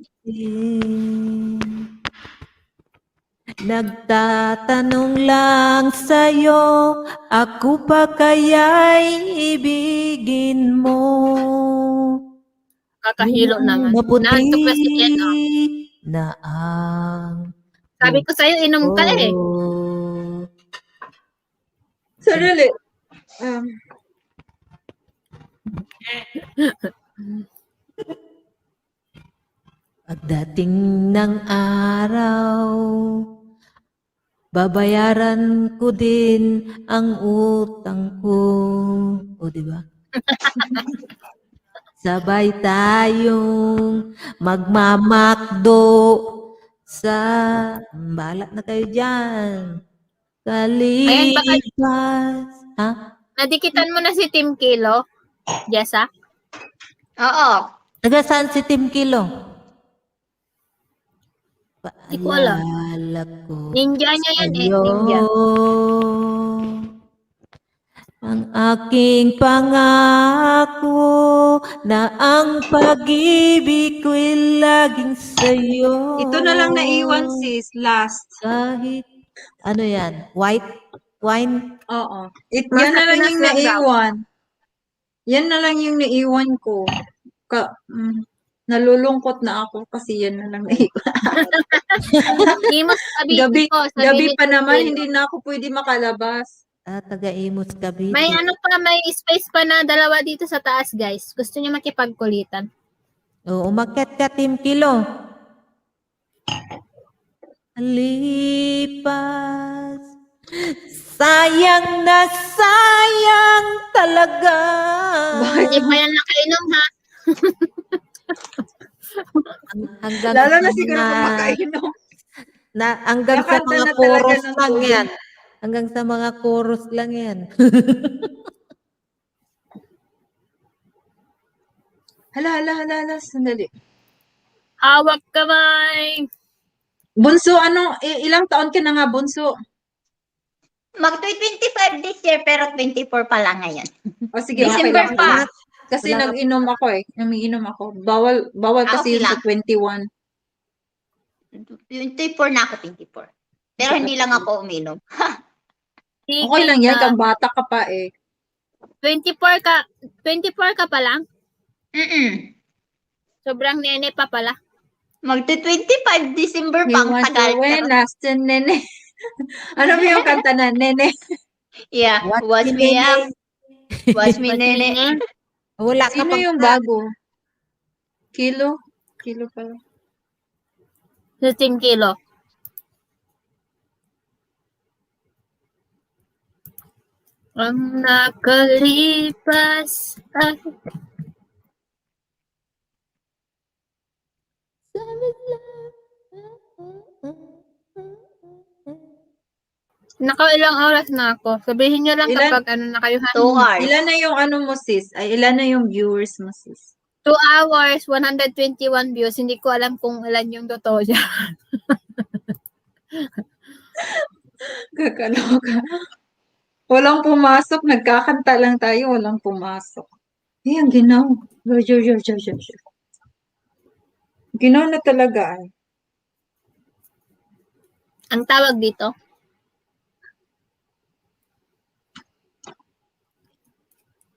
Nagtatanong lang sa'yo, ako pa kaya'y ibigin mo? Kakahilo naman. Maputi Naantok na si Jen. na ang Sabi ko sa'yo, inom ka eh. Sarili. Pagdating ng araw, babayaran ko din ang utang ko. O, di ba? Sabay tayong magmamakdo sa balat na kayo dyan. Ayan, baka Kalipas. Ha? nadikitan mo na si Tim Kilo, Jessa. Oo. Taga saan si Tim Kilo? Di ko alam. Paalala ko Ninja niya yan eh. sa'yo Ninja. ang aking pangako na ang pag-ibig ko'y laging sa'yo. Ito na lang naiwan, sis. Last. Kahit, ano yan? White wine? Oo. Yan Nasa na lang Pinas yung lang daw. naiwan. Yan na lang yung naiwan ko. Nalulungkot na ako kasi yan na lang naiwan. Imos Cavite Gabi, po. gabi Sabi ni pa naman, Tupil. hindi na ako pwede makalabas. Taga-Imus Cavite. May ano pa, may space pa na dalawa dito sa taas, guys. Gusto niyo makipagkulitan. Oo, umakyat ka, Team Kilo. Lipas. Sayang na sayang talaga. Hindi pa yan nakainom, ha? Hanggang Lalo sa na siguro mga- kung makainom. hanggang sa Kakanta mga na talaga chorus ng lang tubig. yan. Hanggang sa mga chorus lang yan. Hala, sandali. Hawak kamay. Bunso, ilang taon ka na nga, Bunso? Mag-25 this year, pero 24 pa lang ngayon. O sige, okay December lang. pa. Kasi Wala ka- nag-inom ako eh. Umiinom ako. Bawal kasi Okay yun sa lang. 21. 24 na ako, 24. Pero hindi lang ako uminom. Okay lang yan, kang bata ka pa eh. 24 ka pa lang? Mm-mm. Sobrang nene pa pala. Magti-25 December He pa, ang wants tagal. to win, Pero, Nastin Nene. Ano ba yung kanta na, Nene? yeah, watch me up. Watch me, nene. Wala ka Sino pang yung bago? Kilo? Kilo pala. 15 kilo. Ang nakalipas ay nakailang oras na ako. Sabihin nyo lang Ilan? kapag ano na kayo. 2 hours. Ilan na yung ano mo, sis? Ay, ilan na yung viewers mo, sis? 2 hours, 121 views. Hindi ko alam kung ilan yung totoo niya. Kakaloka. Walang pumasok. Nagkakanta lang tayo. Walang pumasok. Eh, ang ginaw. Ginaw na talaga ay. Ang tawag dito.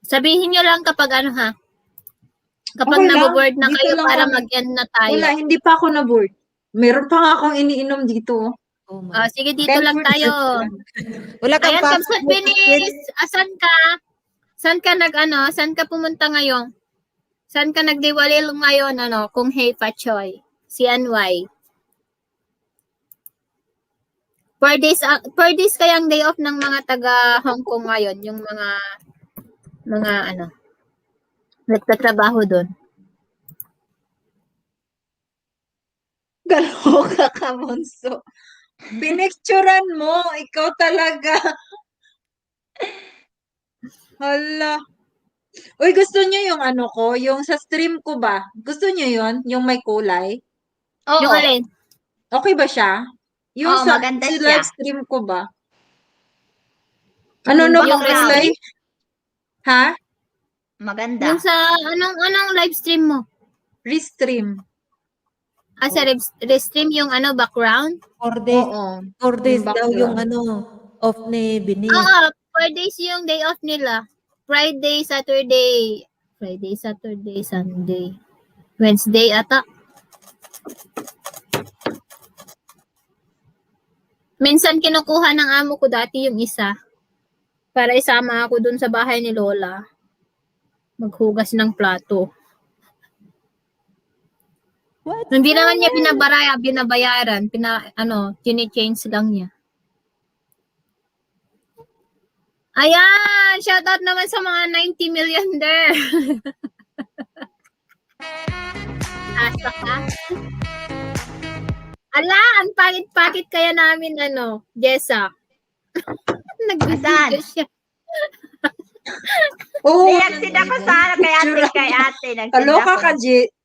Sabihin nyo lang kapag ano ha. Kapag Okay lang. naboboard na Dito kayo lang para kami. mag-end na tayo. Wala, hindi pa ako na-board. Meron pa nga akong iniinom dito. Oh my. Sige, dito lang 10 tayo. Wala kang Ayan, pasok. Kapsat Binis! Asan ka? Saan ka saan ka pumunta ngayon? Saan ka nagdiwalil ngayon, kung Hey Pachoy? Si NY. Per days kayang day off ng mga taga Hong Kong ngayon, yung mga nagtatrabaho doon. Kaloka ka, Monso. Pinicturan mo. Ikaw talaga. Hala. Uy, gusto niyo yung ano ko? Yung sa stream ko ba? Gusto niyo yon Yung may kulay? Oo. Yung alin? Okay ba siya? Yung Oo, maganda sa siya. live stream ko ba? Ano Yung no background. kulay? Ha? Maganda. Yung sa anong live stream mo? Restream. Sa restream yung background? 4 days, Oo. 4 days Yung daw yung background. off ni Bini. Oo, 4 days yung day off nila. Friday, Saturday, Sunday. Wednesday ata. Minsan kinukuha ng amo ko dati yung isa para isama ako dun sa bahay ni Lola. Maghugas ng plato. Hindi naman niya binabayaran. Chine-change lang niya. Ayan! Shoutout naman sa mga 90 million there. Asa ka? Ala, ang pangit-pakit kaya namin, Jessa. Nag-video siya. Oo. Reacted ako sa kay ate, Picture. kay ate. Nagtinda Kaloka ako. ka,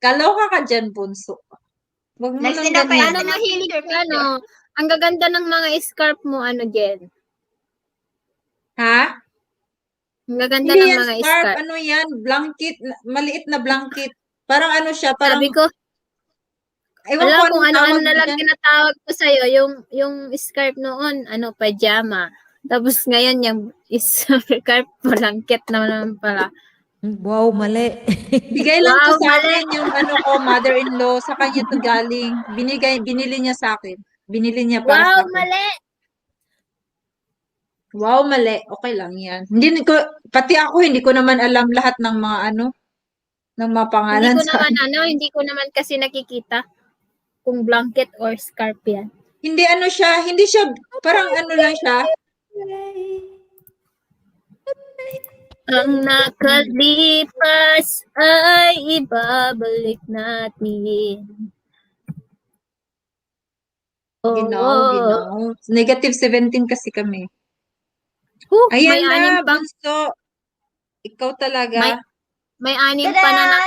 Kaloka ka dyan, Bunso. Wag mo Next lang sino kaya? ganyan. Ano mahilig ka, no? Ang gaganda ng mga scarf mo, ano, Jen? Ha? Ang gaganda Hindi ng yan mga scarf. scarf. Ano yan? Blanket. Maliit na blanket. Parang ano siya, parang, Sabi ko, ewan ko alam kung anong ano-ano tawag na lang dyan. tinatawag ko sa'yo, yung scarf noon, ano, pajama. Tapos ngayon, yung scarf blanket naman pala. Wow, mali. Bigay lang to Wow, sa mali. akin yung ano ko, mother-in-law. Sa kanya to galing. Binili niya sa akin. Binili niya para Wow, sa akin. mali. Wow, mali. Okay lang yan. Hindi ko, pati ako, hindi ko naman alam lahat ng mga ano, ng mga Hindi pangalan ko sa naman, hindi ko naman kasi nakikita kung blanket or scarf yan. Hindi ano siya, hindi siya, parang ano lang siya. Ang nakalipas ay ibabalik natin. Ginaw, ginaw. Negative 17 kasi kami. May Ayan anim na, pang bunso. Ikaw talaga. may anim pa na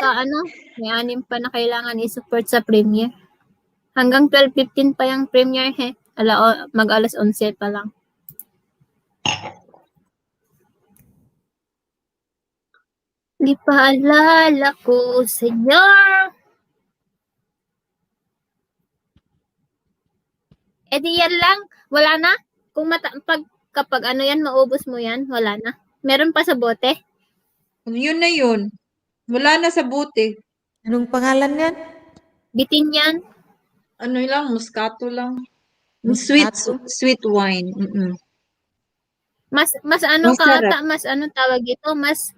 may anim pa na kailangan i-support sa Premiere. Hanggang 12:15 pa yung Premiere mag-alas 11 pa lang. Di pa alala ko sa'yo. Eh di yan lang. Wala na. Kapag ano yan, maubos mo yan, wala na. Meron pa sa bote. Yun na yun. Wala na sa buti. Anong pangalan yan? Bitin yan. Ano lang, muskato lang. Moscato? Sweet wine. Mm-mm. Mas ano ka Masarap. ata, mas ano tawag ito, mas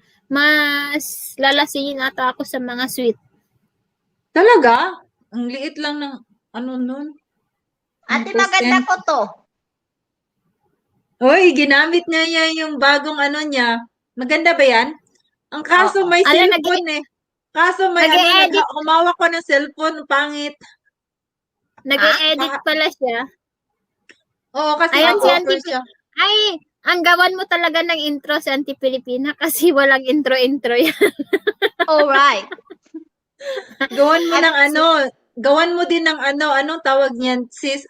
lalasingin ata ako sa mga sweet. Talaga? Ang liit lang ng ano nun. Ate, 1%. maganda ko to. Uy, ginamit niya yan yung bagong ano niya. Maganda ba yan? Ang kaso Oo. may Ala, cellphone eh. Kaso may ano, nag-e-edit, humawak ko ng cellphone, pangit. nag-e-edit pala siya. Oo, kasi Ayan si nag-offer Auntie siya. Ay, ang gawan mo talaga ng intro si Auntie Pilipina kasi walang intro yan. Alright. Gawan mo ng ano, gawan mo din ng ano, anong tawag niyan, sis,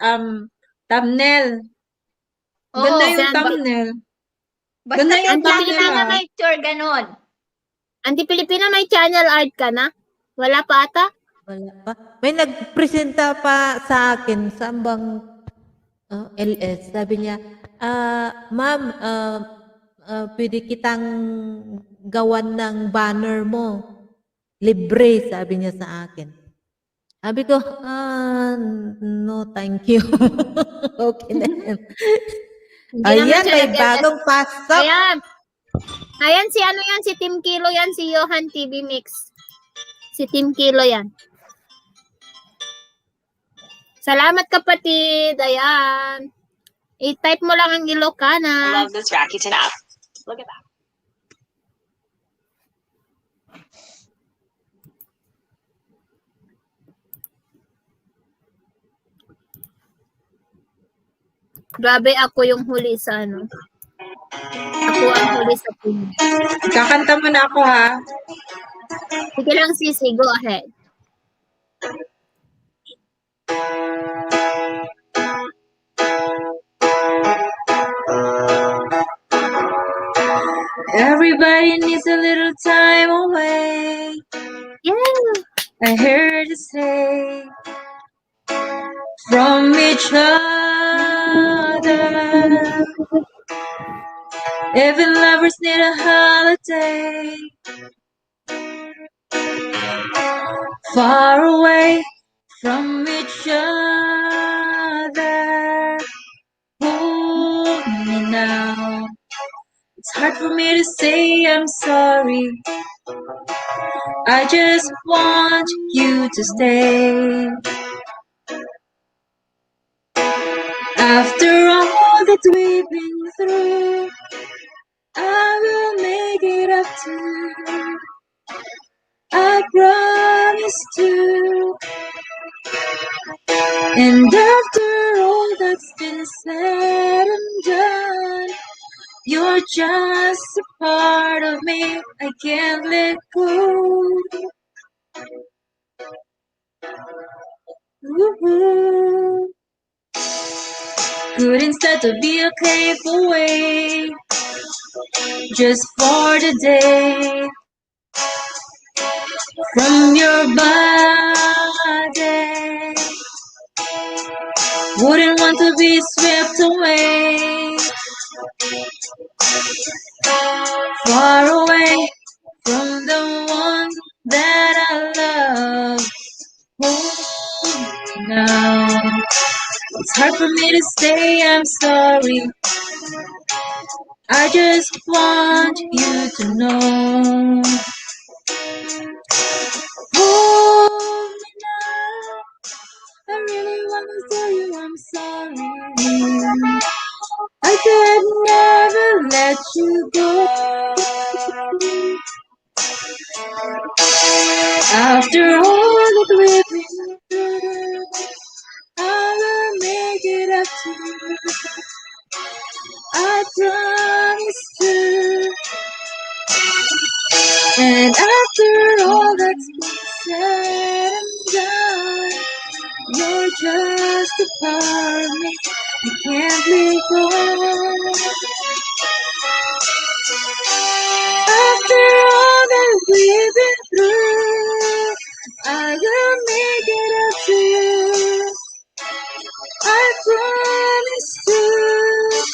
thumbnail. Oo. Ganda yung Saan ba? thumbnail. Basta Ganda yung yung lang thumbnail na ah. may picture, ganon. Auntie Pilipina, may channel art ka na? Wala pa ata? Wala pa. May nagpresenta pa sa akin sa ambang LS. Sabi niya, ma'am, pwede kitang gawan ng banner mo. Libre, sabi niya sa akin. Sabi ko, no, thank you. Okay na yan. Hindi naman Ayan, siya may nag-LS. bagong pasok. Ayan, si ano yan, si Team Kilo yan, si Johan TV Mix. Si Team Kilo yan. Salamat kapatid, ayan. I-type mo lang ang Ilocana. Love this Rakuten app. Look at that. Grabe ako yung huli sa ano. Ako ang huli sa Premiere. Kakanta mo na ako ha. Sige lang sisi, go ahead. Everybody needs a little time away. Yeah. I heard you say from each other. Even lovers need a holiday. Far away from each other. Hold me now. It's hard for me to say I'm sorry. I just want you to stay. After all that we've been through, I will make it up to you. I promise to. And after all that's been said and done, you're just a part of me I can't let go. Woo-hoo. Couldn't start to be okay for way just for the day from your body. Wouldn't want to be swept away, far away from the one that I love. Oh, now it's hard for me to say I'm sorry. I just want you to know. Hold me now. I really want to tell you I'm sorry. I could never let you go. After all that we've been through, I will make it up to you. I promise to. And after all that's been said and done, you're just a part of me. You can't let go. After all that we've been through, I will make it up to you. I promise to.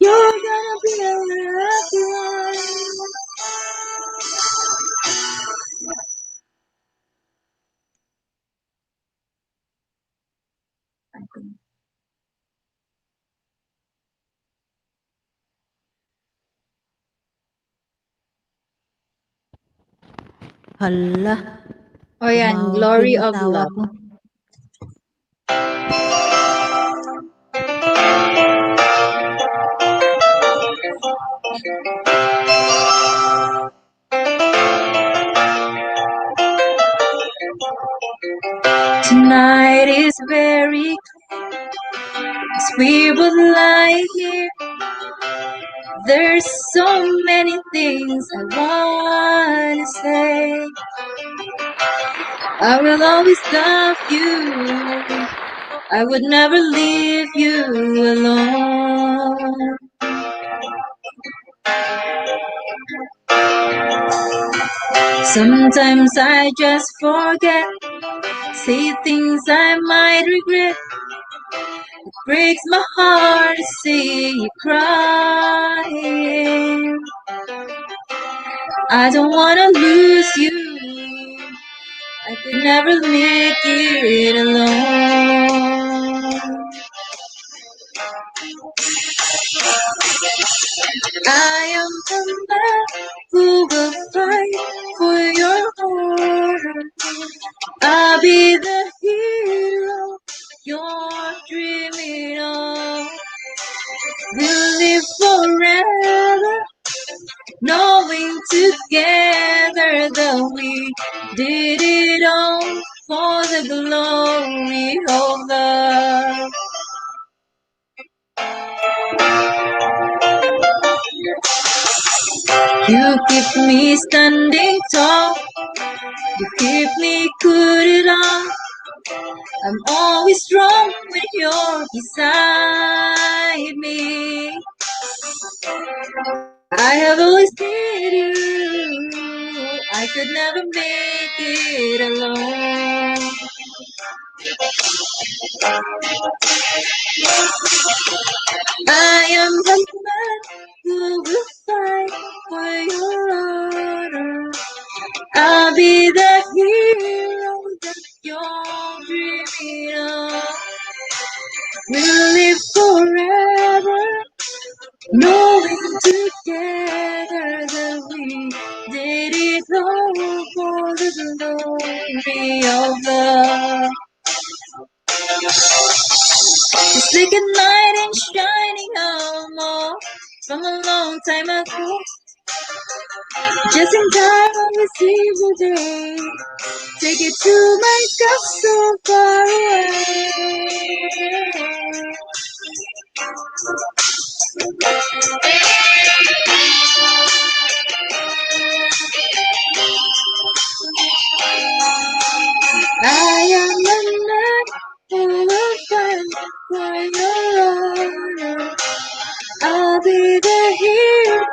You're gonna be a lucky one. Hala, O yan, tumawag Glory yung of asawa Love. ko. Tonight is very clear as we would lie here. There's so many things I want to say. I will always love you. I would never leave you alone. Sometimes I just forget, say things I might regret. It breaks my heart to see you crying. I don't wanna lose you. I could never make it alone. I am the man who will fight for your honor. I'll be the hero you're dreaming of. We'll live forever, knowing together that we did it all for the glory of love. You keep me standing tall, you keep me good on. I'm always strong when you're beside me. I have always needed you. I could never make it alone. I am the man who will fight for your honor. I'll be the hero that you're dreaming of. We'll live forever, knowing together that we did it all for the glory of love. It's like a knight in shining armor from a long time ago. Just in time I receive the day. Take it to my God so far away. I am a man full of fun for your honor. I'll be the hero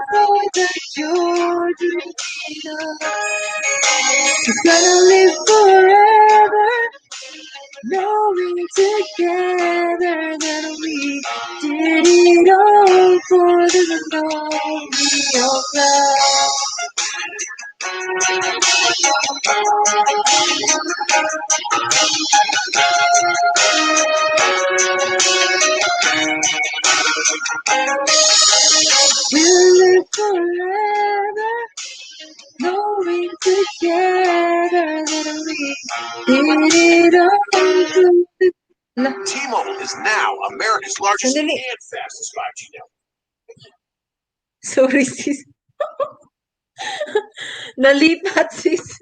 that you're dreaming of. We're gonna live forever, knowing together that we did it all for the glory of love. We'll live forever, knowing together that we did it all for the love. T-Mobile is now America's largest Sandali. and fastest 5G network. Sorry, sis. Nalipat, sis.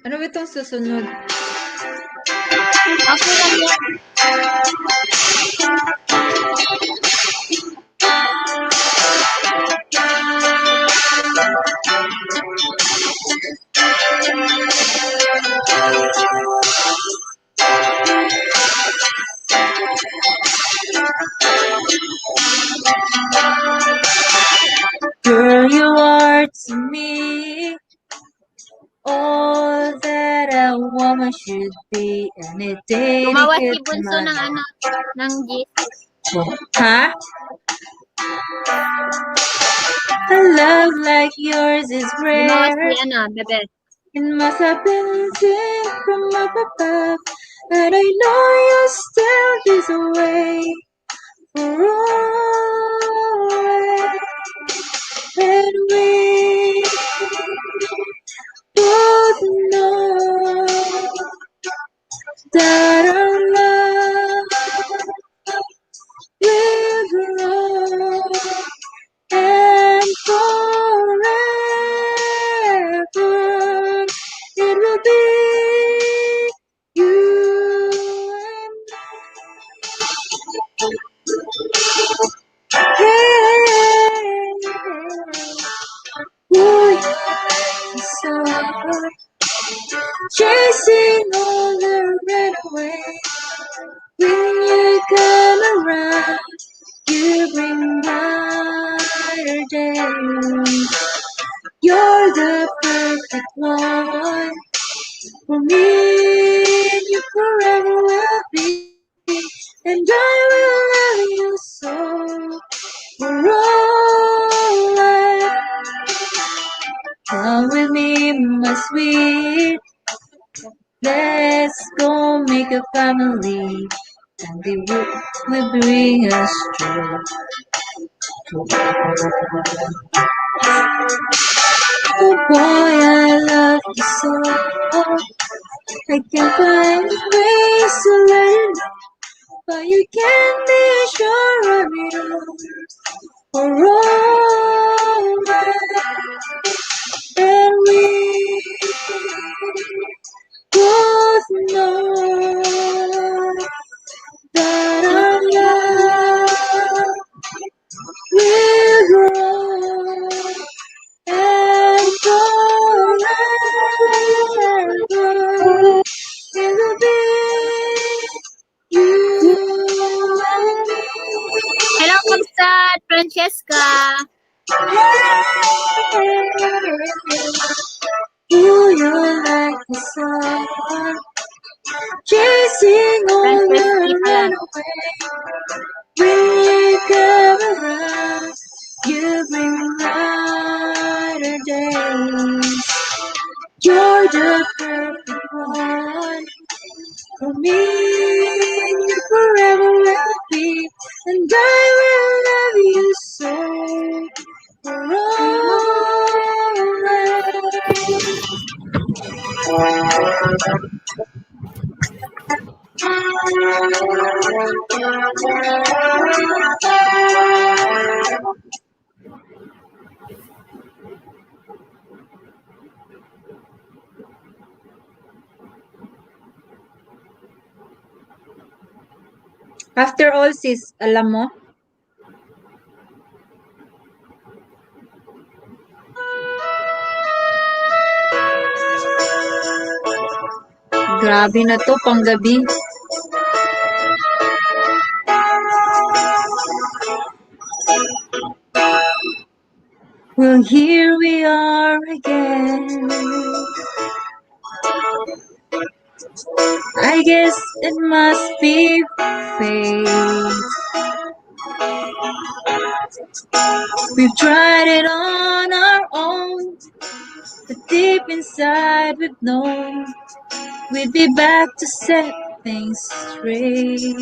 Ano ba itong susunod? Okay lang yan. Girl, you are to me all that a woman should be, and it Gumawa si dedicated to Bunso my ng ano, ng Jesus. Huh? A love like yours is Gumawa si rare. ano, Bebe. It must have been sent from up above, and I know you still this way for always. And we both know that our love will grow, and forever it will be you and me. Boy, so chasing all the runaway. When you come around, you bring brighter days. You're the perfect one for me, and you forever will be. And I will love you so for always. Come with me, my sweet. Let's go make a family, and it will bring us joy. Oh boy, I love you so. I can't find ways to let you know, but you can be sure of it all. For always, and we both know that our love will grow, and forever it will be you and me. Hello, Kapsat, Francesca. Ooh, you're like the sun, chasing all the Francesca pala. runaway. When you come around, you bring brighter days. You're the perfect one for me, and you forever will be. And I will love you so for always. After all, sis, alam mo, grabe na to, panggabi. Well, here we are again. I guess it must be fate. We've tried it on our own, but deep inside we've known we'd be back to set things straight.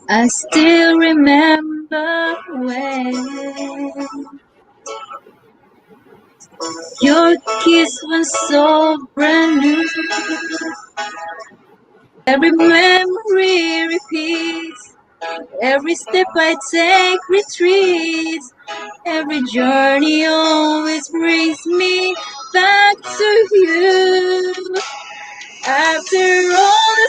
I still remember when your kiss was so brand new. Every memory repeats. Every step I take retreats. Every journey always brings me back to you. After all the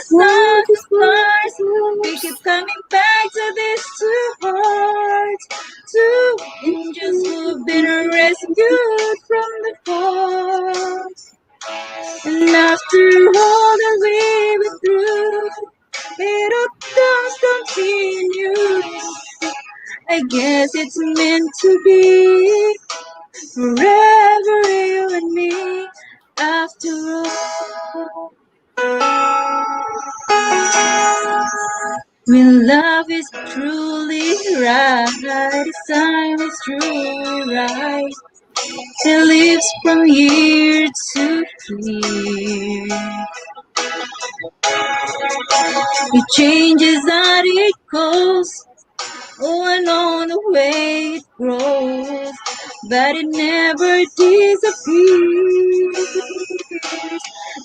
stars, we keep coming back to these two hearts. Two angels who've been rescued from the fall. And after all that we've been through, it all comes continue. I guess it's meant to be forever you and me. After all, when love is truly right, this time is truly right. It lives from year to year. It changes as it goes. Oh, and on the way it grows, but it never disappears.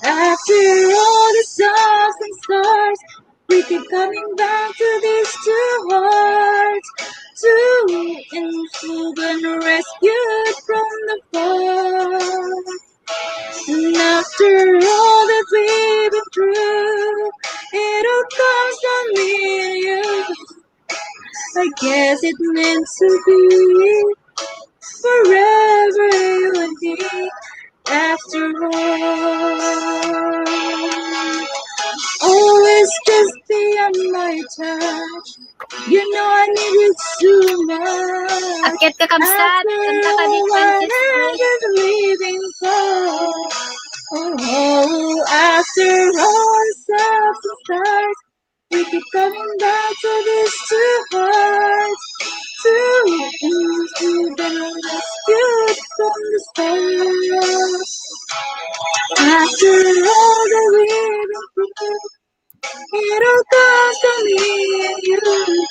After all the stars and stars, we keep coming back to these two hearts. Two angels who've been rescued from the fall. And after all that we've been through, it all comes from me and you. I guess it's meant to be forever you and me. After all, always just beyond my touch. You know I need you too much. Akyat ka, Kabsat. After Kanta ka di all, Princess I'm Grace. just leaving for. Oh, after all the stops and starts, we keep coming back to these two hearts. Two angels who've been rescued from the storm. After all that we've been through, it all comes to me and you.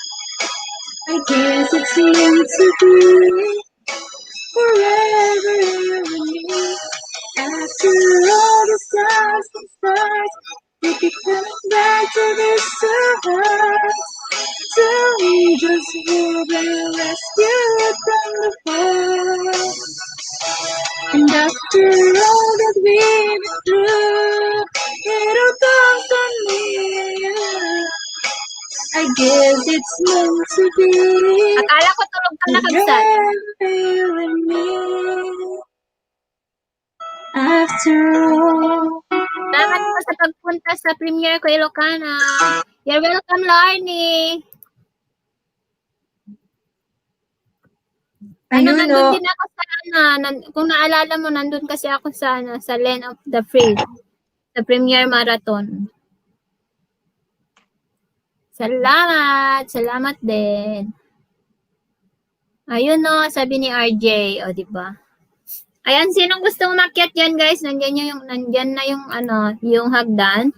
I guess it's meant to be forever you and me. After all the stars and stars, we keep coming back to this two hearts. Two angels who've been rescued from the fall. And after all that we've been through, it all comes from me and you. I guess it's meant to be Akala ko tulog ka na, Kabsat. forever you and me. After all. Salamat po sa pagpunta sa premiere ko, Ilocana. You're welcome, Larnie. Ayun, nandun no. din ako sa kung naalala mo, nandun kasi ako sa sa Land of the Free, sa premiere marathon. Salamat din. Ayun no, sabi ni RJ, o di ba? Ayan, sinong gusto umakyat yan, guys? Nandiyan na yung yung hagdan.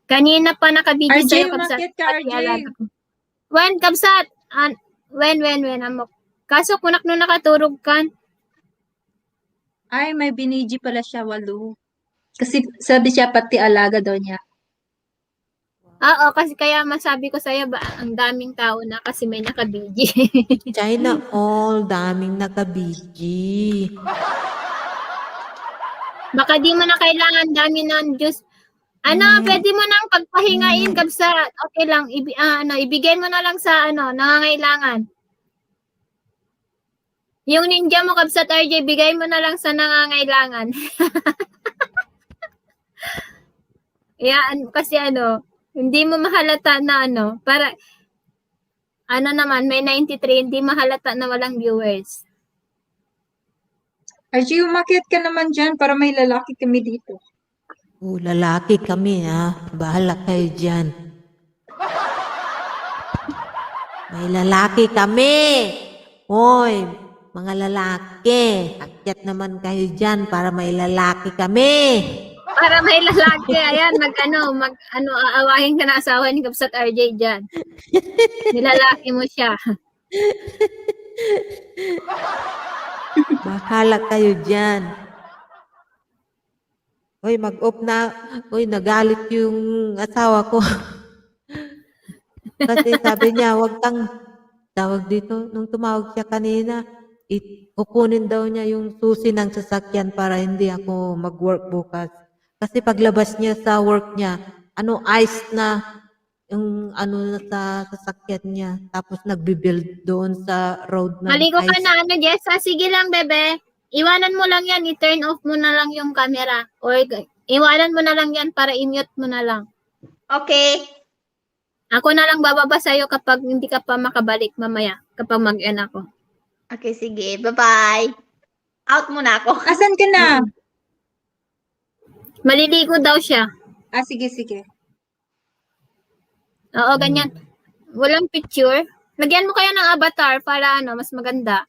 Kanina pa nakabidyo RJ, sa'yo, Kabsat. umakyat ka, RJ. When, Kabsat? When, amok. Kaso kunak no nakaturog kan. Ay, may biniji pala siya, walo. Kasi sabi siya pati alaga daw niya. Oo, kasi kaya masabi ko sa'yo ba, ang daming tao na kasi may naka-BG. China all, daming naka-BG. Baka di mo na kailangan dami ng juice. Pwede mo nang pagpahingain kabsat. Okay lang, ibigay mo na lang sa nangangailangan. Yung ninja mo kabsat RJ, bigay mo na lang sa nangangailangan. Kasi hindi mo mahalata na para naman, may 93, hindi mahalata na walang viewers. RG, umakyat ka naman dyan para may lalaki kami dito. Lalaki kami ha. Bahala kayo dyan. May lalaki kami. Hoy, mga lalaki. Akyat naman kayo dyan para may lalaki kami. Para may lalaki, ayan, aawahin ka na asawa ni Kapsat RJ dyan. Nilalaki mo siya. Bahala kayo dyan. Hoy, mag-off na. Hoy, nagalit yung asawa ko. Kasi sabi niya, wag kang tawag dito. Nung tumawag siya kanina, kukunin daw niya yung susi ng sasakyan para hindi ako mag-work bukas. Kasi paglabas niya sa work niya, ice na yung sa sasakyan niya. Tapos nagbe-build doon sa road ng Maligo ka ice. na, Jessa. Sige lang, bebe. Iwanan mo lang yan. I-turn off mo na lang yung camera. Or iwanan mo na lang yan para i-mute mo na lang. Okay. Ako na lang bababa sa'yo kapag hindi ka pa makabalik mamaya. Kapag mag-end ako. Okay, sige. Bye-bye. Out muna ako. Asan ka na? Maliligo daw siya. Sige, sige. Oo, ganyan. Walang picture. Lagyan mo kaya ng avatar para mas maganda.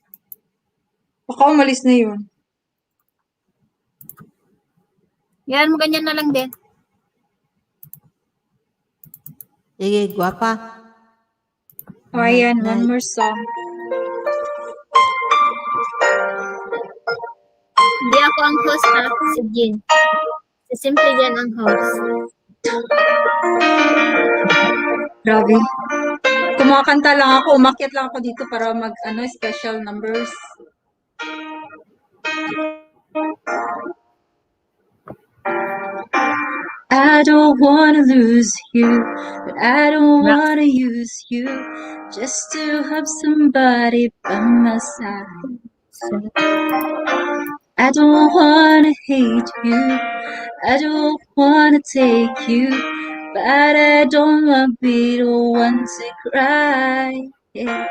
Baka umalis na yun. Yan mo ganyan na lang din. Sige, guwapa. Ayan, one more song. Hindi ako ang host ha, si Jin. Si Simple Jen ang host. Grabe. Kumakanta lang ako, umakyat lang ako dito para special numbers. I don't wanna lose you, but I don't wanna use you just to have somebody by my side. I don't wanna hate you, I don't wanna take you, but I don't wanna be the one to cry. Yeah.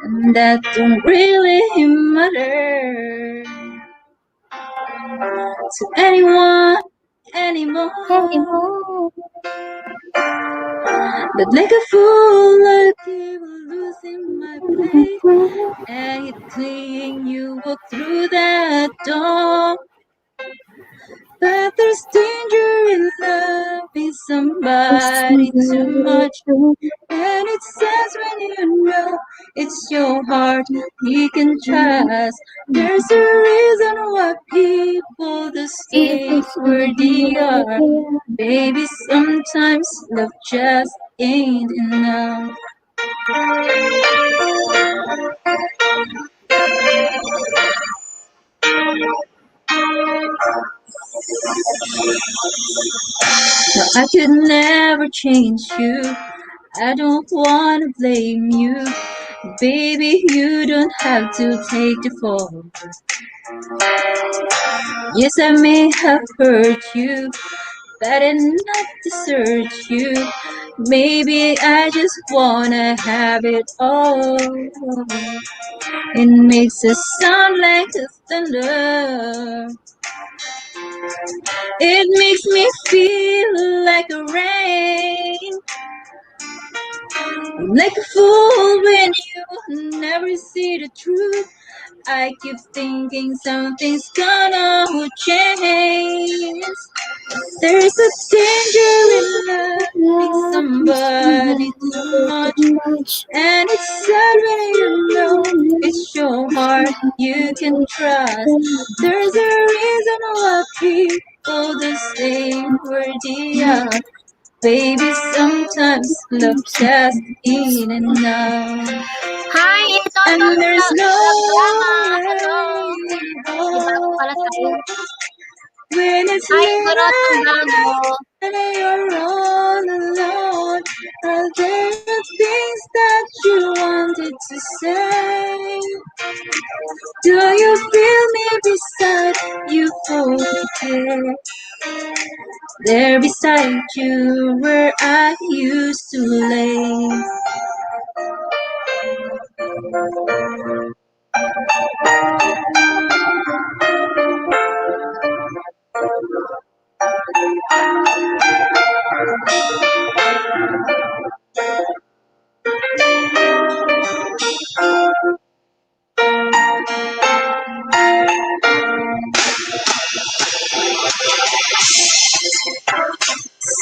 And that don't really matter to anyone anymore. But like a fool, I keep losing my faith, and it's clean you walk through that door. But there's danger in loving somebody too much, and it says when you know it's your heart you can trust. There's a reason why people just stay where they are. Baby, sometimes love just ain't enough. No, I could never change you. I don't wanna blame you. Baby, you don't have to take the fall. Yes, I may have hurt you, but I did not desert you. Maybe I just wanna have it all. It makes us sound like a thunder. It makes me feel like a rain. Like a fool when you never see the truth. I keep thinking something's gonna change. There's a danger in loving somebody too much, And it's sad when you know it's your heart you can trust. There's a reason why people the same where they are. Baby, sometimes love just ain't enough. Hi, ito And to there's no Hello. way Di bago pala sa home when it's Hi, late Gurot at ang bago. night and you're all alone. Are there things that you wanted to say? Do you feel me beside you forget? There beside you where I used to lay.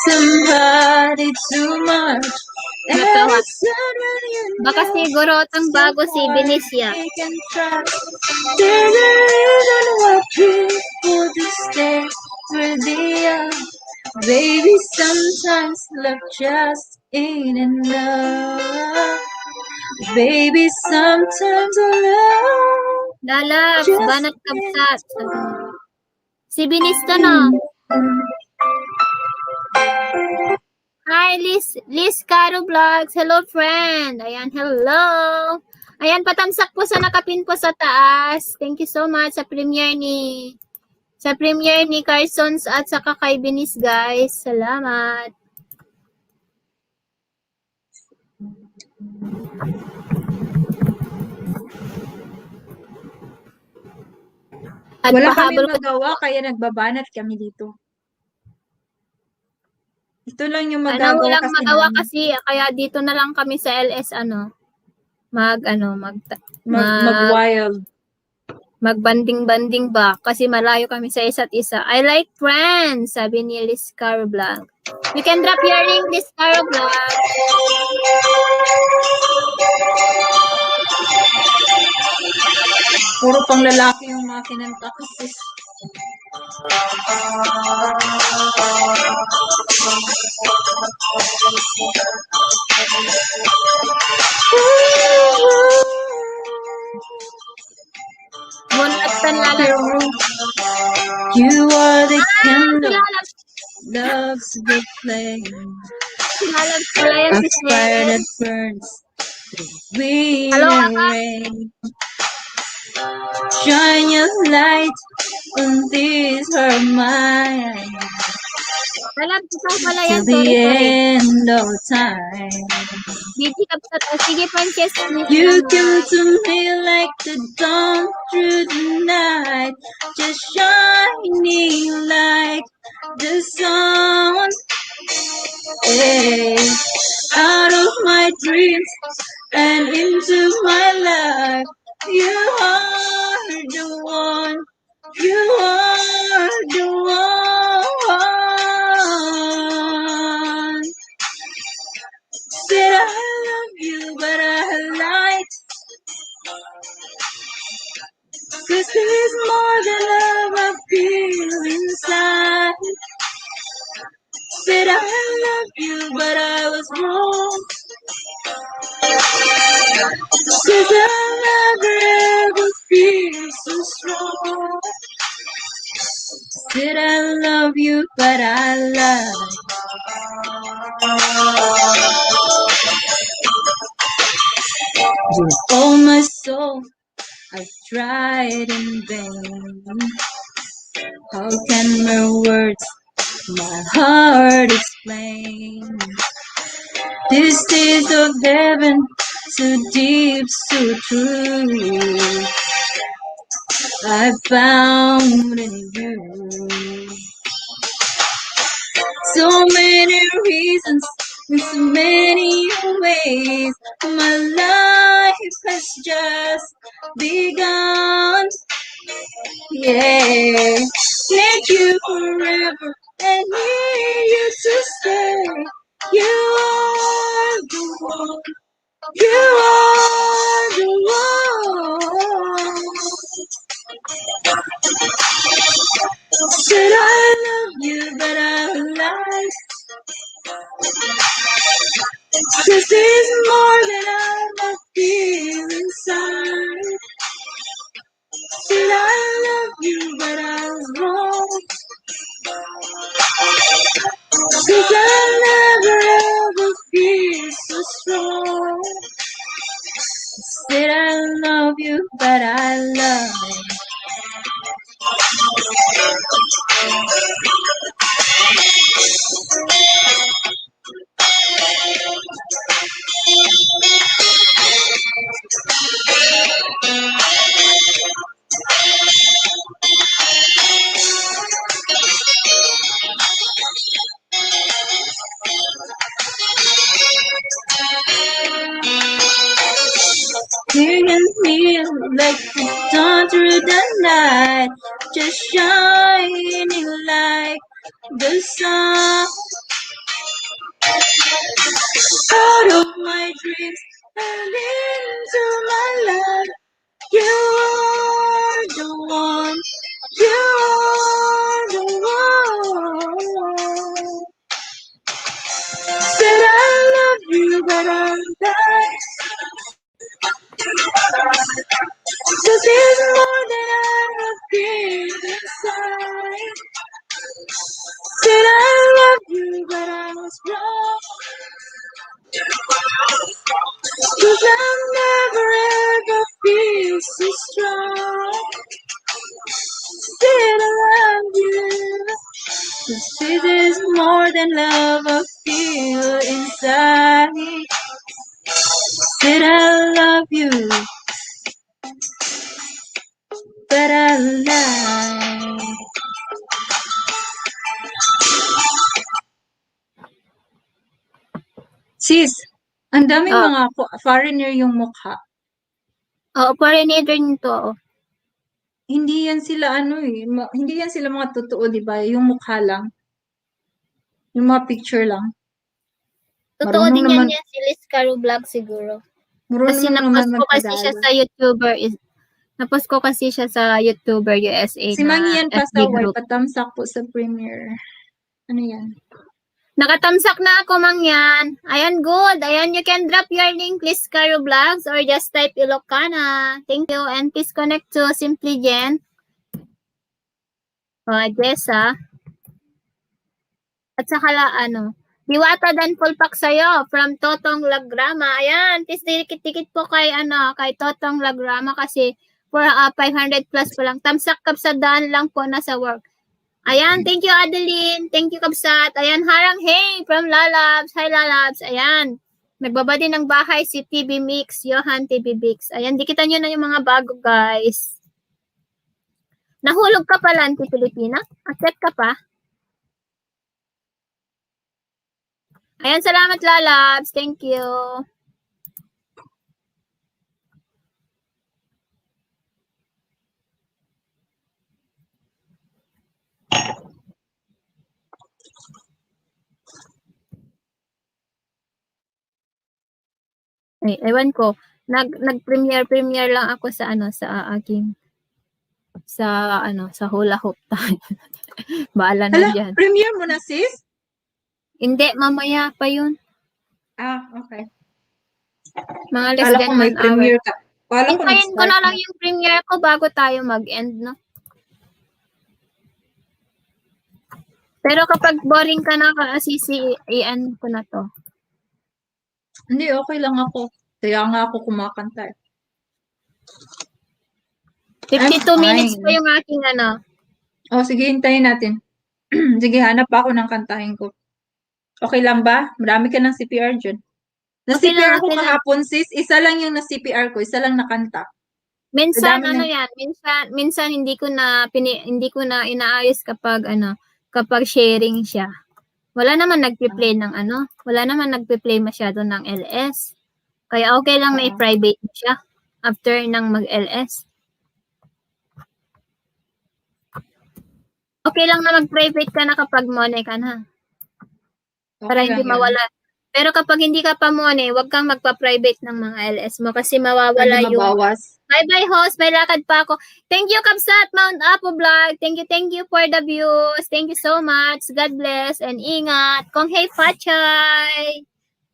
Somebody too much. And Natawa. it's sad when you Baka know si Gurot ang bago si Benicia. we can trust. There's a reason why people to stay where they are. Baby, sometimes love just ain't enough. Baby, sometimes love Lalabs, just banat kabsat. Sabi niya. Si Binista ain't no. enough. Hi, Liz Caro Vlogs. Hello, friend. Ayan, hello. Ayan, patamsak po sa nakapin po sa taas. Thank you so much sa premiere ni Carsons at saka kay Binis, guys. Salamat. At Wala kami pahabol ko. magawa kaya nagbabanat kami dito. Ito lang yung Ano, magagawa walang kasi magawa namin. kasi. Kaya dito na lang kami sa LS, Mag-wild. magbanding-banding ba? Kasi malayo kami sa isa't isa. I like friends, sabi ni Liz Caro Vlog. You can drop your link, Liz Caro Vlog. Puro pang lalaki yung mga kinanta kasi. Munatan lalabs. You are the candle, Lalabs. love's the flame, Lalabs pala yan a si fire Seth. that burns through wind Hello, and Aka. rain. Shine your light on this heart mine Lalabs, ikaw pala till yan. the Sorry. end of time. Busy ka pa. Sige, Frances. You came to me like the dawn through the night, just shining like the sun. Hey, out of my dreams and into my life, you are the one. You are the one. Said I love you, but I lied. 'Cause there's more than love I feel inside. Said I love you, but I was wrong. 'Cause I never ever feel so strong. Said I love you, but I lied. With all my soul, I've tried in vain. How can my words, my heart explain? This taste of heaven, so deep, so true, I found in you. So many reasons, in so many ways, my life has just begun. Yeah, need you forever and need you to stay. You are the one. You are the one. Said I love you, but I lied. This is more than I feel inside. Said I love you, but I was wrong. 'Cause I never ever feel so strong. Said I love you, but I love you. You can feel like the dawn through the night, just shining like the sun. Out of my dreams and into my life, you are the one. You are the one. Said I love you, but I'm not. This is more than I have been inside. Said I love you, but I was wrong. 'Cause I'll never ever feel so strong. Said I love you. 'Cause this is more than love I feel inside. Said I love you, but I lie. Sis, ang daming Oh. mga foreigner yung mukha. Oo, foreigner nito. Hindi yan sila hindi yan sila mga totoo, di ba? Yung mukha lang. Yung mga picture lang. Totoo Marunong din naman, yan si Liz Caro Vlog siguro. marunong Kasi naman napost ko kasi siya magpadala. sa YouTuber napost ko kasi siya sa YouTuber USA Si na Mangian FB Pasaway, group. patamsak po sa premiere. Ano yan? Nakatamsak na ako, Mangyan. Ayan, good. Ayan, you can drop your link, Liz Caro Vlogs, or just type Ilocana. Thank you. And please connect to Simply Jen. Jessa. At saka Diwata dan full pack sa'yo from Totong Lagrama. Ayan, please dikit-dikit po kay Totong Lagrama kasi for 500 plus po lang. Tamsak kapsadaan lang po na sa work. Ayan, thank you Adeline. Thank you Kabsat. Ayan, Harang Hey from Lalabs. Hi Lalabs. Ayan. Nagbaba din ng bahay si TV Mix, Johan TV Mix. Ayan, dikitan nyo na yung mga bago guys. Nahulog ka pala, Auntie Pilipina? Accept ka pa? Ayan, salamat Lalabs. Thank you. Ay, ewan ko. Nag-premiere lang ako sa aking sa hula hoop time. Bahala na Hala, dyan. premiere mo na sis? Hindi, mamaya pa yun. Ah, okay. Mga less Kala than ko may 1 hour. premiere ka. Kala ko Hintayin ko nag-start na na. lang yung premiere ko bago tayo mag-end, no? Pero kapag boring ka na, ian ko na to. Hindi, okay lang ako. Kaya nga ako kumakanta. 52 I'm minutes fine. pa yung aking Oh, sige, hintayin natin. Sige, hanap pa ako ng kantahin ko. Okay lang ba? Marami ka ng CPR dyan. Okay lang, Na-CPR ako okay lang. kahapon, sis. Isa lang yung na-CPR ko. Isa lang nakanta. Minsan Madami na- yan, minsan hindi ko na inaayos kapag kapag sharing siya. Wala naman nagpe-play ng wala naman nagpe-play masyado ng LS. Kaya okay lang na i-private mo siya after ng mag-LS. Okay lang na mag-private ka na kapag money ka na. Para Okay hindi lang yan. mawala Pero kapag hindi ka pa money, huwag kang magpa-private ng mga LS mo kasi Hindi mawawala yung... mabawas. Bye-bye, host. May lakad pa ako. Thank you, Kapsat Mount Apo Vlog. Thank you for the views. Thank you so much. God bless and ingat. Kong hey, Pachay.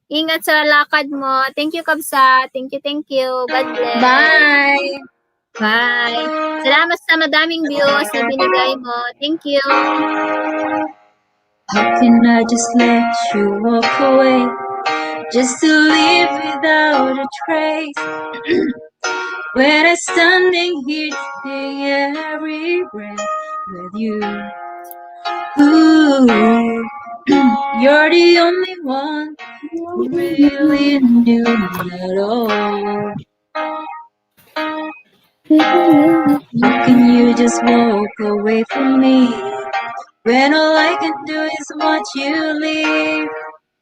Ingat sa lakad mo. Thank you, Kapsat. Thank you. God bless. Bye! Bye. Salamat sa madaming views na binigay mo. Thank you. How can I just let you walk away? Just to leave without a trace. When I'm standing here taking every breath with you. Ooh, you're the only one who really knew me at all. How can you just walk away from me when all I can do is watch you leave?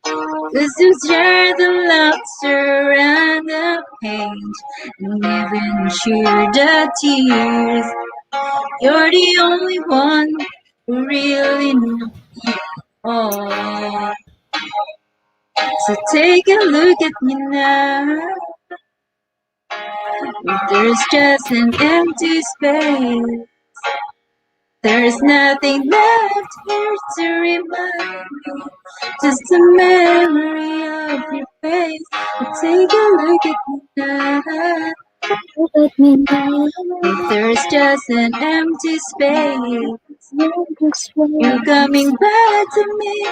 'Cause you share the laughter and the pain, and even share the tears. You're the only one who really knows you all. So take a look at me now. There's just an empty space. There's nothing left here to remind me. Just a memory of your face. So take a look at me now. There's just an empty space. You coming back to me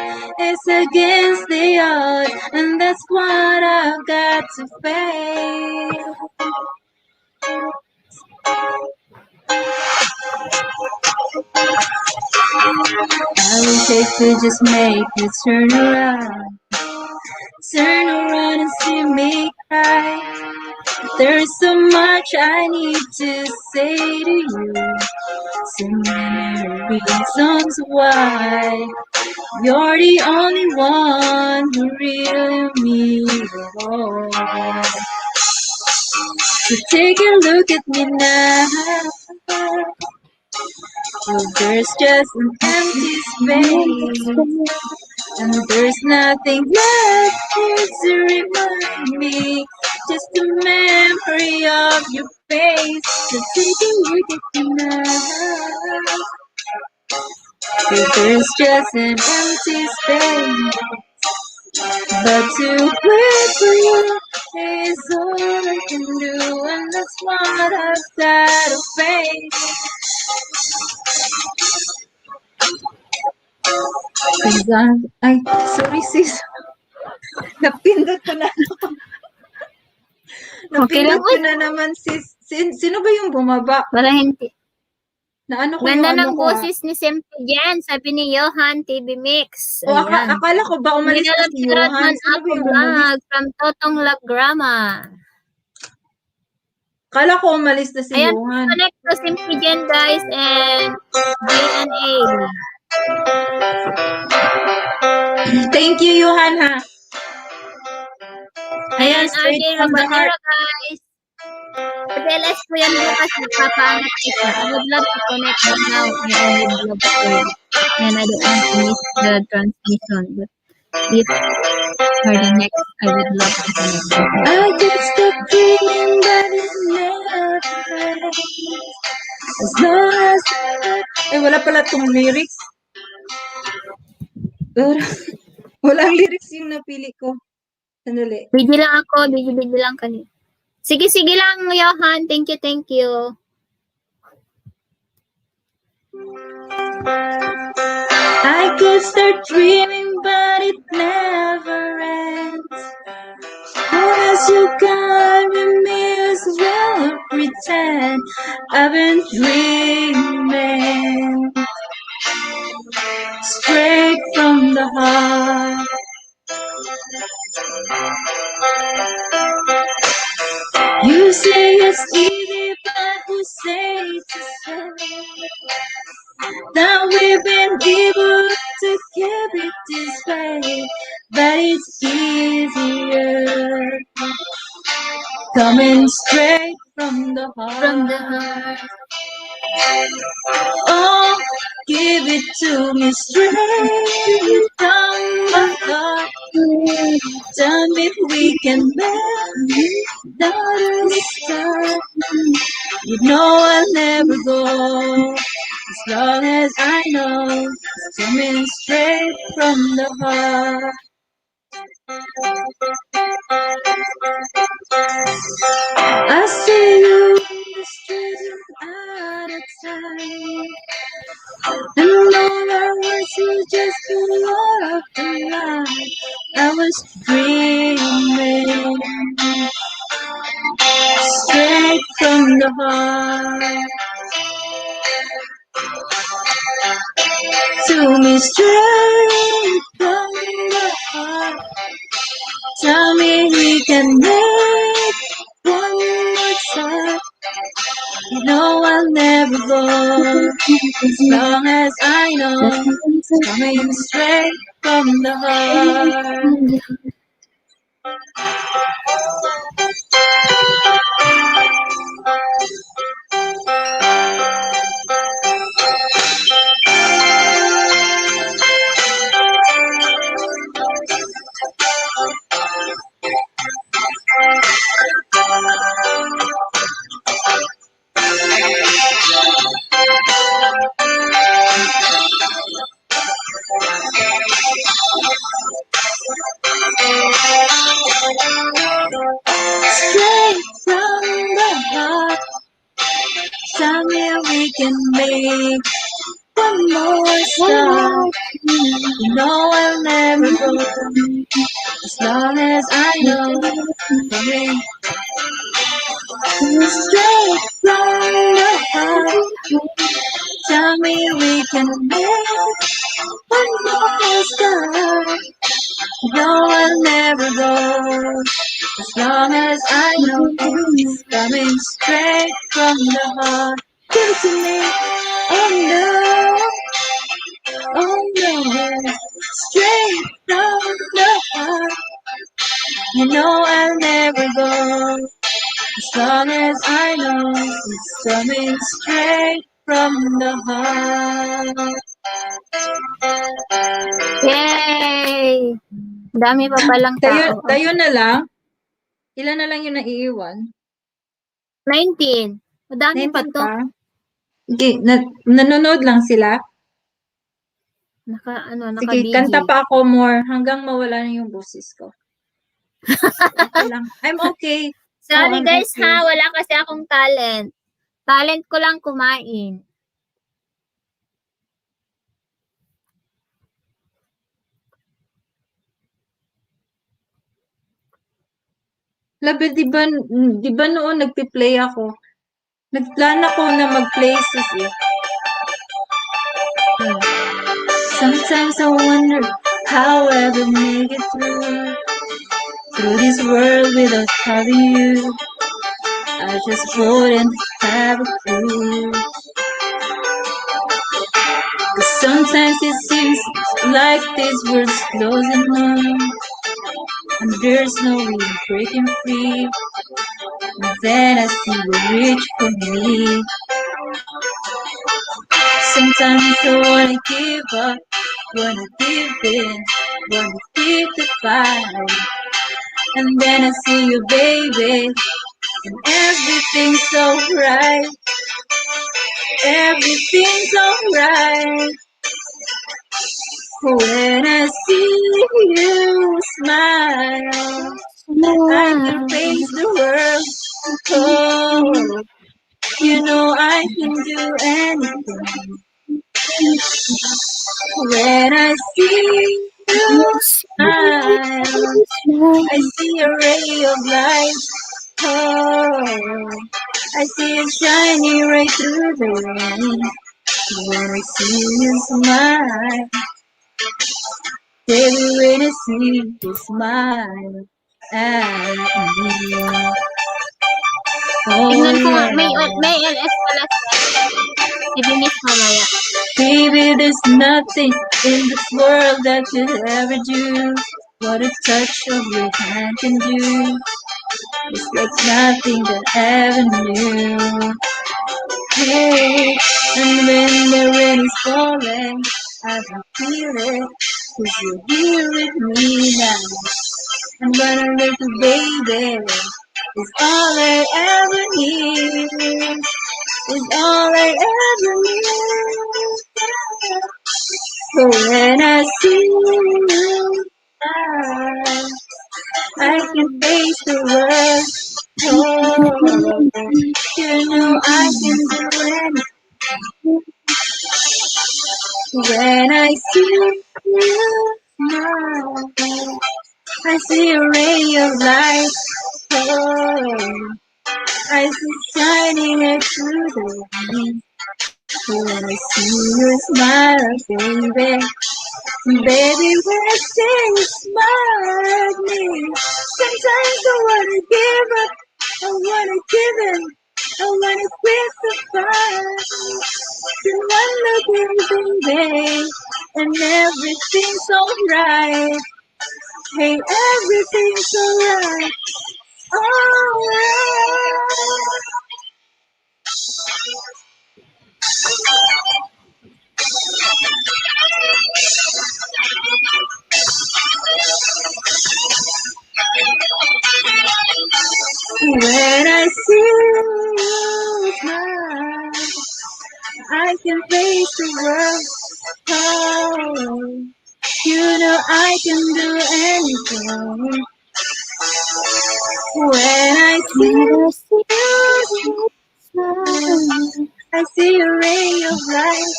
is against the odds, and that's what I've got to face. I wish I could just make you turn around and see me cry. There's so much I need to say to you, so many reasons why. You're the only one who really means it all. So take a look at me now. Well, there's just an empty space, and there's nothing left here to remind me. Just a memory of your face. So take a look at me now. Well, there's just an empty space, but to wait for you is all I can do, and that's what I've got to face. Ay, sorry sis. Napindot ko na. Okay lang, Napindot ko na naman sis. Sino ba yung bumaba? Wala hindi. Na ano ko Ganda yung ano ng ko, boses ni Simple Jen, sabi ni Johan TV Mix. O, Ayan. akala ko ba umalis na si Johan? Ratman Sino ba Ako yung umalis? Vlog from Totong Lagrama. Akala ko umalis na si Ayan, Johan. connect to Simple Jen guys and JNA. Thank you, Johan, ha? Ayan, straight RJ from the heart. Rabanera guys. LS ko yan bukas nagpapaangat kita. I would love to connect but now I only vlog today. And I don't want to miss the transmission. But if for the next, I would love to connect. I just stop dreaming that it never ends. As long as wala pala tong lyrics. Walang lyrics yung napili ko. Sandali. Busy lang ako. Busy lang kanina. Sige lang, Johan. Thank you. I could start dreaming, but it never ends. As you come with me as well, pretend I've been dreaming straight from the heart. You say it's easy, but who says to say that we've been able to keep it this way? But it's easier coming straight from the heart. Oh, give it to me straight from the heart. if we can make the start. You know I'll never go as long as I know it's coming straight from the heart. I see you in the street out of time, and all I was was just a lot of the line. I was dreaming straight from the heart. To me straight from the heart. Tell me we can make one more start. You know I'll never go as long as I know it's coming straight from the heart. Straight from the heart. Tell me we can make one more start. You know I'll never go as long as I know it's coming straight from the heart. Tell me we can make one more start. You know I'll never go as long as I know it's coming straight from the heart. Give it to me. Oh no, oh no, straight from the heart. You know I'll never go as long as I know it's coming straight from the heart. Yay! Dami pa palang Tayo, tao. tayo na lang. Ilan na lang yung naiiwan? 19. Madami pa 19 to. pa? Okay, nanonood lang sila. Sige, Naka-BG. kanta pa ako more hanggang mawala na yung boses ko. Okay lang. I'm okay. Sorry I'm guys okay. ha, wala kasi akong talent. Talent ko lang kumain. Labi, di ba noon nagpi-play ako? Nagplan ako na mag-places eh. Sometimes I wonder how I will make it through this world without having you. I just wouldn't have a clue. 'Cause sometimes it seems like this world's closing on, and there's no way of breaking free. And then I see you reach for me. Sometimes I wanna give up, wanna give in, wanna keep the fight. And then I see you, baby, and everything's so right. Everything's alright. When I see you smile, I can face the world. Oh, you know I can do anything. When I see you smile, I see a ray of light. Oh, I see it shining right through the rain. When I see you smile, baby, when I see you smile at me. Oh, Tignan ko nga, yeah. may LS pala siya. Si Denise mamaya. Baby, there's nothing in this world that could ever do what a touch of your hand can do. It's like nothing that I ever knew. Hey, and when the rain is falling, I can feel it, 'cause you're here with me now. I'm gonna make you, baby. It's all I ever need. It's all I ever need. So when I see you, I can face the world. Oh, you know I can do anything. When I see you smile, I see a ray of light. Oh, I see shining right through the wind. When I see you smile, baby, baby, when I see you smile at me, sometimes I wanna give up, I wanna give in, I wanna quit the fight. Then one look baby, and everything's alright. Hey, everything's alright. Alright. When I see you smile, I can face the world. Oh, you know I can do anything. When I see you smile, I see a ray of light.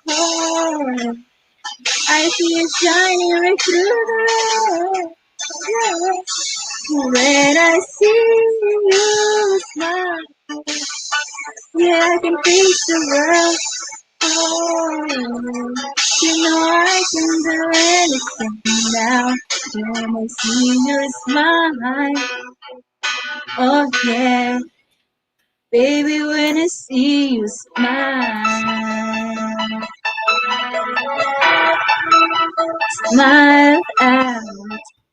Oh, I see it shining right through the rain. Yeah. When I see you smile, yeah, I can face the world. Oh, you know I can do anything now. When I see you smile, oh yeah, baby, when I see you smile, smile at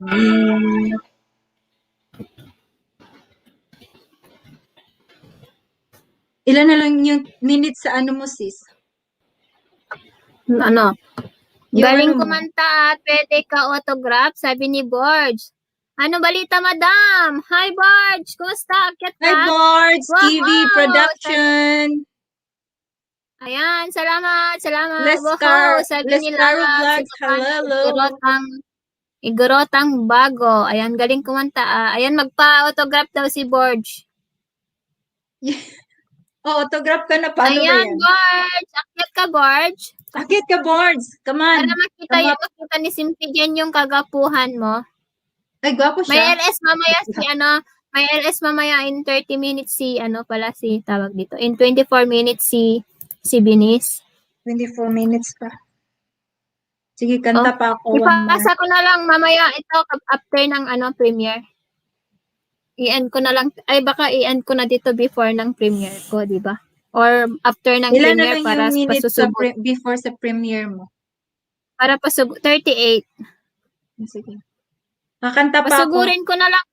me. Ilan na lang yung minutes sa ano mo, sis? Ano? Yung Galing ano mo? kumanta at pwede ka autograph, sabi ni Borge. Ano balita, madam? Hi, Borge! Kumusta? Akyat ka? Hi, Boards, Wow! TV Production, Ayan, salamat, salamat. Lescar, Wow, sabi nila, Lescaro Vlogs, hello. Igorotang bago. Ayan, galing kumanta. Ayan, magpa-autograph daw si Borge. Oh, autograph ka na, paano ba Ayan, yan? Borge! Akyat ka, Borge. Akit ka, Boards, come on. Para makita ni Simpidyan yung kagapuhan mo. Ay, gwapo May siya. LS mamaya may LS mamaya in 30 minutes si tawag dito. In 24 minutes si Binis. 24 minutes pa. Sige, kanta pa ako one more. Ipasa ko na lang mamaya ito after ng premiere. I-end ko na lang baka i-end ko na dito before ng premiere ko, di ba? Or after ng Ilan na premiere lang para yung minutes sa pasusubo. before sa premiere mo? Para pasubo 38. Sige. Kakanta pa ako. Pasugurin ko na lang.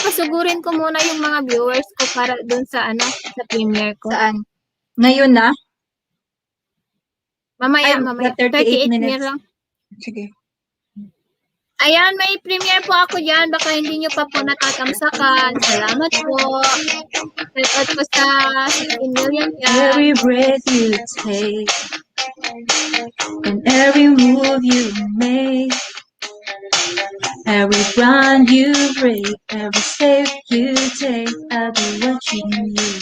Pasugurin ko muna yung mga viewers ko para dun sa sa premiere ko. Saan? Ngayon na? Mamaya. Ay, 38 minutes. minutes lang. Sige. Ayan, may premiere po ako dyan. Baka hindi nyo pa po natatamsakan. Salamat po. Shout po sa 16 million yan. Every breath you take and every move you make, every ground you break, every step you take, I'll be watching you.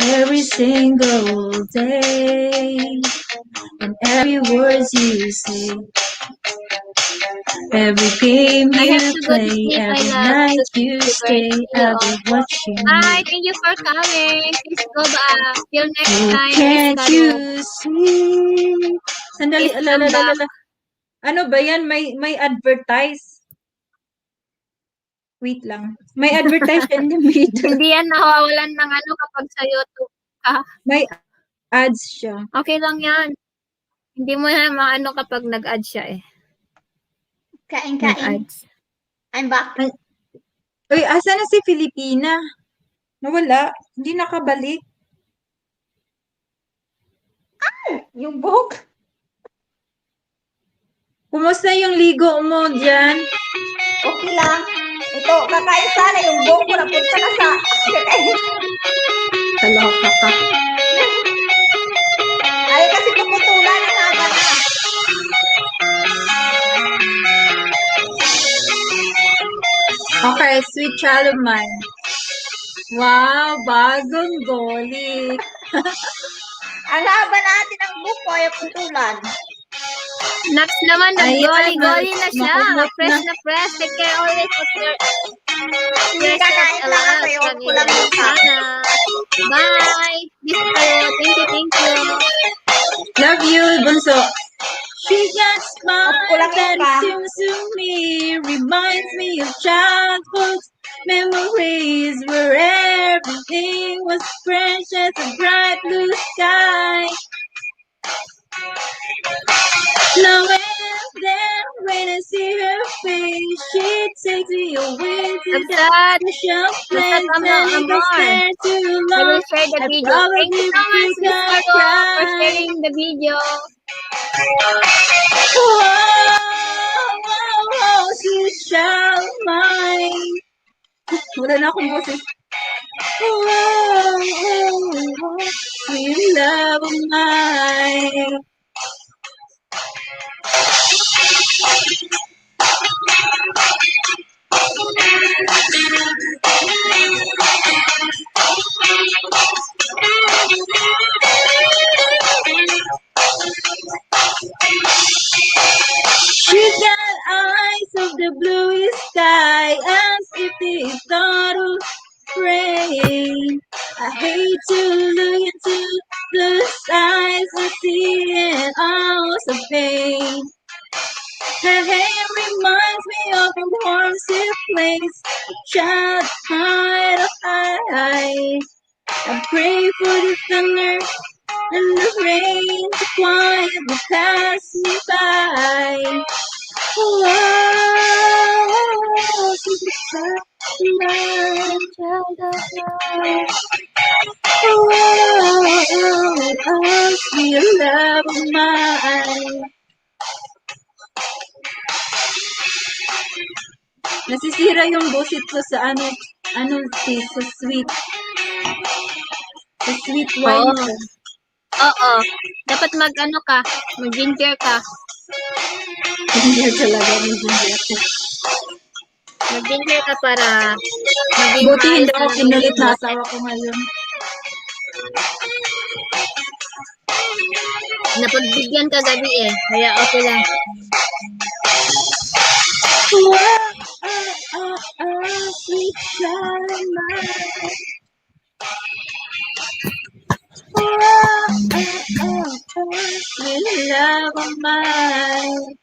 Every single day, and every words you say, every game I you have to go to play, sleep. I every love night to you sleep. stay, I'll be watching Hi, you. thank you for coming. Please go back. Till next Oh, time. can't Please you follow. see? Sandali, Please come back. Ano ba yan? May advertise. Wait lang. May advertise in the middle. Hindi yan nawawalan ng kapag sa YouTube ka. May ads siya. Okay lang yan. Hindi mo na maano kapag nag-add siya eh. Kain. Nag-ads. I'm back. Uy, asa na si Filipina? Nawala. Hindi nakabalik. Yung book. Kumusta yung ligo mo dyan? Okay lang. Ito, kakain sana yung buhok ko napunta na sa Kaloka ka. Ay, kasi puputulan ang haba na. Okay, sweet child of mine. Wow, bagong goli. Ang haba natin ang buhok ko, ayaw putulan. Next naman, Ayan, nag-goli-goli na siya. makumot Fresh na. na fresh. Take care always of yourself Kakain lang ako, alive. ayaw ko lang yung Sana. Bye. Miss kayo. Thank you, thank you. Love you, Bunso. She got smile Kulang that yung pa. seems to me, reminds me of childhood memories where everything was fresh as a bright blue sky. Now and then when I see her face, she takes me away to the Absat. special place Amor, and if I amor. stare too I will long, share the I video. Thank you probably so much, break Miss a Caro, for cry. sharing the video. Wow, sweet child of mine. Wala na akong boses. Sweet love of mine. She got eyes of the bluest sky, as if they thought of rain. I hate to look into those eyes and see an ounce of pain. Her hair reminds me of a warm, safe place, a child hide of high. I pray for the thunder and the rain to quietly pass me by. Oh, sweet child of mine. Oh, sweet love of mine. Nasisira yung boses ko sa sa sweet. Sa sweet wine. Oo. Oo. Dapat mag-ano ka, mag-ginger ka. Hindi talaga yung ginger ko. Mag-ginger ka para maging Buti hindi ako maayos na pinulit na boses. asawa ko ngayon. Napagbigyan ka gabi eh. Kaya okay lang. Sweet child of mine. Sweet love of mine.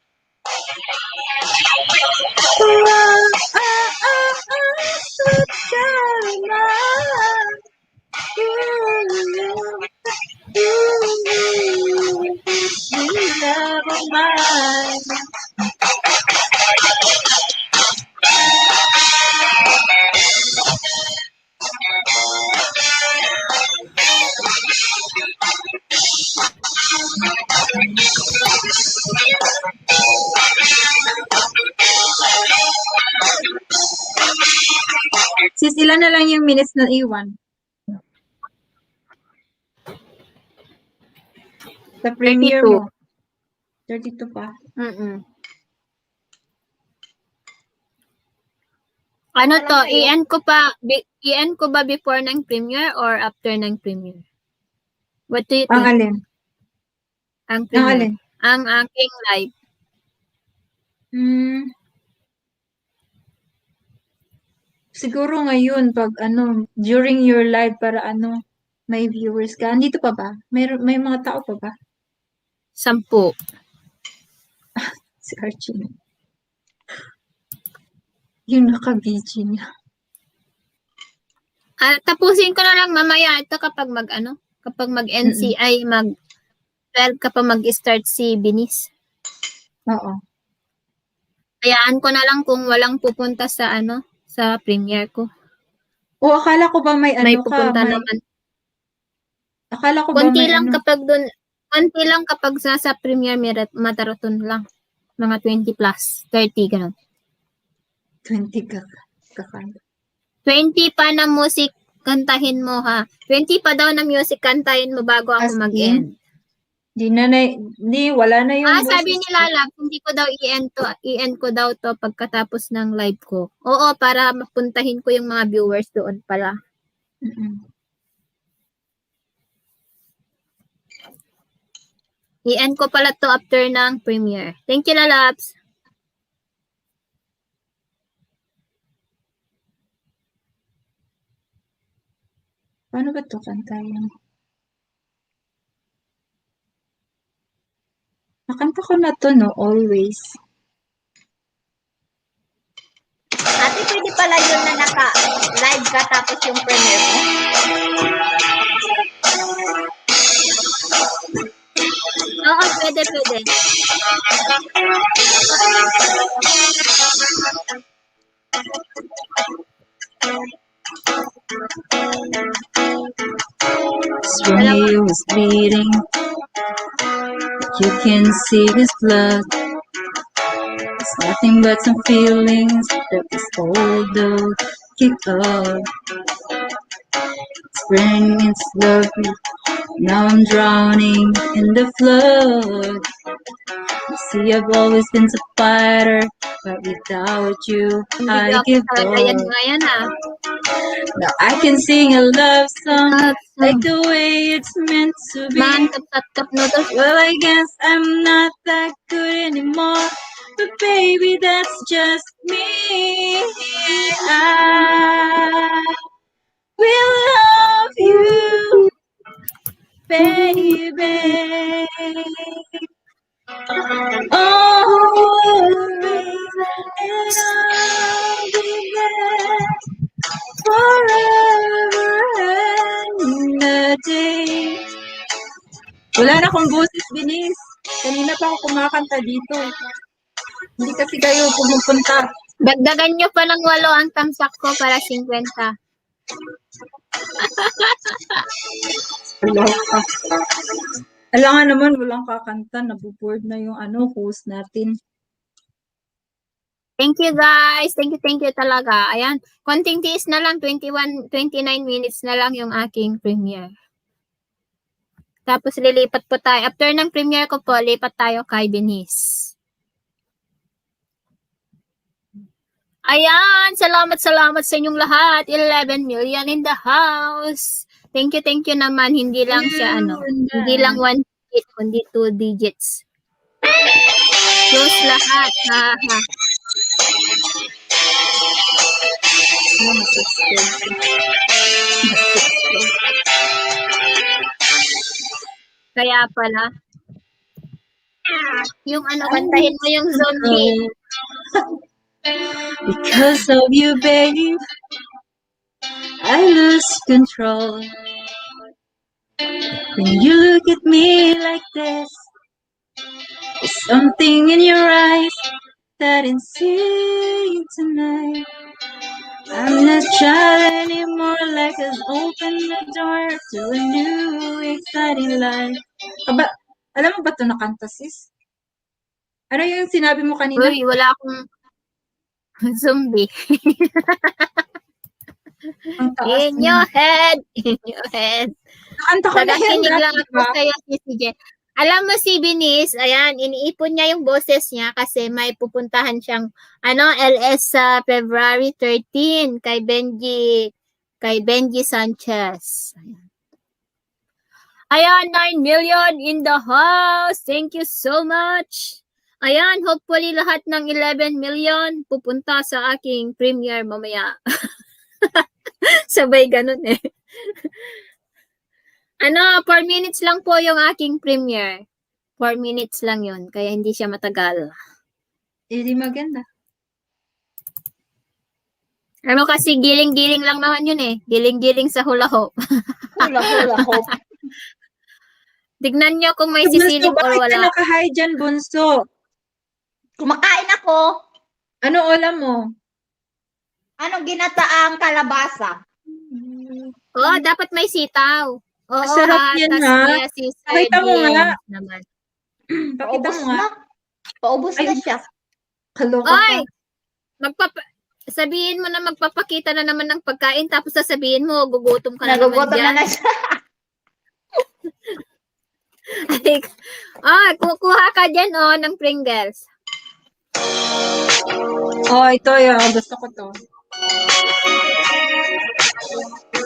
Sweet child of mine. Sweet love of mine. Sis, ilan na lang yung minutes na iwan? Sa premiere 32. mo. 32 pa. Ano to, i-end ko ba before ng premiere or after ng premiere? What do you Ang think? alin? Ang Ang premiere. alin? Ang aking live. Siguro ngayon, pag during your live para may viewers ka. Andito pa ba? May mga tao pa ba? 10. Si Archie. Yung naka-BG niya. Tapusin ko na lang mamaya ito kapag mag-NCI, 12 kapag mag-start si Binis. Oo. Hayaan ko na lang kung walang pupunta sa sa premiere ko. O, akala ko ba may May pupunta naman. Akala ko ba Konti may lang kapag nasa premiere, marathon lang. Mga 20 plus, 30, ganun. 20 kakanta. 20 pa na music, kantahin mo ha. 20 pa daw na music, kantahin mo bago ako As mag-end. Wala na yung Sabi boses ni Lalab, hindi ko daw i-end ko daw to pagkatapos ng live ko. Oo, para mapuntahin ko yung mga viewers doon pala. Mm-mm. I-end ko pala to after ng premiere. Thank you, Lalabs. Paano ba to kantayin? Nakanta ko na to, no? Always. Ate, pwede pala yun na naka-live ka tapos yung premiere mo? Oo, pwede. When he was bleeding, you can see his blood. It's nothing but some feelings that this old dog kicked up. Spring, it's lovely. Now I'm drowning in the flood. You see, I've always been a fighter, but without you, I give Talaga yan up. ngayon ah. Now I can sing a love song like the way it's meant to be. Man, tap noodles. Well, I guess I'm not that good anymore, but baby, that's just me. I will love you, baby. Always, and I'll be there forever and a day. Wala na akong boses, Binis. Kanina pa ako kumakanta dito. Hindi kasi kayo pumupunta. Dagdagan nyo pa ng 8 ang tamsak ko para 50. Wala ka. Alam nga naman, walang kakanta. Nabuboard na yung host natin. Thank you guys. Thank you talaga. Ayan, konting tiis na lang, 29 minutes na lang yung aking premiere. Tapos lilipat po tayo. After ng premiere ko po, lipat tayo kay Binis. Ayan, salamat sa inyong lahat. 11 million in the house. Thank you naman. Hindi lang siya hindi lang 1 digit, kundi 2 digits. Close lahat. Ha. Kaya pala. Yung kantahin mo yung zombie. Because of you, babe, I lose control. When you look at me like this, there's something in your eyes that I'm seeing tonight. I'm not shy anymore, like us open the door to a new exciting life. Alam mo ba ito nakanta, sis? Ano yung sinabi mo kanina? Uy, wala akong zombie. Ang taas In your head. Nakanta ko na yan Nagakinig lang dati, ako ba? sa'yo, si Jen. Alam mo si Binis, ayan, iniipon niya yung boses niya kasi may pupuntahan siyang LS sa February 13 kay Benji Sanchez. Ayan, 9 million in the house. Thank you so much. Ayan, hopefully lahat ng 11 million pupunta sa aking premiere mamaya. Sabay ganun eh. 4 minutes lang po yung aking premiere. 4 minutes lang yun, kaya hindi siya matagal. Di maganda. Kasi giling-giling lang naman yun eh. Giling-giling sa hula hoop. Hula hoop. Tignan nyo kung may Bunso, sisiling or bakit ka wala. naka-high dyan, Bunso? Kumakain ako. Ano ulam mo? Anong ginataang kalabasa? Oh, dapat may sitaw. Oo, Masarap yan, tas ha? kaya si Pakita mo nga. naman. Pakita mo Paubos nga. na. Paubos na Ay. siya. Kaloka Oy! ka. Sabihin mo na magpapakita na naman ng pagkain tapos sasabihin mo gugutom ka na naman Nagugutom na dyan. na siya. Ay, kukuha ka dyan ng Pringles. Oh, ito yun. Gusto ko to.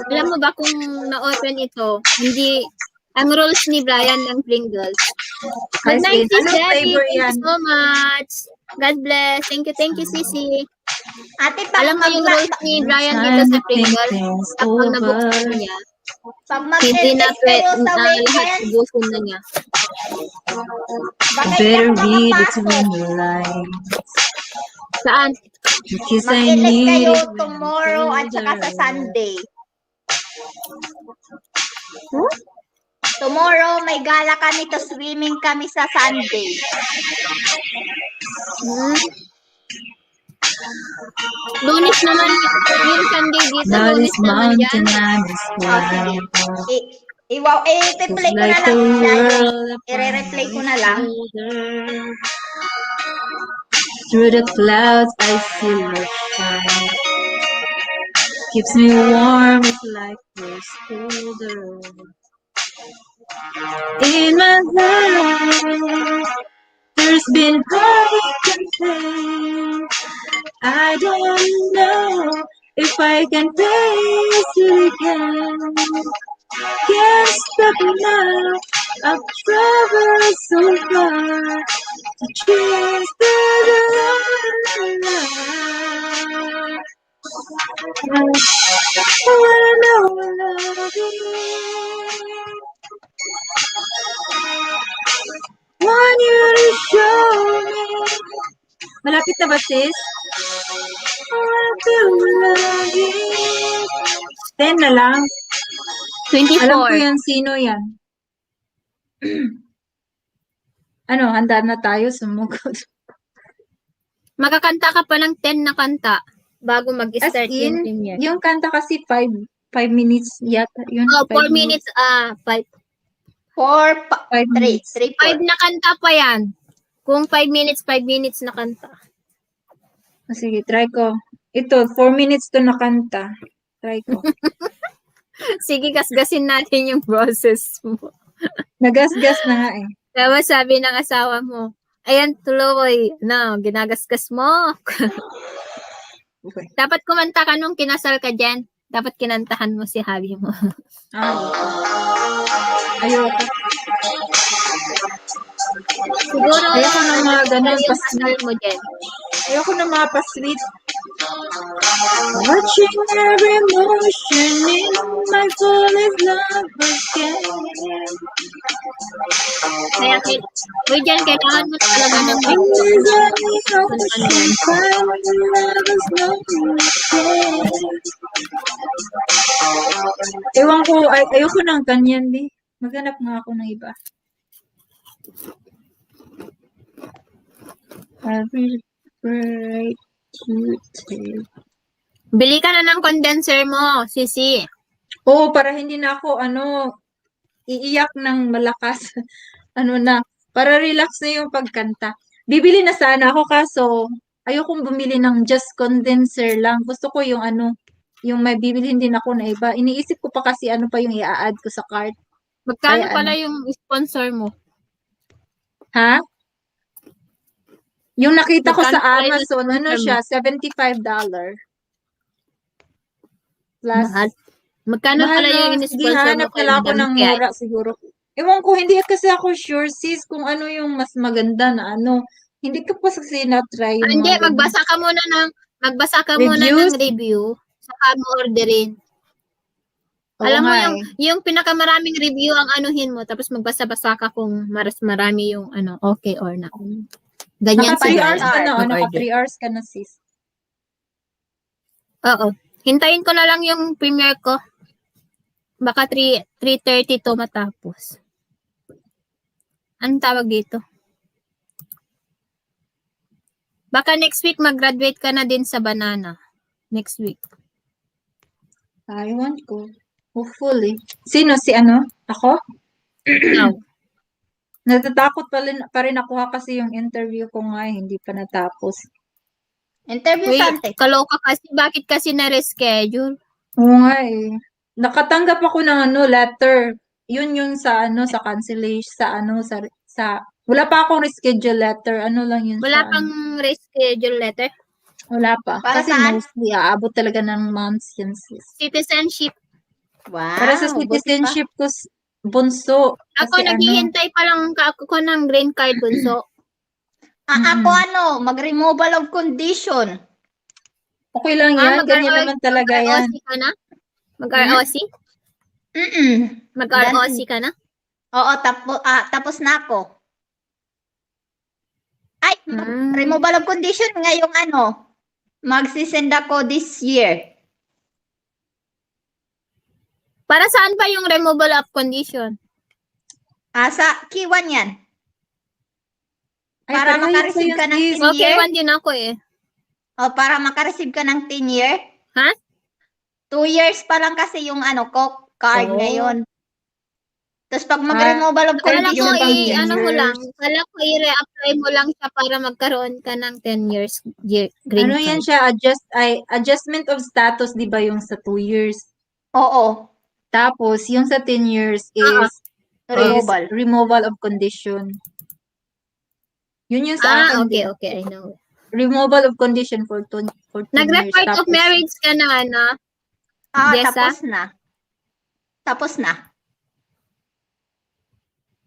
Alam mo ba kung na-open ito, hindi, ang rules ni Brian ng Pringles. Good Ice night, cream. Sis Anong Debbie. flavor Thank yan? you so much. God bless. Thank you, Sisi. Ate, pag, Alam mo yung rules ni Brian dito sa Pringles, kapag nabuksan na niya, pag hindi na mag-test kayo sa lahat weekend, ubusin na niya. baka hindi ako makapasok. Saan? Because I Mag-ilis need kayo it tomorrow at saka sa Sunday. Tomorrow, may gala kami to swimming kami sa Sunday. Lunes naman, yung Sunday dito, Lunes naman dyan. Oh, sige. I-replay ko na lang. I-replay ko na lang. Through the clouds, I see love shine. Keeps me warm, it's like first shoulder. In my life, there's been heartache and pain. I don't know if I can face it again. Can't stop now. I've traveled so far to chase the light. I know I love you. Want you to show me. Malapit na ba, sis? I wanna feel love you. 10 na lang. 24. Alam ko yan, sino yan. Ano, handa na tayo, sumugod. Makakanta ka pa ng 10 na kanta bago As mag-start yung in, premiere. yung kanta kasi 5 minutes yata. Yun, Oh, 4 5 minutes, 5 5 minutes. 5 na kanta pa yan. Kung 5 minutes na kanta. O, sige, try ko. Ito, 4 minutes to na kanta. Try ko. Sige, gasgasin natin yung process mo. Nagasgas na nga eh. Tapos sabi ng asawa mo, ayan tuloy, ginagasgas mo. Okay. Dapat kumanta ka nung kinasal ka dyan. Dapat kinantahan mo si Javi mo. Ayoko. Siguro, Ayoko na mga ganun, yung pas- kasal mo dyan. Ayoko na mga pa-sweet. Watching every motion in my soul is love again. Kaya, uy, dyan, kailangan mo talaga ng In this ocean, find love's lonely. Ewan ko, ayoko ng ganyan, di. Maghanap nga ako ng iba. Every bright cute. Bili ka na ng condenser mo, Sisi. Oo, para hindi na ako, iiyak ng malakas. Para relax na yung pagkanta. Bibili na sana ako kaso, ayokong bumili ng just condenser lang. Gusto ko yung yung may bibilhin din ako na iba. Iniisip ko pa kasi ano pa yung i-add ko sa cart. Magkano Kaya pala yung sponsor mo? Ha? Yung nakita ko Magkano sa pala yung Amazon, sponsor mo? siya, $75. Plus, Mahal. Magkano mahal pala na. yung Sige, in-sponsor mo hanap kay na lang ako Madam ng Kay? mura siguro. Ewan ko, hindi kasi ako sure, sis, kung ano yung mas maganda na ano. Hindi ko pa kasi na-try yung Hindi, mga ganun. magbasa ka muna ng Reviews? review, saka mo orderin. Oo Alam mo nga yung pinakamaraming review ang anuhin mo, tapos magbasa-basa ka kung marami yung okay or not. Ganyan Naka 3 siya. hours ka na, naka mag-order. 3 hours ka na, sis. Oo. Hintayin ko na lang yung premiere ko. Baka 3:30 to matapos. Anong tawag dito? Baka next week mag-graduate ka na din sa Banana. Next week. I want ko. Hopefully. Sino? Si ano? Ako? Now. Natatakot pa rin ako ha, kasi yung interview ko nga hindi pa natapos. Interview Uy, sante. kaloka kasi. Bakit kasi na-reschedule? Oo nga eh. Nakatanggap ako ng letter. Yun yung sa sa cancellation, sa wala pa akong reschedule letter. Ano lang yun Wala sa pang reschedule letter? Wala pa. Para Kasi saan? mostly, aabot talaga ng months yan, sis. Citizenship. Wow. Para sa buti pa. citizenship ko, bunso. Ako Kasi naghihintay pa lang ako ng green card, bunso. Ako mag-removal of condition. okay lang yan. Ganyan naman talaga yan. Mag-ROC ka na? Mag-ROC? Mag-ROC ka na? Oo, tapos na ako. Ay, removal of condition ngayong magsisend ako this year. Para saan pa yung removal of condition? Sa Q1 yan. Ay, Para pareho yan makareceive sa'yo, ka ng sis. 10 Okay, year. one din ako eh. O, para makareceive ka ng 10 year. Ha? 2 years pa lang kasi yung ko card Oo. ngayon. Tapos pag mag-removal of Kala ko condition, mo lang. Kala ko i-reapply mo lang siya para magkaroon ka ng 10 years green Ano card. yan siya? Adjustment of status, di ba yung sa 2 years? oo, Tapos, yung sa 10 years is removal. removal of condition. Yun yung sa akin. Okay, di ba? okay, I know. Removal of condition for 10 years. Nag-report of Tapos, marriage ka na, Yes, Tapos na. Tapos na.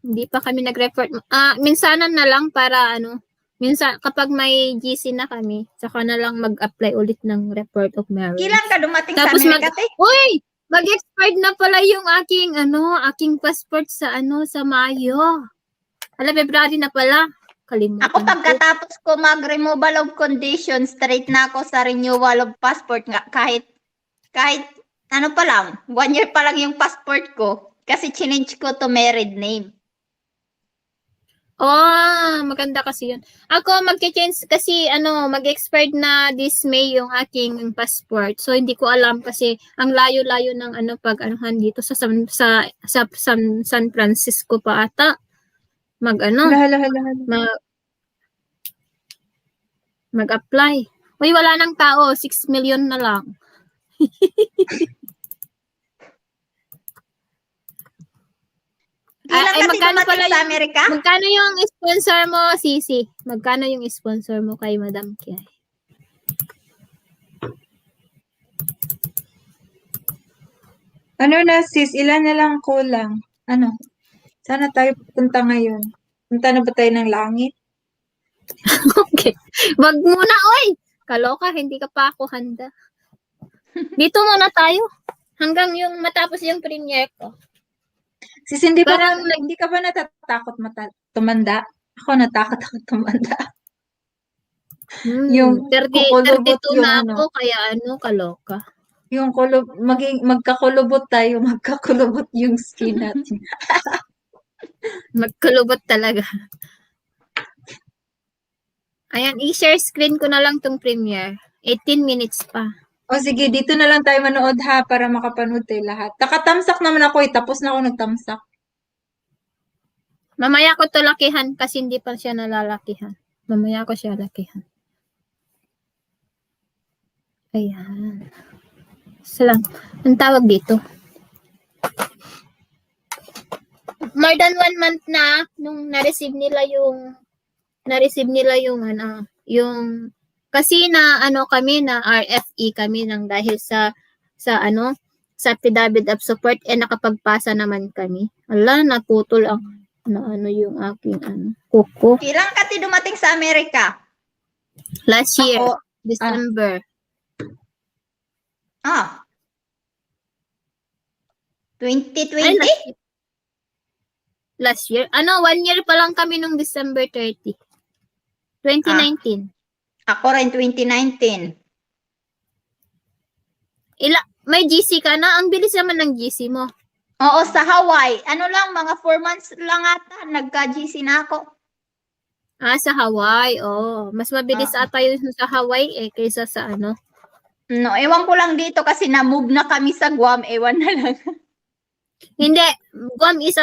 Hindi pa kami nag-report. Minsanan na lang para minsan kapag may GC na kami, saka na lang mag-apply ulit ng report of marriage. Kailan ka dumating Tapos sa Amerika, te? Uy! Mag-expired na pala yung aking passport sa Mayo. February na pala. Kalimutan Ako ko. pagkatapos ko mag-removal of condition, straight na ako sa renewal of passport nga kahit pa lang, 1 year pa lang yung passport ko kasi change ko to married name. Maganda kasi yun. Ako mag-change kasi mag-expired na this May yung aking passport. So hindi ko alam kasi ang layo-layo ng pag dito sa San Francisco pa ata. Mag-apply. Uy, wala nang tao, 6 million na lang. Kailan ka magkano dumating pala sa yung- Amerika? Magkano yung sponsor mo, Sisi? Magkano yung sponsor mo kay Madam Kiay? ano na sis, ilan na lang kulang? Sana tayo punta ngayon. Punta na ba tayo ng langit? Okay. Wag muna, oy! Kaloka, hindi ka pa ako handa. Dito muna tayo. Hanggang yung matapos yung premiere ko. Sis, hindi Parang ka ba natatakot tumanda? Ako natakot ako tumanda. Yung 32 yung na ako, kaya kaloka. Yung magkakulubot tayo, magkakulubot yung skin natin. Magkulubot talaga. Ayan, i-share screen ko na lang tong premiere. 18 minutes pa. O sige, dito na lang tayo manood ha, para makapanood tayo lahat. Nakatamsak naman ako tapos na ako nagtamsak. Mamaya ko to lakihan kasi hindi pa siya nalalakihan. Mamaya ko siya lakihan. Ayan. Salam. Ang tawag dito. More than 1 month na nung na-receive nila yung kasi kami na RFE kami nang dahil sa affidavit of support nakapagpasa naman kami. Naputol ang yung aking kuko. Kailan ka dumating sa Amerika? Last year, Ako, December. 2020? Last year? 1 year pa lang kami nung December 30. 2019. Ako rin 2019. May GC ka na? Ang bilis naman ng GC mo. Oo, sa Hawaii. Mga 4 months lang ata. Nagka-GC na ako. Sa Hawaii. Mas mabilis ata yun sa Hawaii kaysa sa No, ewan ko lang dito kasi na-move na kami sa Guam. Ewan na lang. Hindi, Guam is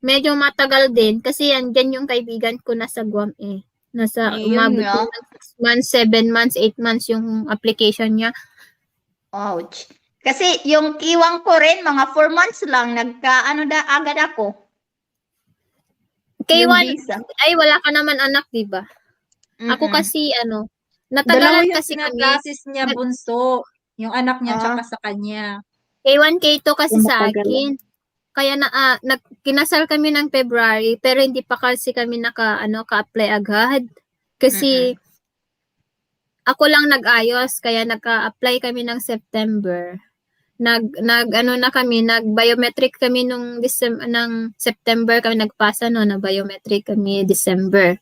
medyo matagal din kasi andyan yung kaibigan ko nasa Guam eh. Ayun Umabot nga. din ng 6 months, 7 months, 8 months yung application niya. Ouch. Kasi yung kiwang ko rin, mga 4 months lang, agad ako. Yung K1, visa. ay wala ka naman anak, di ba? Ako Mm-mm. kasi Dalawa natagalan yung kasi kami. pinaklasis niya, bunso. Yung anak niya Ah. tsaka sa kanya. K1, K2 kasi sa Tumatagal. akin. Kaya kinasal kami ng February pero hindi pa kasi kami ka-apply agad. Kasi ako lang nag-ayos kaya nagka-apply kami ng September. Nag-biometric kami ng September kami nagpasa na biometric kami December.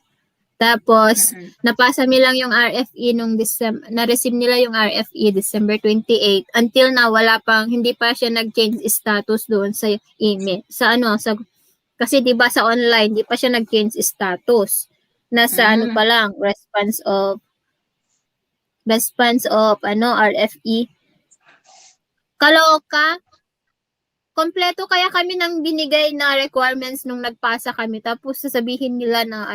Tapos napasa nila yung RFE nung na-receive nila yung RFE December 28. Until now hindi pa siya nag-change status doon sa email. Kasi 'di ba sa online, di pa siya nag-change status. Nasa pa lang, response of RFE. Kaloka. Kompleto kaya kami nang binigay na requirements nung nagpasa kami tapos sasabihin nila na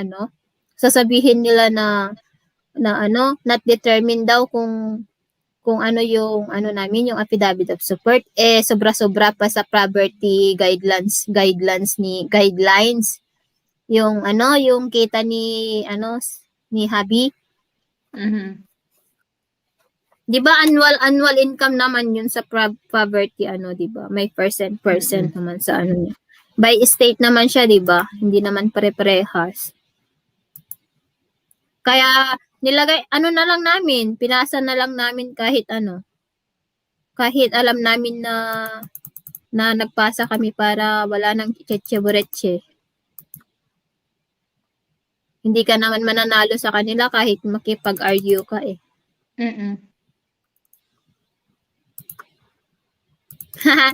not determined daw kung ano yung namin, yung affidavit of support, sobra-sobra pa sa poverty guidelines. Yung yung kita ni Habi. Di ba annual income naman yun sa poverty, di ba? May percent naman sa niya. By state naman siya, di ba? Hindi naman pare-parehas. Kaya nilagay na lang namin, pinasa na lang namin kahit kahit alam namin na nagpasa kami para wala nang cheche-bureche. Hindi ka naman mananalo sa kanila kahit makipag-argue ka eh.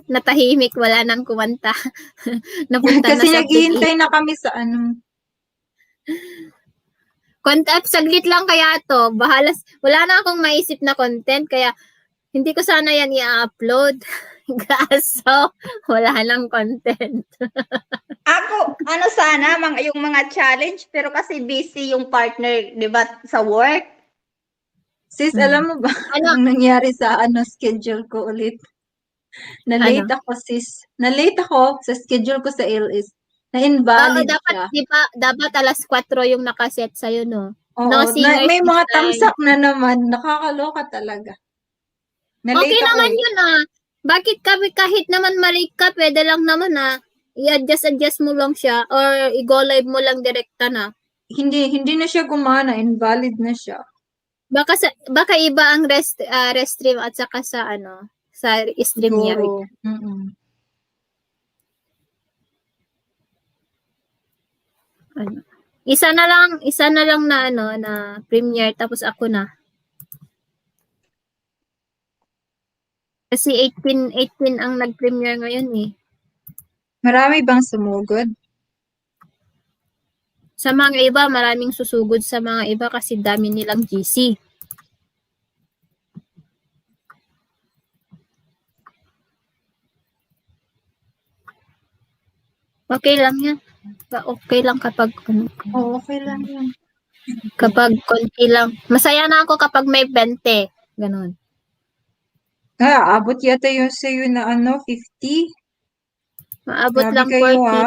Natahimik, wala nang kumanta. Napunta Kasi na sa naghihintay na kami sa content, saglit lang kaya to. Wala na akong maisip na content, kaya hindi ko sana yan i-upload. Kaso, wala nang content. Ako, sana, yung mga challenge, pero kasi busy yung partner, di ba, sa work. Sis, alam mo ba ang nangyari sa schedule ko ulit? Na-late ako, sis. Na-late ako sa schedule ko sa LS. Na-invalid siya. Dapat alas 4 yung nakaset sa'yo, no? Oo, No singers may mga this time. thumbs up na naman. Nakakaloka talaga. Na-late Okay ako naman eh. yun Bakit kahit naman mali ka, pwede lang naman i-adjust mo lang siya or i-go live mo lang direkta na. Hindi na siya gumana. Invalid na siya. Baka iba ang restream at saka sa sa StreamYard. Siguro. Isa na lang na na Premiere tapos ako na. Kasi 18 ang nag-premiere ngayon eh. Marami bang sumugod? Sa mga iba, maraming susugod sa mga iba kasi dami nilang GC. Okay lang yan. Okay lang kapag Oo, okay lang yun. kapag konti lang. Masaya na ako kapag may 20. Ganon. Abot yata yun sa'yo na 50. Maabot Grabe lang kayo,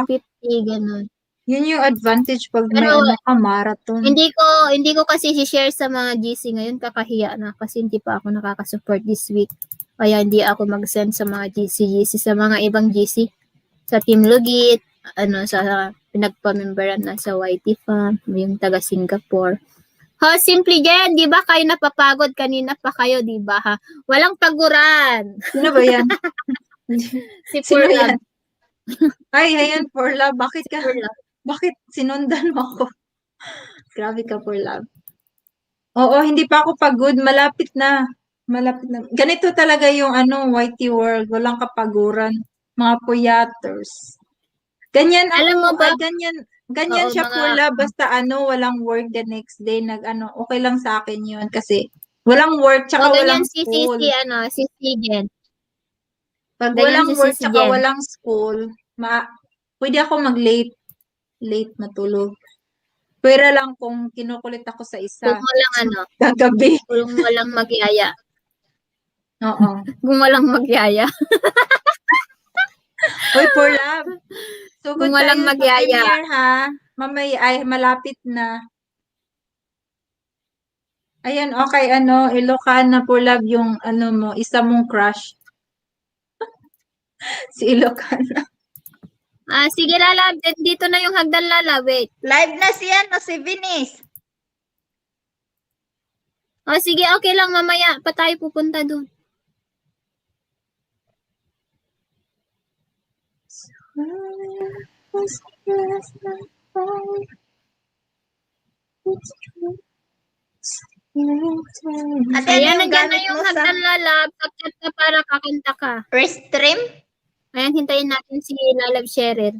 40, 50, ganon. Yun yung advantage pag may Pero, marathon. Hindi ko kasi i-share sa mga GC ngayon, kakahiya na kasi hindi pa ako nakaka-support this week. Kaya hindi ako mag-send sa mga GC sa mga ibang GC. Sa Team Lugit, sa pinagpamemberan na sa YT Farm, yung taga Singapore. Simply Jen, di ba kayo napapagod kanina pa kayo, di ba ha? Walang paguran. Sino ba yan? Si Sino Purlab. yan? Ay, ayan, for love. Bakit sinundan mo ako? Grabe ka, for love. Oo, hindi pa ako pagod. Malapit na. Ganito talaga yung YT world. Walang kapaguran. Mga puyaters. Ganyan ako. Alam mo ba? Ganyan Oo, siya, for love. Basta walang work the next day. Okay lang sa akin yun. Kasi walang work, tsaka walang ganyan school. si Sigen. Pag Ganyan walang si work Sis tsaka Jen. walang school, pwede ako mag-late. Late matulog. Pwera lang kung kinukulit ako sa isa. Kung walang ano, Gagabi. kung walang magyaya. Oo. Kung walang magyaya. Uy, for love. Sugod Kung walang tayo sa magyaya. premiere, ha? Mamay, ay, malapit na. Ayan, okay, ano, Ilocana for love yung, ano mo, isa mong crush. Si Ilocana. Sige Lala, dito na yung hagdan Lala, wait. Live na si Venice. Sige, okay lang, mamaya pa tayo pupunta dun. Ate, ano Ayan, yung nandiyan na gamit yung mo sa hagdan Lala, pag-chat ka para kakanta ka. Restream? Ayan, hintayin natin si Lalab Cheryl.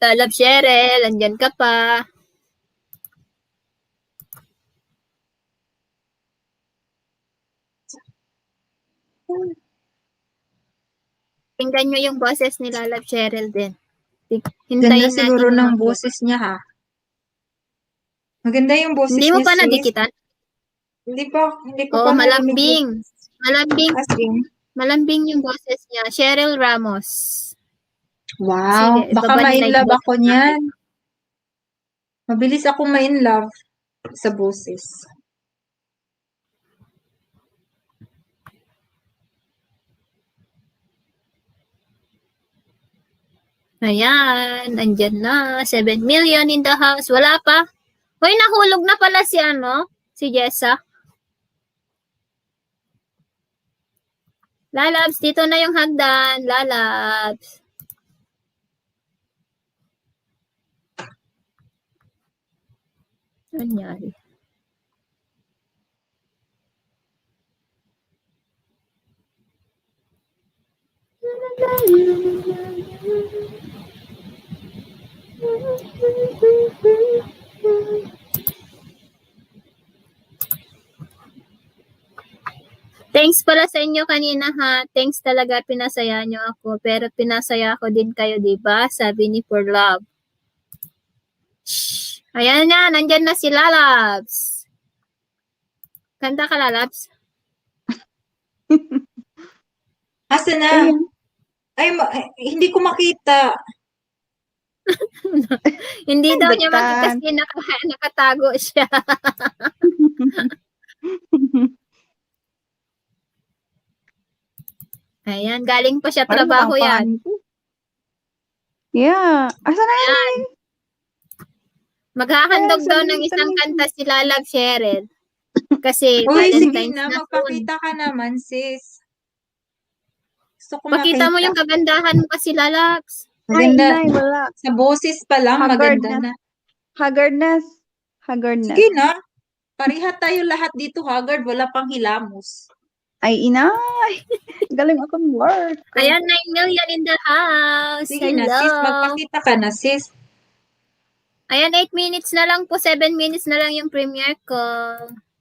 Lalab Cheryl, andyan ka pa. Tingnan nyo yung boses ni Lalab Cheryl din. Ganda Hintayin siguro natin ng mag- boses niya, ha? Maganda yung boses Hindi mo niya, pa sis. nadikitan? Hindi ko Oo, pa narinig. malambing. Malambing. As in, Malambing yung boses niya. Cheryl Ramos. wow, Sige, baka ibaba niyo na yung ma-inlove boses ako niyan. Mabilis ako ma-inlove sa boses. Ayan, andyan na. 7 million in the house. Wala pa. Hoy, nahulog na pala si Jessa. Lalabs, dito na yung hagdan. Lalabs. Ano nangyari? Thanks pala sa inyo kanina ha. Thanks talaga, pinasaya nyo ako. Pero pinasaya ko din kayo, diba? Sabi ni For Love. Shh. Ayan na, nandyan na si Lalabs. Kanta ka, Lalabs? Asa na? Ay, hindi ko makita. Hindi daw niya Butan. makita kasi nakatago siya. Ayan, galing pa siya Parang trabaho mukhang yan. panganib. Yeah. Asa na yan? Ayan. Maghahandog Ayan, daw sabi- ng isang sabi- kanta si Lalab Cheryl. Kasi Uy, sige Valentine's na, na soon. magpakita ka naman, sis. Gusto ko Pakita mo makita. yung kagandahan mo kasi Lalabs. Ay, Maganda. inay, wala. Sa boses pa lang, Haggard maganda na. Haggardness. Haggardness. Sige na. Pariha tayo lahat dito, Haggard. Wala pang hilamos. Ay, inay. Galing akong work. Ayan, 9 million in the house. Sige na, sis. Hello. Magpakita ka na, sis. Ayan, 8 minutes na lang po. 7 minutes na lang yung premiere ko.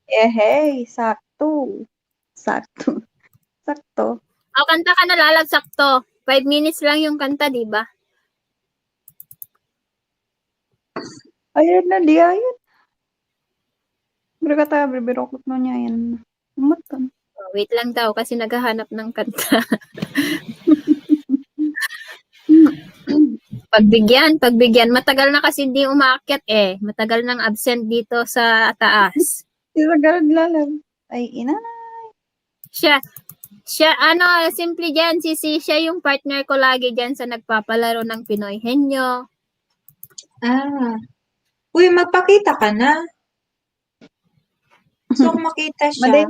Hey, sakto. Sakto. Sakto. Kanta ka na Lalab, sakto. 5 minutes lang yung kanta, di ba? Ayun na, di ayun. Berkata, berbirokot mo niya yan. Umatan. Wait lang daw kasi naghahanap ng kanta. Pagbigyan. Matagal na kasi hindi umaakyat eh. Matagal nang absent dito sa taas. Isagarad lalag. Ay, ina. Siya, simple dyan, siya yung partner ko lagi dyan sa nagpapalaro ng Pinoy Henyo. Ah. Uy, magpakita ka na. Gusto ko makita siya. Maday.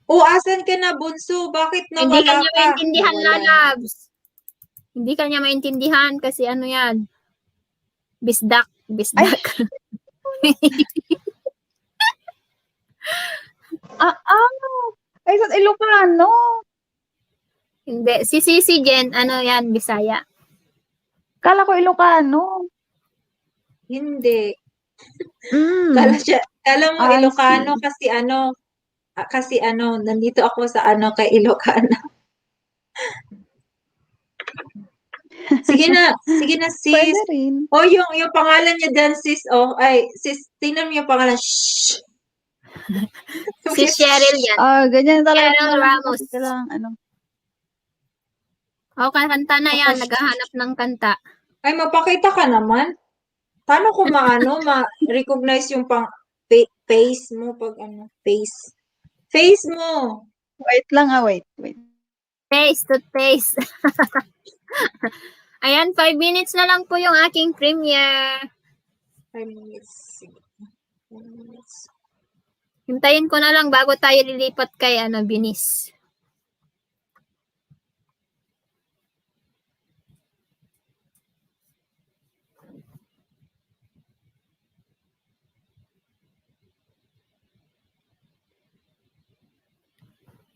O, asan ka na, Bunso? Bakit nawala Hindi kanya ka? maintindihan, Nawala. Lalabs. Hindi kanya maintindihan kasi ano yan. Bisdak. Ay, sa Ilocano. Hindi. Si Jen, ano yan, Bisaya. Kala ko Ilocano. Hindi. Mm. Kala mo I Ilocano see. kasi nandito ako sa kay Ilocano. Sige na, sis. Pwede rin. Oh, yung pangalan niya dyan, sis. Oh, sis, tingnan mo yung pangalan. Shh. Si Cheryl yan. Ganyan talaga Cheryl lang Ramos. kasi kailangan ano. Kanta na yan. Okay. Naghahanap ng kanta. Ay, mapakita ka naman. Paano ko ma-recognize yung face mo pag face? Face mo. Wait lang wait. Face to face. Ayan, 5 minutes na lang po yung aking premiere. 5 minutes. 5 minutes. Hintayin ko na lang bago tayo lilipat kay Binis.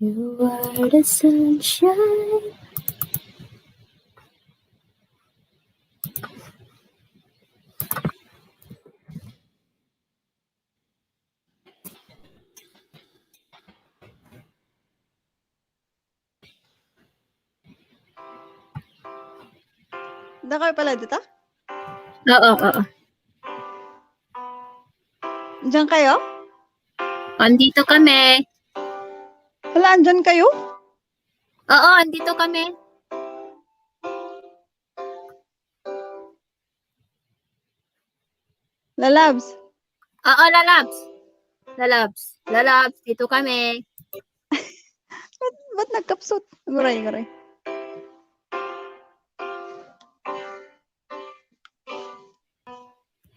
You are the sunshine. Hindi kayo pala dito? Oo. Diyan kayo? Andito kami. Wala, andyan kayo? Oo, andito kami. Lalabs. Oo, Lalabs, dito kami. Ba't nagkapsot? Guray.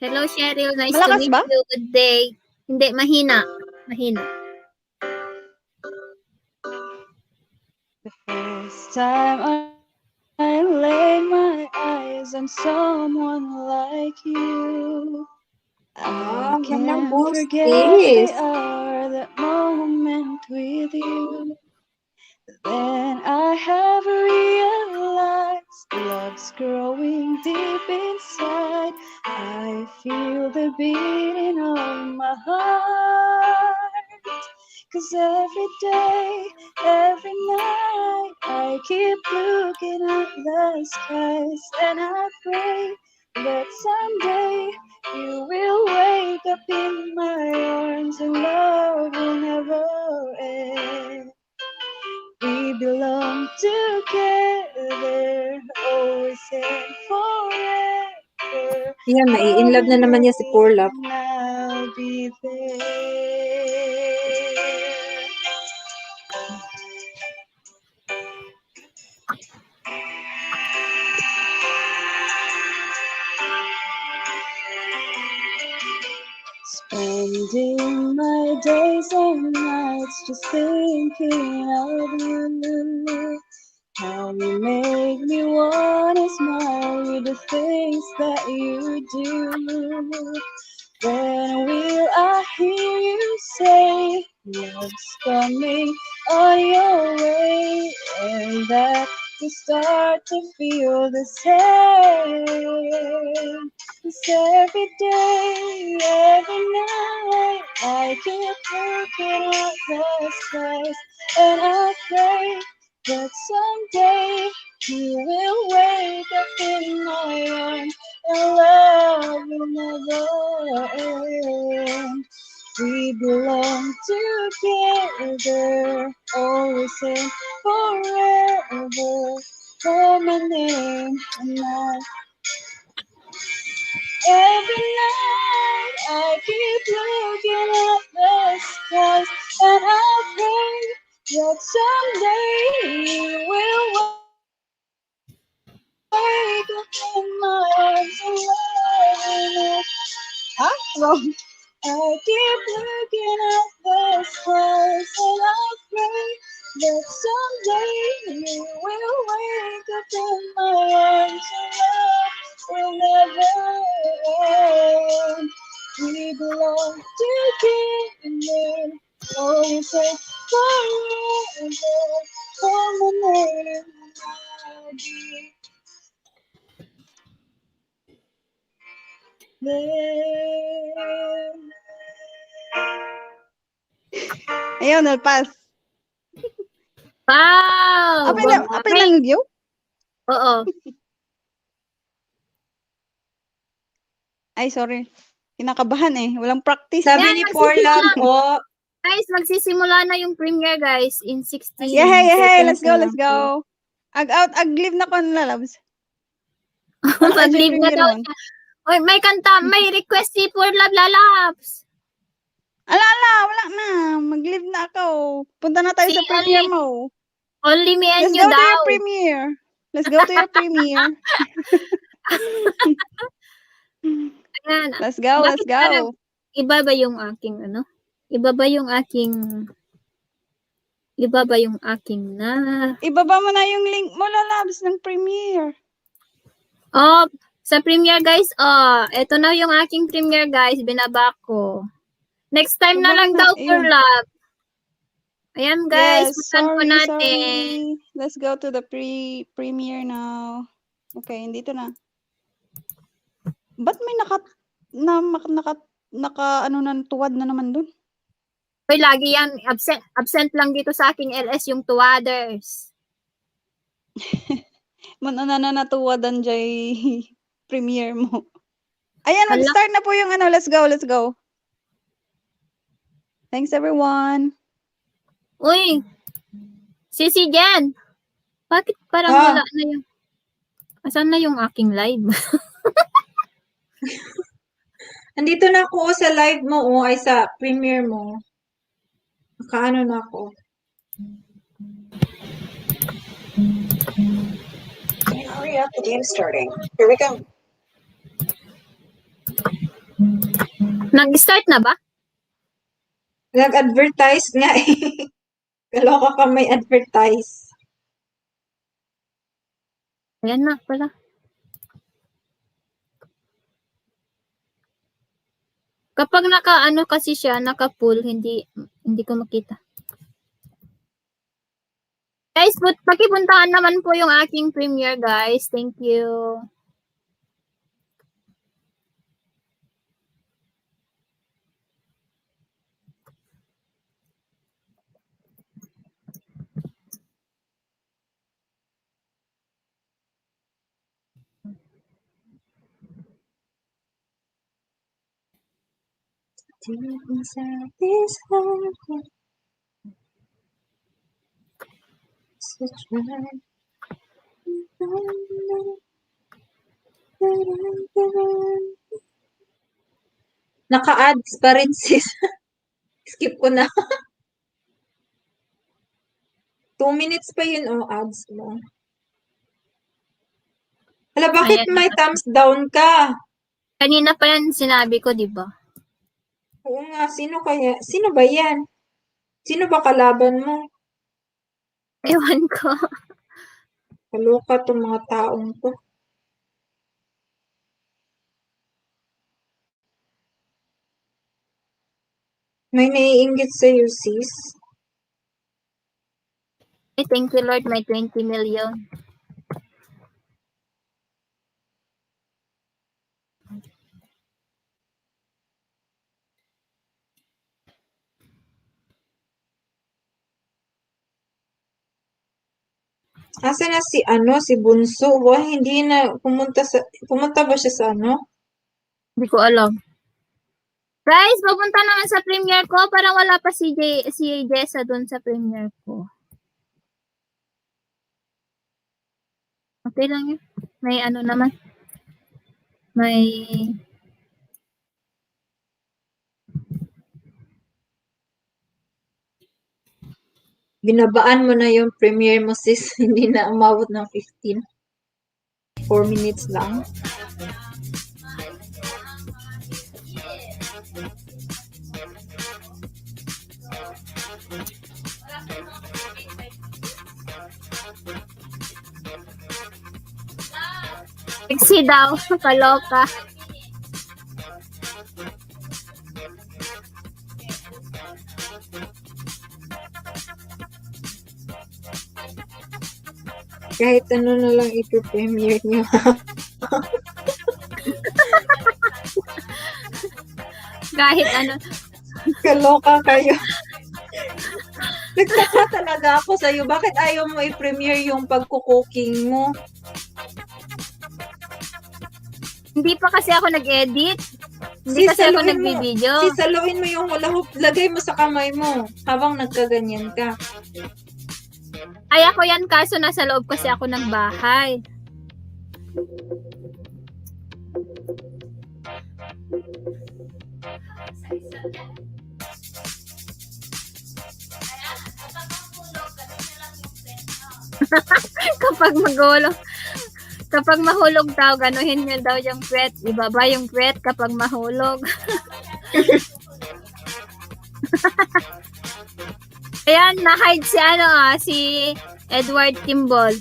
Hello, Cheryl. Nice Malakas to meet ba? you. Good day. Hindi, mahina. The first time I laid my eyes on someone like you, I can't forget the hour, that moment with you. Then I have realized love's growing deep inside. I feel the beating of my heart. 'Cause every day, every night, I keep looking at the skies, and I pray that someday you will wake up in my arms and love will never end. We belong together, always and forever. Yan, nai-inlove na naman niya si Porlap. And I'll be there. Spending my days and nights just thinking of you. How you make me wanna smile with the things that you do. When will I hear you say love's coming on your way, and that you start to feel the same? 'Cause every day, every night, I keep looking at the skies, and I pray that someday you will wake up in my arms and love will never end. We belong together, always and forever. For my name and I. Every night I keep looking at the skies, and I pray that someday you will wake up in my arms and love. Wrong. I keep looking at the skies, and I pray that someday you will wake up in my arms and love will never end. We belong together, always and forever. Pulmonary melody. Ayun, nalpas. Wow! Apay lang yun? Oo. Ay, sorry. Kinakabahan eh. Walang practice. Sabi Yan, ni Porlab, oh, Guys, magsisimula na yung premiere, guys, in 16 Yehey, yehey. Let's go, seconds na let's lang go. Ag-live na ko na, labs. Mag-leave na daw siya. Oy, may kanta, may request si For Love Lalabs. Ala, wala na. Mag-live na ako. Punta na tayo Si sa premiere mo. Only me and Let's you go to daw. your premiere. Let's go to your premiere. Ayan. Let's go, let's Bakit parang go. Iba ba yung aking ano? Iba ba yung aking na? Ibaba mo na yung link mo, lalabs, ng premiere. Oh, sa premiere, guys. Eto na yung aking premiere, guys. Binaba ko. Next time na Baba lang na, daw, For ayun. Love. Ayan, guys. Yes, Puntan po natin. sorry. Let's go to the premiere now. Okay, dito na. Ba't may ano na, tuwad na naman dun? Hoy, lagi yan. Absent lang dito sa aking LS yung tuwaders. Na natuwadan jay premiere mo. Ayan, Hala. mag-start na po yung ano. Let's go, let's go. Thanks, everyone. Uy, si Jen. Bakit parang Ah. wala na yung... Asan na yung aking live? Andito na ako sa live mo, ay sa premiere mo. Nakaano na ako. Hurry up, the game's starting. Here we go. Nag-start na ba? Nag-advertise nga eh. Kaloka ka may advertise. Ayan na pala. Kapag naka-ano kasi siya, naka-pull, hindi ko makita. Guys, pakipuntahan naman po yung aking premiere, guys. Thank you. Deep inside this heart, such right. Naka-ads pa rin sis. Skip ko na. 2 minutes pa yun, ads mo. Hala, bakit Ayan. may thumbs down ka? Kanina pa yan sinabi ko, di ba? Oo nga, sino ba yan? Sino ba kalaban mo? Ewan ko. Kaloka tong mga taong to. May naiinggit sa'yo, sis. Thank you, Lord, may 20 million. Asa na si Bunso? Wah, hindi na pumunta ba siya sa ano? Hindi ko alam. Guys, pupunta naman sa premiere ko. Parang wala pa si Jessa doon sa premiere ko. Okay lang yun. May ano naman. May... Binabaan mo na yung premiere mo, sis. Hindi na umabot ng 15. 4 minutes lang. Sexy daw. Kaloka. Kahit ano na lang i-premiere nyo. Kahit ano. Kaloka kayo. Nagtaka talaga ako sa'yo. Bakit ayaw mo i-premiere yung pagko-cooking mo? Hindi pa kasi ako nag-edit. Hindi kasi ako Sisaluin mo. nag-video. Sisaluin mo yung hula hoop. Lagay mo sa kamay mo habang nagkaganyan ka. Ay, ako yan, kaso nasa loob kasi ako ng bahay. Kapag mahulog daw, ganuhin niyo daw yung puwet. Ibaba yung puwet kapag mahulog. Ayan, na-hide si Edward Kimball.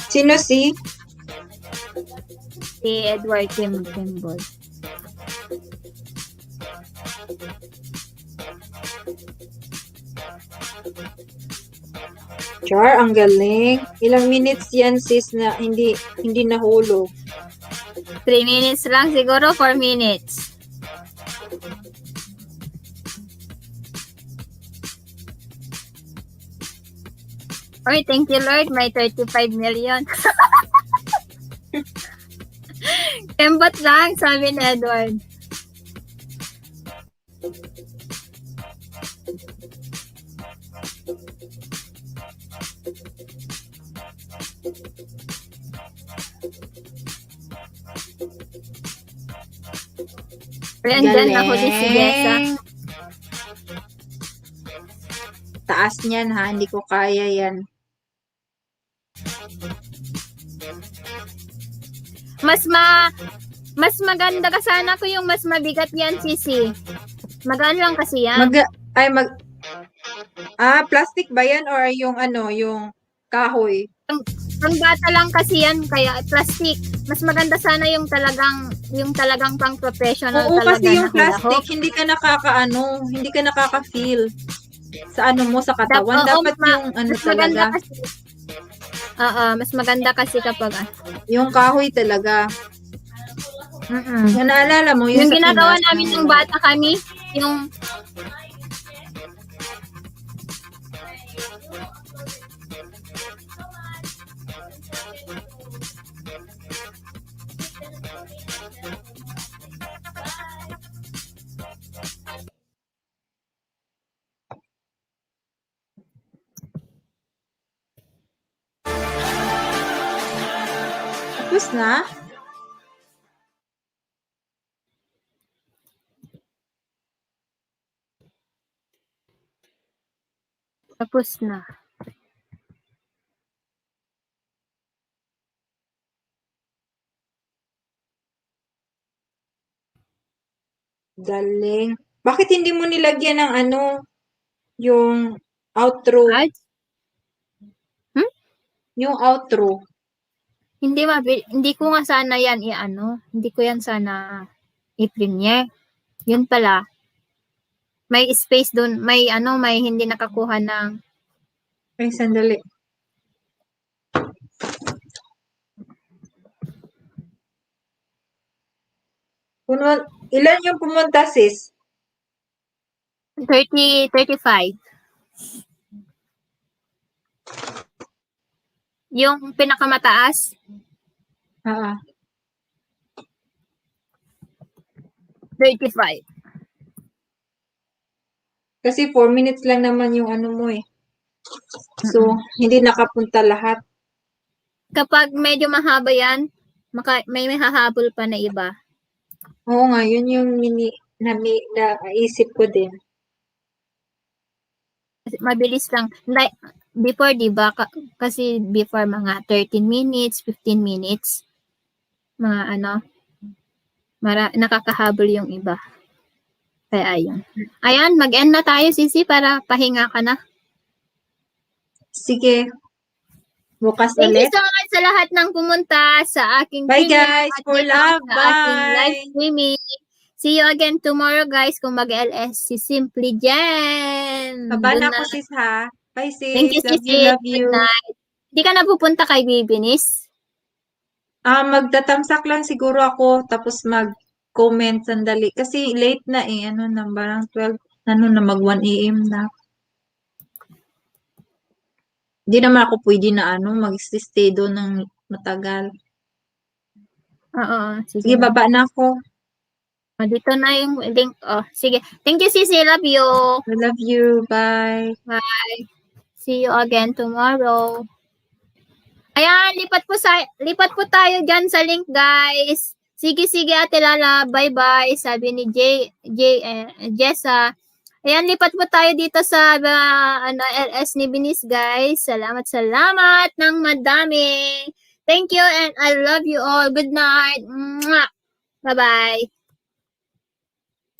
Sino si? Si Edward Kimball. Char, ang galing. Ilang minutes yan sis na hindi nahulog. 3 minutes lang siguro, 4 minutes. Oy, thank you Lord, may 35 million. Kembot lang, sabi ni Edward. Ayan, dyan ako di si Jessa. Taas niyan ha, hindi ko kaya yan. Mas maganda ka sana ko yung mas mabigat yan, Sisi. Magano lang kasi yan. Plastic ba yan or yung yung kahoy? Ang bata lang kasi yan, kaya plastic. Mas maganda sana yung talagang pang professional Oo, talaga kasi yung na hula plastic, hoop. hindi ka nakaka-feel sa mo, sa katawan. Oo, Dapat yung mas maganda talaga. kasi. Mas maganda kasi kapag Yung kahoy talaga. mm Yung naalala mo, yung Yung sa ginagawa Pinas, namin ng bata kami, yung Tapos na? tapos na. Galing. Bakit hindi mo nilagyan ng yung outro? At Yung outro. hindi ko nga sana yan hindi ko yan sana i-premiere. Yun pala. May space doon, may hindi nakakuha ng Ay, sandali. Ilan yung pumunta, sis? 35. Yung pinakamataas, Ah, 35. kasi 4 minutes lang naman yung mo eh. So, hindi nakapunta lahat. Kapag medyo mahaba yan, may hahabol pa na iba. Oo nga, yun yung naisip ko din. Mabilis lang. Like, before, di ba? Kasi before mga 13 minutes, 15 minutes, mga nakakahabol yung iba. Kaya ayun. Ayan, mag-end na tayo, Sisi, para pahinga ka na. Sige. Bukas Thank you ulit. so much sa lahat ng pumunta sa aking Bye premiere guys, at for dito love. sa aking live Bye. streaming. See you again tomorrow, guys, kung mag-LS si Simply Jen. Baba Good na ako, night. sis, ha? Bye, sis. Thank you, Love sis. you, love Good you. night. Hindi ka na pupunta kay Bibinis? Magtatamsak lang siguro ako, tapos mag-comment sandali. Kasi late na eh. Ano na, parang 12, mag 1 a.m. na. Hindi naman ako pwede na mag-stay doon ng matagal. Oo, sige. Sige, baba na ako. Dito na yung link. Sige. Thank you, Sisi. Love you. I love you. Bye. Bye. See you again tomorrow. Ayan, lipat po tayo dyan sa link, guys. Sige, Ate Lala. Bye-bye. Sabi ni Jessa. Ayan, lipat po tayo dito sa LS ni Binis, guys. Salamat ng madami. Thank you and I love you all. Good night. Mwah! Bye-bye.